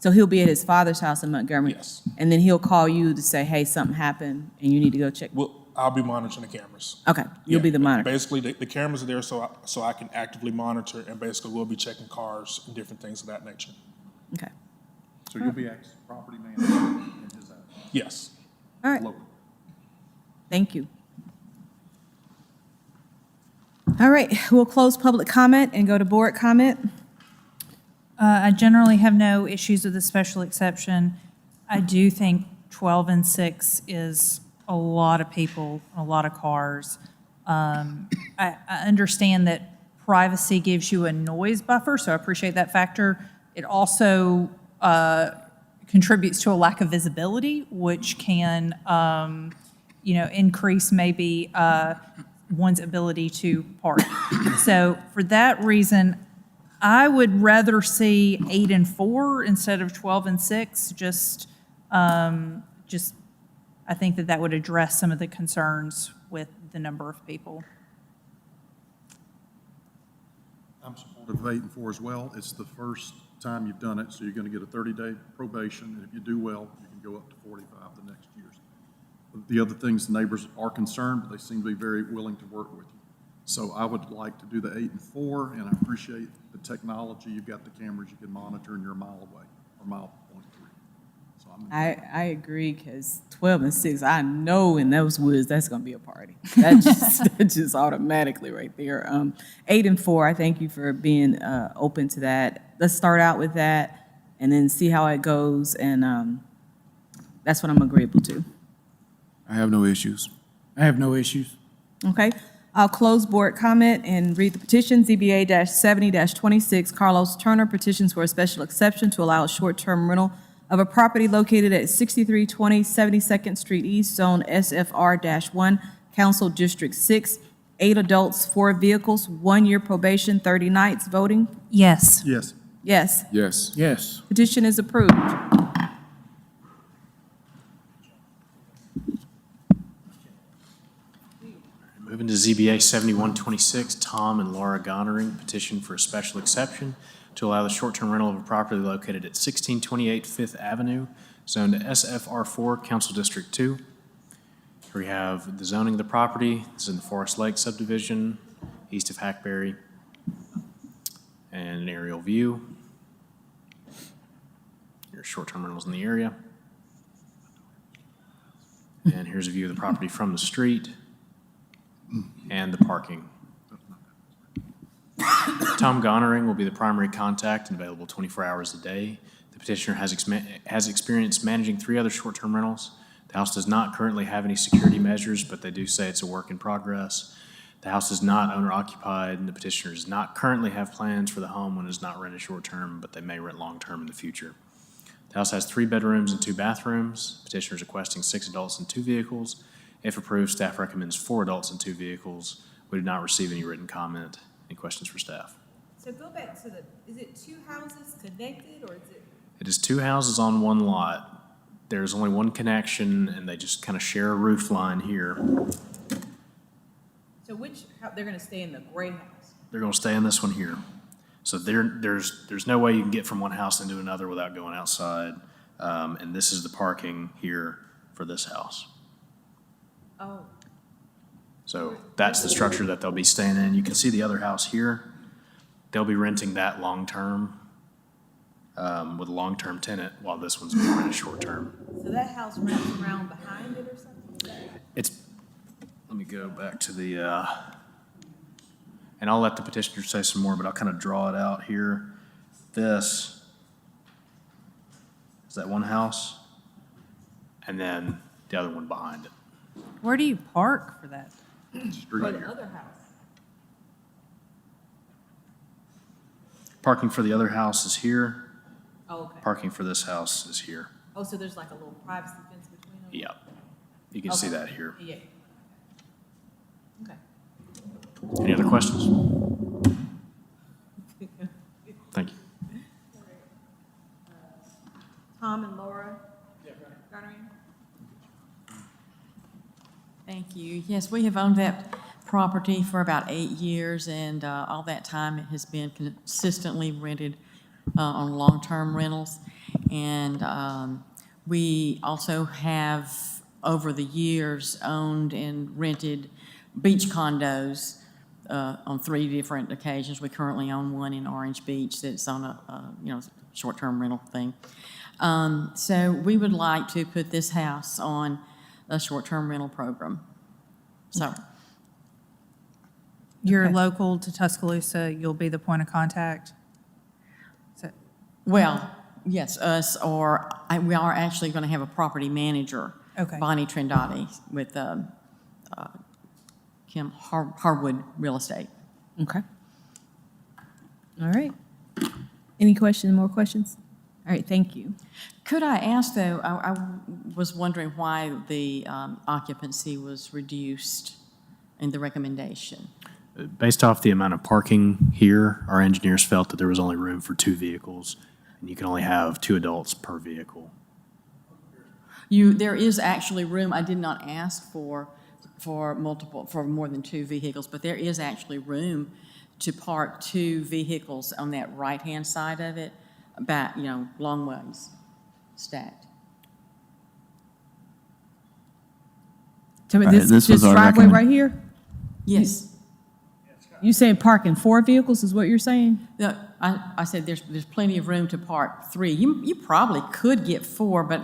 So he'll be at his father's house in Montgomery? Yes. And then he'll call you to say, hey, something happened and you need to go check? Well, I'll be monitoring the cameras. Okay, you'll be the monitor. Basically, the cameras are there so I can actively monitor, and basically we'll be checking cars and different things of that nature. Okay. So you'll be acting as property manager in his house? Yes. All right. Thank you. All right, we'll close public comment and go to board comment. I generally have no issues with the special exception. I do think 12 and 6 is a lot of people, a lot of cars. I understand that privacy gives you a noise buffer, so I appreciate that factor. It also contributes to a lack of visibility, which can, increase maybe one's ability to park. So for that reason, I would rather see 8 and 4 instead of 12 and 6. I think that would address some of the concerns with the number of people. I'm supportive of 8 and 4 as well. It's the first time you've done it, so you're going to get a 30-day probation, and if you do well, you can go up to 45 the next years. The other things, the neighbors are concerned, but they seem to be very willing to work with you. So I would like to do the 8 and 4, and I appreciate the technology. You've got the cameras you can monitor, and you're a mile away, or mile 0.3. So I agree, because 12 and 6, I know in those woods, that's going to be a party. That's just automatically right there. 8 and 4, I thank you for being open to that. Let's start out with that and then see how it goes, and that's what I'm agreeable to. I have no issues. I have no issues. Okay, I'll close board comment and read the petition, ZBA-70-26, Carlos Turner petitions for a special exception to allow a short-term rental of a property located at 6320 72nd Street East, Zone SFR-1, Council District 6, 8 adults, 4 vehicles, 1 year probation, 30 nights, voting? Yes. Yes. Yes. Yes. Yes. Petition is approved. Moving to ZBA 7126, Tom and Laura Gonering, petition for a special exception to allow the short-term rental of a property located at 1628 Fifth Avenue, zoned SFR4, Council District 2. Here we have the zoning of the property. This is in the Forest Lake subdivision, east of Hackberry. And an aerial view. Here's short-term rentals in the area. And here's a view of the property from the street and the parking. Tom Gonering will be the primary contact and available 24 hours a day. The petitioner has experience managing 3 other short-term rentals. The house does not currently have any security measures, but they do say it's a work in progress. The house is not owner-occupied, and the petitioner does not currently have plans for the home when it is not rented short-term, but they may rent long-term in the future. The house has 3 bedrooms and 2 bathrooms. Petitioner is requesting 6 adults and 2 vehicles. If approved, staff recommends 4 adults and 2 vehicles. We did not receive any written comment. Any questions for staff? So go back to is it 2 houses connected, or is it? It is 2 houses on 1 lot. There's only 1 connection, and they just kind of share a roof line here. So they're going to stay in the gray house? They're going to stay in this one here. So there's no way you can get from one house into another without going outside. And this is the parking here for this house. Oh. So that's the structure that they'll be staying in. You can see the other house here. They'll be renting that long-term with a long-term tenant while this one's being rented short-term. So that house wraps around behind it or something? Let me go back to the, and I'll let the petitioner say some more, but I'll kind of draw it out here. This is that one house, and then the other one behind it. Where do you park for that? For the other house? Parking for the other house is here. Oh, okay. Parking for this house is here. Oh, so there's like a little privacy fence between them? Yeah. You can see that here. Yeah. Okay. Any other questions? Thank you. Tom and Laura? Thank you. Yes, we have owned that property for about 8 years, and all that time it has been consistently rented on long-term rentals. And we also have, over the years, owned and rented beach condos on 3 different occasions. We currently own one in Orange Beach that's on a short-term rental thing. So we would like to put this house on a short-term rental program. So You're Okay. local to Tuscaloosa, you'll be the point of contact? Well, yes, us, or we are actually going to have a property manager. Okay. Bonnie Trendotti with Kim Harwood Real Estate. Okay. All right. Any questions, more questions? All right, thank you. Could I ask, though, I was wondering why the occupancy was reduced in the recommendation. Based off the amount of parking here, our engineers felt that there was only room for 2 vehicles, and you can only have 2 adults per vehicle. There is actually room, I did not ask for more than 2 vehicles, but there is actually room to park 2 vehicles on that right-hand side of it, back, long ways, stacked. So Right, this this was our driveway recommend- right here? Yes. You saying parking 4 vehicles is what you're saying? No, I said there's plenty of room to park 3. You probably could get 4, but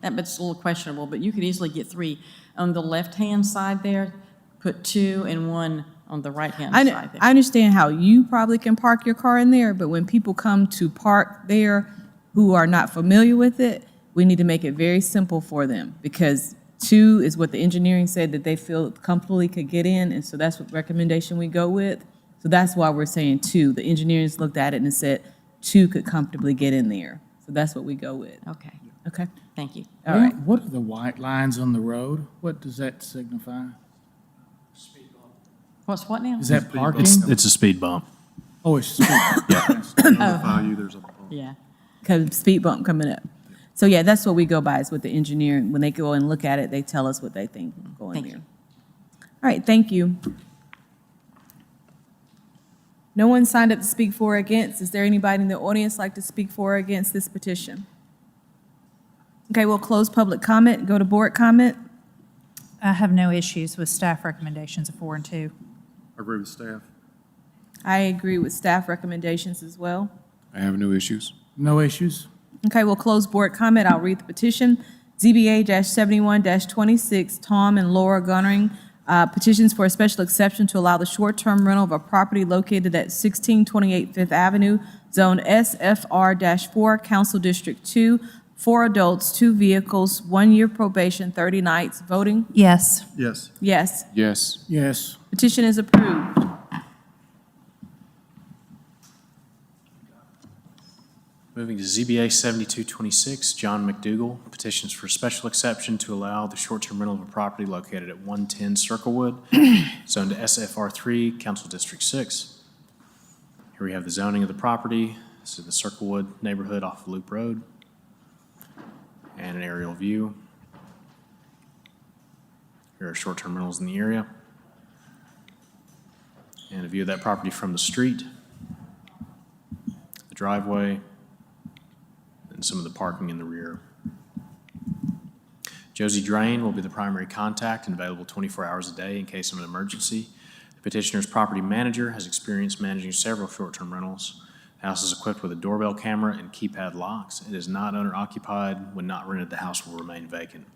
that's a little questionable, but you could easily get 3. On the left-hand side there, put 2 and 1 on the right-hand side there. I understand how you probably can park your car in there, but when people come to park there who are not familiar with it, we need to make it very simple for them, because 2 is what the engineering said that they feel comfortably could get in, and so that's what recommendation we go with. So that's why we're saying 2. The engineers looked at it and said 2 could comfortably get in there. So that's what we go with. Okay, Okay? thank you. All right. What are the white lines on the road? What does that signify? What's what now? Is that parking? It's a speed bump. Oh, it's speed. Notify you there's a bump. Yeah. Because speed bump coming up. So yeah, that's what we go by, is what the engineer, when they go and look at it, they tell us what they think going Thank there. you. All right, thank you. No one signed up to speak for or against. Is there anybody in the audience like to speak for or against this petition? Okay, we'll close public comment, go to board comment. I have no issues with staff recommendations of 4 and 2. I agree with staff. I agree with staff recommendations as well. I have no issues. No issues? Okay, we'll close board comment. I'll read the petition. ZBA-71-26, Tom and Laura Gunnering, petitions for a special exception to allow the short-term rental of a property located at 1628 Fifth Avenue, Zone SFR-4, Council District 2, 4 adults, 2 vehicles, 1 year probation, 30 nights. Voting? Yes. Yes. Yes. Yes. Yes. Petition is approved. Moving to ZBA 7226, John McDougall, petitions for special exception to allow the short-term rental of a property located at 110 Circlewood, zoned to SFR3, Council District 6. Here we have the zoning of the property. This is the Circlewood neighborhood off of Loop Road. And an aerial view. Here are short-term rentals in the area. And a view of that property from the street, the driveway, and some of the parking in the rear. Josie Drain will be the primary contact and available 24 hours a day in case of an emergency. The petitioner's property manager has experience managing several short-term rentals. The house is equipped with a doorbell camera and keypad locks. It is not owner-occupied. When not rented, the house will remain vacant.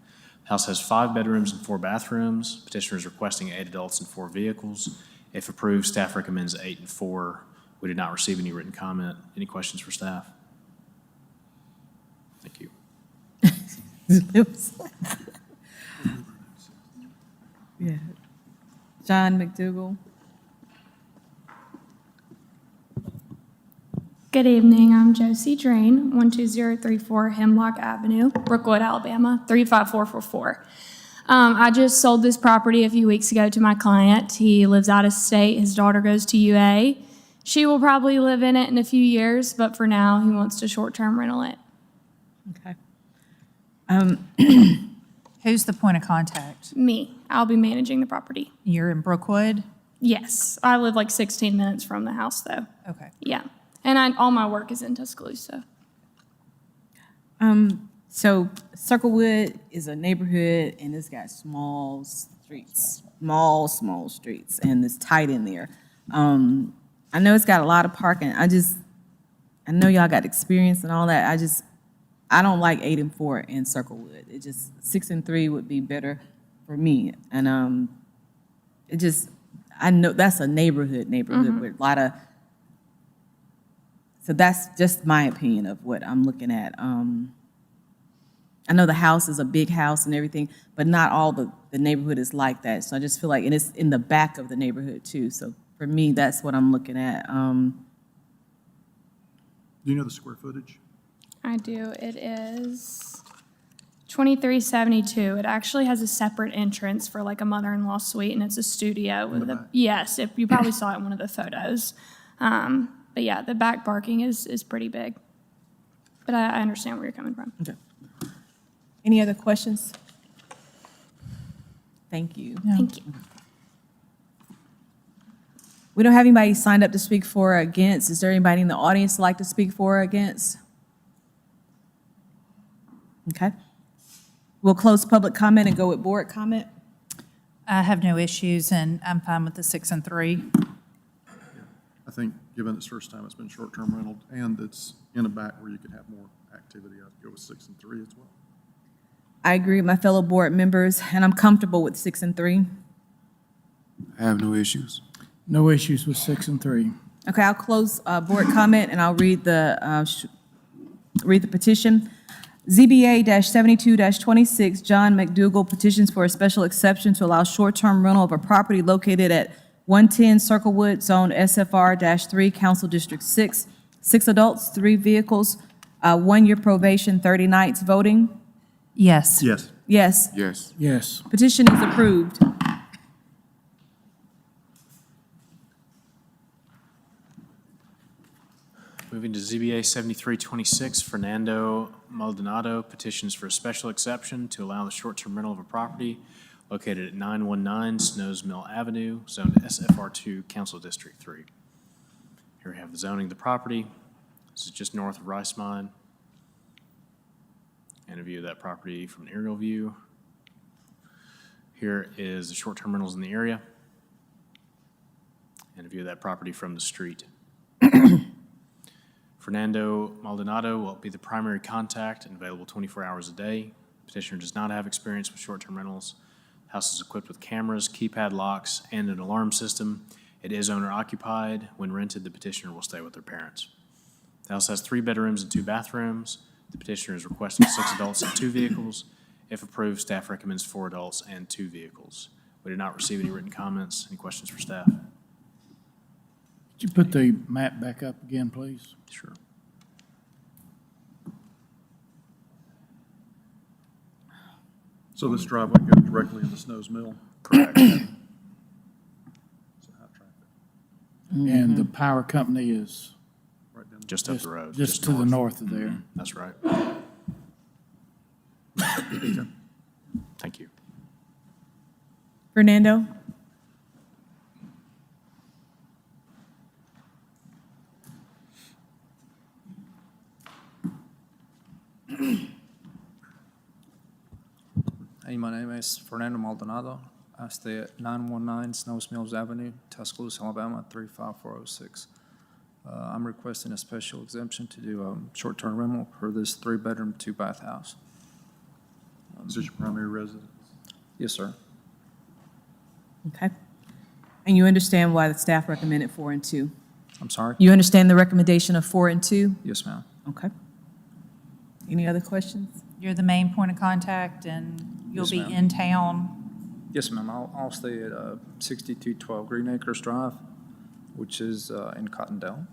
The house has 5 bedrooms and 4 bathrooms. Petitioner is requesting 8 adults and 4 vehicles. If approved, staff recommends 8 and 4. We did not receive any written comment. Any questions for staff? Thank you. Yeah. John McDougall. Good evening, I'm Josie Drain, 12034 Hemlock Avenue, Brookwood, Alabama, 35444. I just sold this property a few weeks ago to my client. He lives out of state, his daughter goes to UA. She will probably live in it in a few years, but for now, he wants to short-term rental it. Okay. Who's the point of contact? Me, I'll be managing the property. You're in Brookwood? Yes, I live like 16 minutes from the house, though. Okay. Yeah, and all my work is in Tuscaloosa. So Circlewood is a neighborhood and it's got small streets, small streets, and it's tight in there. I know it's got a lot of parking. I know y'all got experience and all that. I don't like 8 and 4 in Circlewood. It just, 6 and 3 would be better for me. And I know that's a neighborhood with a lot of, so that's just my opinion of what I'm looking at. I know the house is a big house and everything, but not all the neighborhood is like that. So I just feel like, and it's in the back of the neighborhood too. So for me, that's what I'm looking at. Do you know the square footage? I do. It is 2372. It actually has a separate entrance for like a mother-in-law suite, and it's a studio with a, yes, you probably saw it in one of the photos. But yeah, the back parking is pretty big. But I understand where you're coming from. Okay. Any other questions? Thank you. Thank you. We don't have anybody signed up to speak for or against. Is there anybody in the audience who'd like to speak for or against? Okay. We'll close public comment and go with board comment. I have no issues, and I'm fine with the 6 and 3. I think, given it's first time it's been short-term rental, and it's in a back where you could have more activity, I'd go with 6 and 3 as well. I agree with my fellow board members, and I'm comfortable with 6 and 3. I have no issues. No issues with 6 and 3. Okay, I'll close board comment, and I'll read the petition. ZBA-72-26, John McDougall petitions for a special exception to allow short-term rental of a property located at 110 Circlewood, Zone SFR-3, Council District 6. 6 adults, 3 vehicles, 1-year probation, 30 nights. Voting? Yes. Yes. Yes. Yes. Yes. Petition is approved. Moving to ZBA 7326, Fernando Maldonado petitions for a special exception to allow the short-term rental of a property located at 919 Snows Mill Avenue, Zone SFR2, Council District 3. Here we have the zoning of the property. This is just north of Rice Mine. And a view of that property from an aerial view. Here is the short-term rentals in the area. And a view of that property from the street. Fernando Maldonado will be the primary contact and available 24 hours a day. Petitioner does not have experience with short-term rentals. The house is equipped with cameras, keypad locks, and an alarm system. It is owner-occupied. When rented, the petitioner will stay with their parents. The house has 3 bedrooms and 2 bathrooms. The petitioner is requesting 6 adults and 2 vehicles. If approved, staff recommends 4 adults and 2 vehicles. We did not receive any written comments. Any questions for staff? Could you put the map back up again, please? Sure. So this driveway goes directly into Snows Mill? Correct. So high traffic. And the power company is Right down Just up the road. just to the north of there. That's right. Thank you. Fernando? Hey, my name is Fernando Maldonado. I stay at 919 Snows Mills Avenue, Tuscaloosa, Alabama, 35406. I'm requesting a special exemption to do a short-term rental for this 3-bedroom, 2-bath house. Is this your primary residence? Yes, sir. Okay. And you understand why the staff recommended 4 and 2? I'm sorry? You understand the recommendation of 4 and 2? Yes, ma'am. Okay. Any other questions? You're the main point of contact, and you'll Yes, be ma'am. in town. Yes, ma'am. I'll stay at 6212 Green Acres Drive, which is in Cottondale.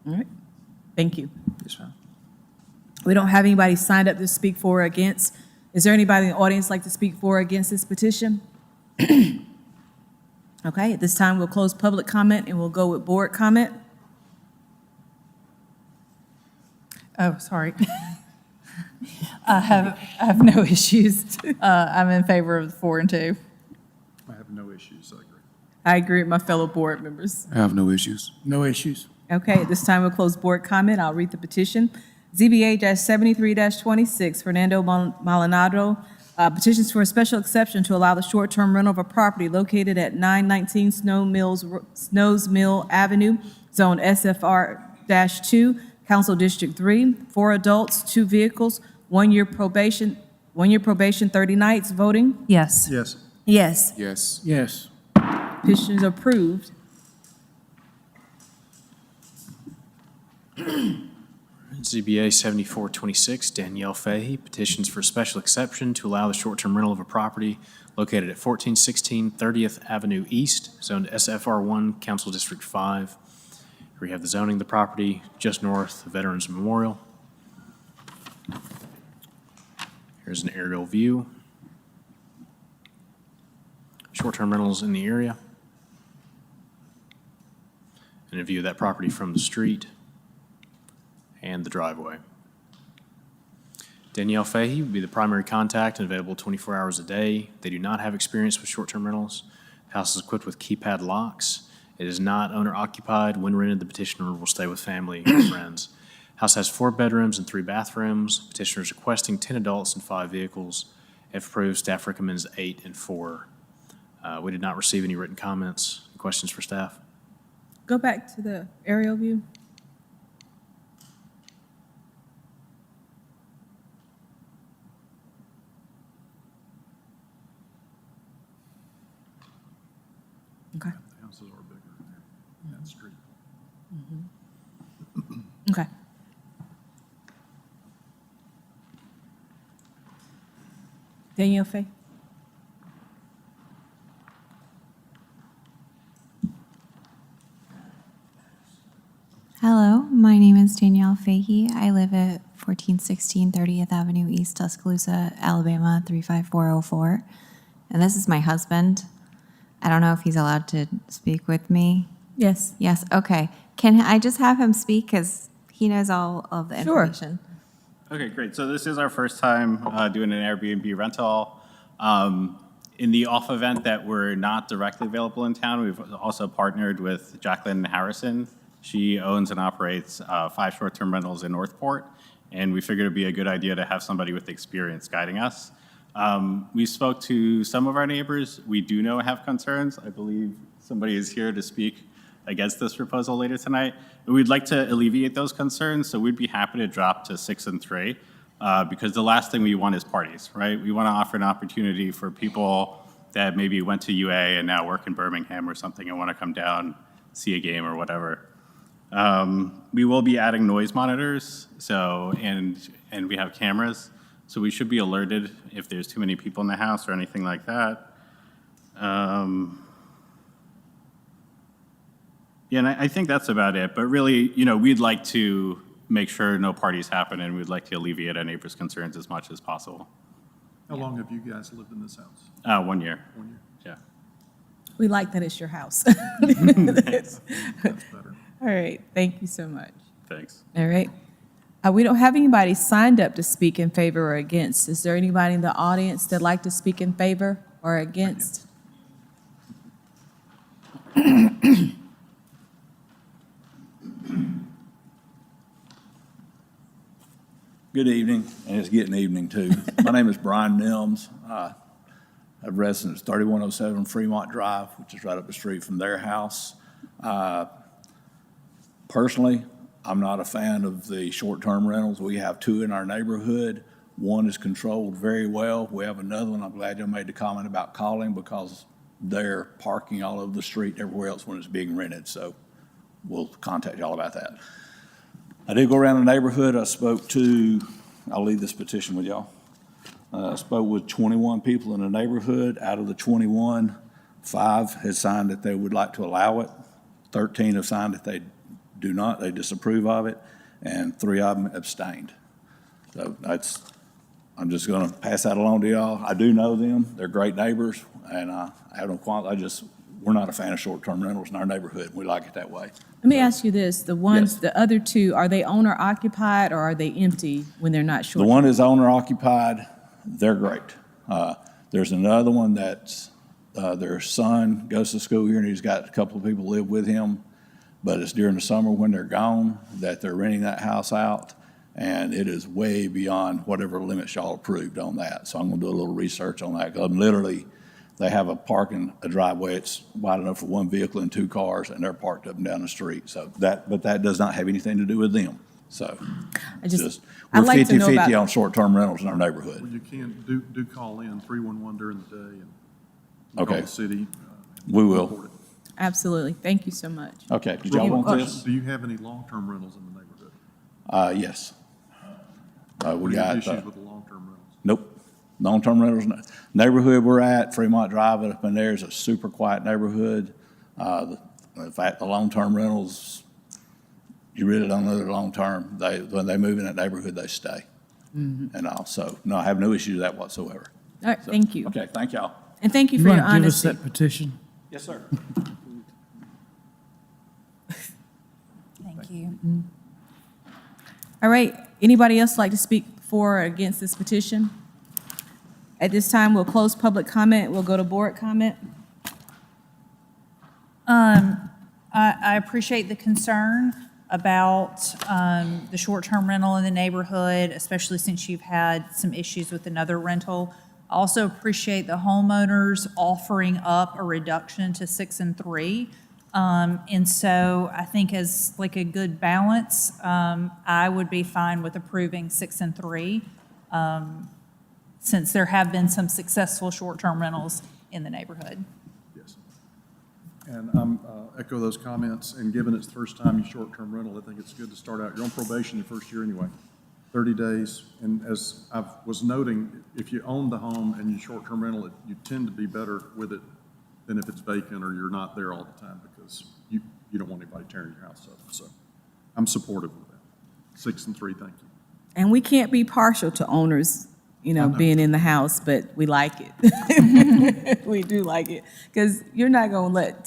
All right. Thank you. Yes, ma'am. We don't have anybody signed up to speak for or against. Is there anybody in the audience like to speak for or against this petition? Okay, at this time, we'll close public comment and we'll go with board comment. Oh, sorry. I have no issues. I'm in favor of 4 and 2. I have no issues, I agree. I agree with my fellow board members. I have no issues. No issues. Okay, at this time, we'll close board comment. I'll read the petition. ZBA-73-26, Fernando Maldonado, petitions for a special exception to allow the short-term rental of a property located at 919 Snows Mill Avenue, Zone SFR-2, Council District 3, 4 adults, 2 vehicles, 1-year probation, 30 nights. Voting? Yes. Yes. Yes. Yes. Yes. Petition is approved. ZBA 7426, Danielle Fahey, petitions for special exception to allow the short-term rental of a property located at 1416 30th Avenue East, zoned SFR1, Council District 5. We have the zoning of the property just north of Veterans Memorial. Here's an aerial view. Short-term rentals in the area. And a view of that property from the street and the driveway. Danielle Fahey would be the primary contact and available 24 hours a day. They do not have experience with short-term rentals. The house is equipped with keypad locks. It is not owner-occupied. When rented, the petitioner will stay with family and friends. House has 4 bedrooms and 3 bathrooms. Petitioner is requesting 10 adults and 5 vehicles. If approved, staff recommends 8 and 4. We did not receive any written comments. Any questions for staff? Go back to the aerial view. Okay. The houses are bigger there, that street. Okay. Danielle Fahey? Hello, my name is Danielle Fahey. I live at 1416 30th Avenue East, Tuscaloosa, Alabama 35404. And this is my husband. I don't know if he's allowed to speak with me. Yes. Yes, okay. Can I just have him speak because he knows all of the Sure. information? Okay, great. So this is our first time doing an Airbnb rental. In the off event that we're not directly available in town, we've also partnered with Jacqueline Harrison. She owns and operates 5 short-term rentals in Northport, and we figured it'd be a good idea to have somebody with experience guiding us. We spoke to some of our neighbors. We do know have concerns. I believe somebody is here to speak against this proposal later tonight. We'd like to alleviate those concerns, so we'd be happy to drop to 6 and 3, because the last thing we want is parties, right? We want to offer an opportunity for people that maybe went to UA and now work in Birmingham or something and want to come down, see a game or whatever. We will be adding noise monitors, so and we have cameras, so we should be alerted if there's too many people in the house or anything like that. Yeah, and I think that's about it. But really, you know, we'd like to make sure no parties happen, and we'd like to alleviate our neighbors' concerns as much as possible. How long have you guys lived in this house? 1 year. 1 year. Yeah. We like that it's your house. That's better. All right, thank you so much. Thanks. All right. We don't have anybody signed up to speak in favor or against. Is there anybody in the audience that'd like to speak in favor or against? Good evening, and it's getting evening too. My name is Brian Nims. I have residence 3107 Fremont Drive, which is right up the street from their house. Personally, I'm not a fan of the short-term rentals. We have 2 in our neighborhood. One is controlled very well. We have another one. I'm glad you made the comment about calling because they're parking all over the street and everywhere else when it's being rented. So we'll contact y'all about that. I did go around the neighborhood. I spoke to, I'll leave this petition with y'all. I spoke with 21 people in the neighborhood. Out of the 21, 5 had signed that they would like to allow it. 13 have signed that they do not, they disapprove of it, and 3 of them abstained. So I'm just gonna pass that along to y'all. I do know them, they're great neighbors, and I have no qualms, we're not a fan of short-term rentals in our neighborhood. We like it that way. Let me ask you this, the ones, Yes. the other 2, are they owner occupied or are they empty when they're not short? The one is owner occupied, they're great. There's another one that's, their son goes to school here and he's got a couple of people live with him, but it's during the summer when they're gone that they're renting that house out, and it is way beyond whatever limits y'all approved on that. So I'm gonna do a little research on that, because literally, they have a driveway, it's wide enough for 1 vehicle and 2 cars, and they're parked up and down the street. So but that does not have anything to do with them. So we're like to know 50-50 about- on short-term rentals in our neighborhood. Well, you can do call in 311 during the day and call Okay. the city. We will. Absolutely. Thank you so much. Okay, did y'all want this? Do you have any long-term rentals in the neighborhood? Yes. What We are your got, issues with the long-term rentals? nope, long-term rentals, neighborhood we're at, Fremont Drive, up in there is a super quiet neighborhood. In fact, the long-term rentals, you really don't know they're long-term. When they move in that neighborhood, they stay. And also, no, I have no issue with that whatsoever. All right, thank you. Okay, thank y'all. And thank you You for your want to give us honesty. that petition? Yes, sir. Thank you. All right, anybody else like to speak for or against this petition? At this time, we'll close public comment. We'll go to board comment. I appreciate the concern about the short-term rental in the neighborhood, especially since you've had some issues with another rental. I also appreciate the homeowners offering up a reduction to 6 and 3. And so I think as like a good balance, I would be fine with approving 6 and 3, since there have been some successful short-term rentals in the neighborhood. Yes. And I'm echo those comments, and given it's the first time you short-term rental, I think it's good to start out. You're on probation your first year anyway, 30 days. And as I was noting, if you own the home and you short-term rental it, you tend to be better with it than if it's vacant or you're not there all the time, because you don't want anybody tearing your house up. So I'm supportive of that. 6 and 3, thank you. And we can't be partial to owners, being in the house, but we like it. We do like it. Because you're not going to let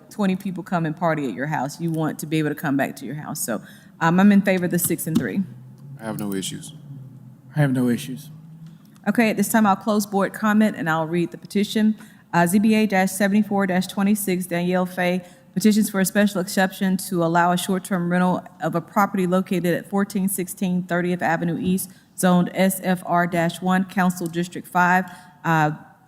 20 people come and party at your house. You want to be able to come back to your house. So I'm in favor of the 6 and 3. I have no issues. I have no issues. Okay, at this time, I'll close board comment and I'll read the petition. ZBA-74-26, Danielle Fay, petitions for a special exception to allow a short-term rental of a property located at 1416 30th Avenue East, zoned SFR-1, Council District 5.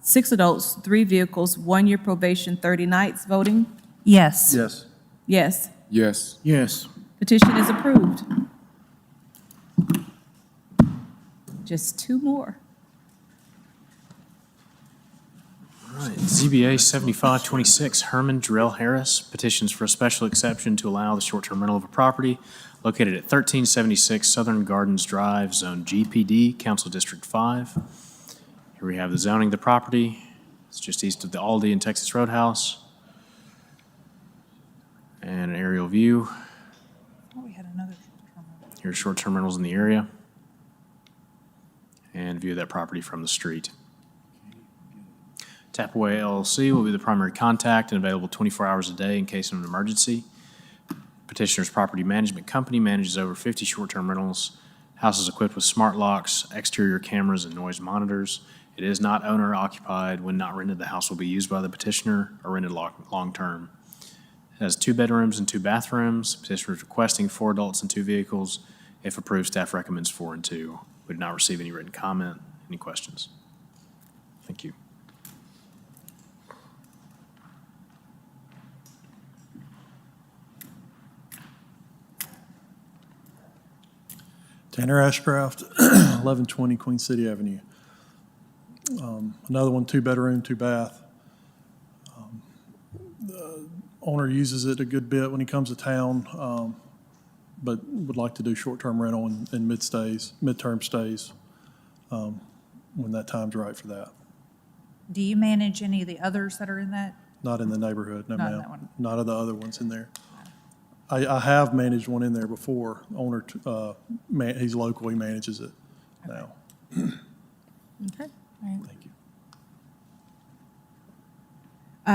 6 adults, 3 vehicles, 1 year probation, 30 nights. Voting? Yes. Yes. Yes. Yes. Yes. Petition is approved. Just 2 more. All right, ZBA 7526, Herman Jarrell Harris, petitions for a special exception to allow the short-term rental of a property located at 1376 Southern Gardens Drive, Zone GPD, Council District 5. Here we have the zoning of the property. It's just east of the Aldi and Texas Roadhouse. And an aerial view. Oh, we had another short-term rental. Here's short-term rentals in the area. And view of that property from the street. Tapaway LLC will be the primary contact and available 24 hours a day in case of an emergency. Petitioner's property management company manages over 50 short-term rentals. House is equipped with smart locks, exterior cameras, and noise monitors. It is not owner occupied. When not rented, the house will be used by the petitioner or rented long-term. It has 2 bedrooms and 2 bathrooms. Petitioner is requesting 4 adults and 2 vehicles. If approved, staff recommends 4 and 2. We did not receive any written comment. Any questions? Thank you. Tanner Ashcraft, 1120 Queen City Avenue. Another one, 2-bedroom, 2-bath. The owner uses it a good bit when he comes to town, but would like to do short-term rental and midterm stays, when that time's right for that. Do you manage any of the others that are in that? Not in the neighborhood, no Not in ma'am. that one. Not of the other ones in there. I have managed one in there before. Owner, he's local, he manages it now. Okay. Thank you.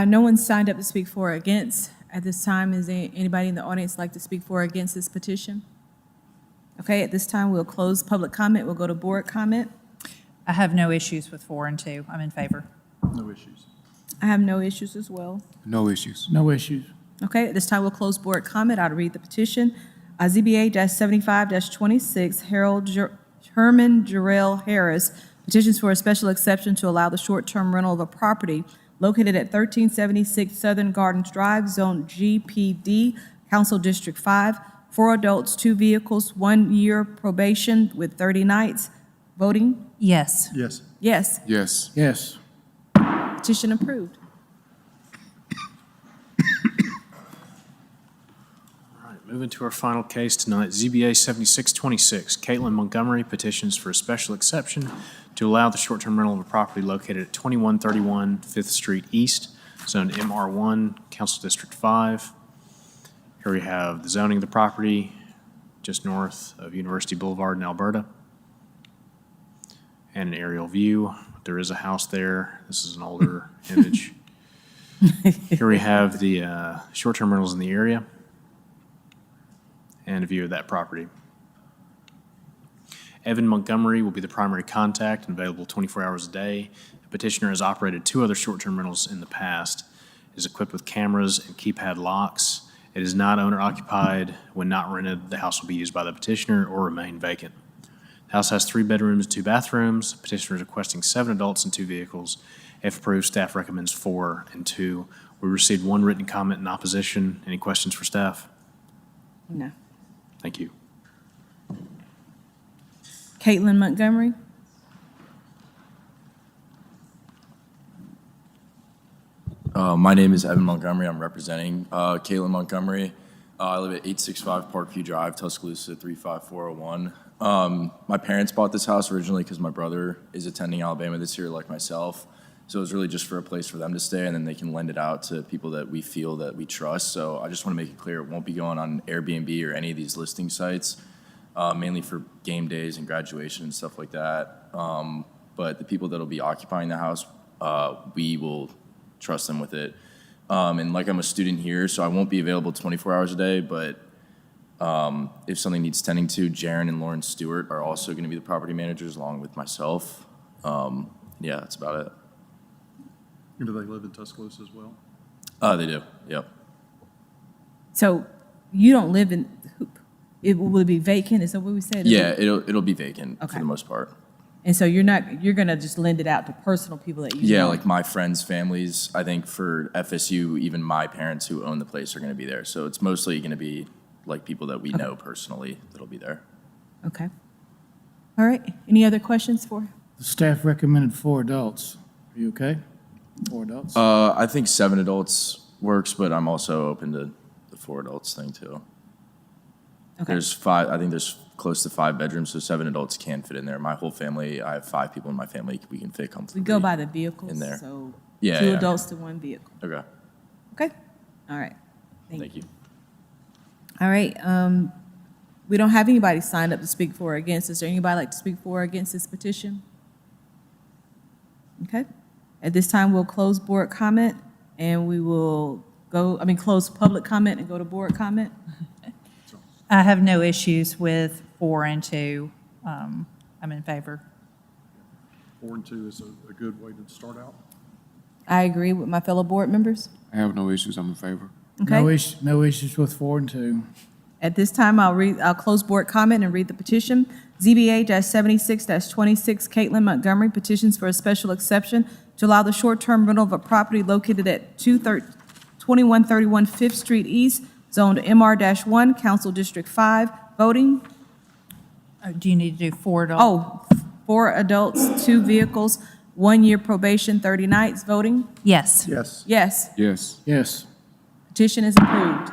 No one signed up to speak for or against. At this time, is there anybody in the audience like to speak for or against this petition? Okay, at this time, we'll close public comment. We'll go to board comment. I have no issues with 4 and 2. I'm in favor. No issues. I have no issues as well. No issues. No issues. Okay, at this time, we'll close board comment. I'll read the petition. ZBA-75-26, Herman Jarrell Harris, petitions for a special exception to allow the short-term rental of a property located at 1376 Southern Gardens Drive, Zone GPD, Council District 5. 4 adults, 2 vehicles, 1 year probation with 30 nights. Voting? Yes. Yes. Yes. Yes. Yes. Petition approved. Moving to our final case tonight, ZBA 7626, Caitlin Montgomery petitions for a special exception to allow the short-term rental of a property located at 2131 5th Street East, zoned MR1, Council District 5. Here we have the zoning of the property just north of University Boulevard in Alberta. And an aerial view. There is a house there. This is an older image. Here we have the short-term rentals in the area and a view of that property. Evan Montgomery will be the primary contact and available 24 hours a day. The petitioner has operated 2 other short-term rentals in the past. It is equipped with cameras and keypad locks. It is not owner-occupied. When not rented, the house will be used by the petitioner or remain vacant. The house has 3 bedrooms and 2 bathrooms. Petitioner is requesting 7 adults and 2 vehicles. If approved, staff recommends 4 and 2. We received 1 written comment in opposition. Any questions for staff? No. Thank you. Caitlin Montgomery? My name is Evan Montgomery. I'm representing Caitlin Montgomery. I live at 865 Parkview Drive, Tuscaloosa, 35401. My parents bought this house originally because my brother is attending Alabama this year, like myself. So it was really just for a place for them to stay, and then they can lend it out to people that we feel that we trust. So I just want to make it clear it won't be going on Airbnb or any of these listing sites, mainly for game days and graduation and stuff like that. But the people that will be occupying the house, we will trust them with it. And like I'm a student here, so I won't be available 24 hours a day, but if something needs tending to, Jaron and Lauren Stewart are also going to be the property managers along with myself. Yeah, that's about it. And do they live in Tuscaloosa as well? They do, yep. So you don't live in, will it be vacant? Is that what we said? Yeah, it'll be vacant for Okay. the most part. And so you're going to just lend it out to personal people that you Yeah, know? like my friends' families. I think for FSU, even my parents who own the place are going to be there. So it's mostly going to be like people that we know personally that'll be there. Okay. All right. Any other questions for? The staff recommended 4 adults. Are you okay? 4 adults? I think 7 adults works, but I'm also open to the 4 adults thing too. Okay. There's 5, I think there's close to 5 bedrooms, so 7 adults can fit in there. My whole family, I have 5 people in my family, we can fit comfortably. We go by the vehicles. in there. So Yeah, 2 yeah. adults to 1 vehicle. Okay, Okay. All right. thank you. All right. We don't have anybody signed up to speak for or against. Is there anybody like to speak for or against this petition? Okay. At this time, we'll close board comment and we will close public comment and go to board comment. I have no issues with 4 and 2. I'm in favor. 4 and 2 is a good way to start out. I agree with my fellow board members. I have no issues. I'm in favor. Okay. No issues with 4 and 2. At this time, I'll close board comment and read the petition. ZBA-76-26, Caitlin Montgomery petitions for a special exception to allow the short-term rental of a property located at 2131 5th Street East, zoned MR-1, Council District 5. Voting? Do you need to do 4 adults? Oh, 4 adults, 2 vehicles, 1 year probation, 30 nights. Voting? Yes. Yes. Yes. Yes. Yes. Petition is approved.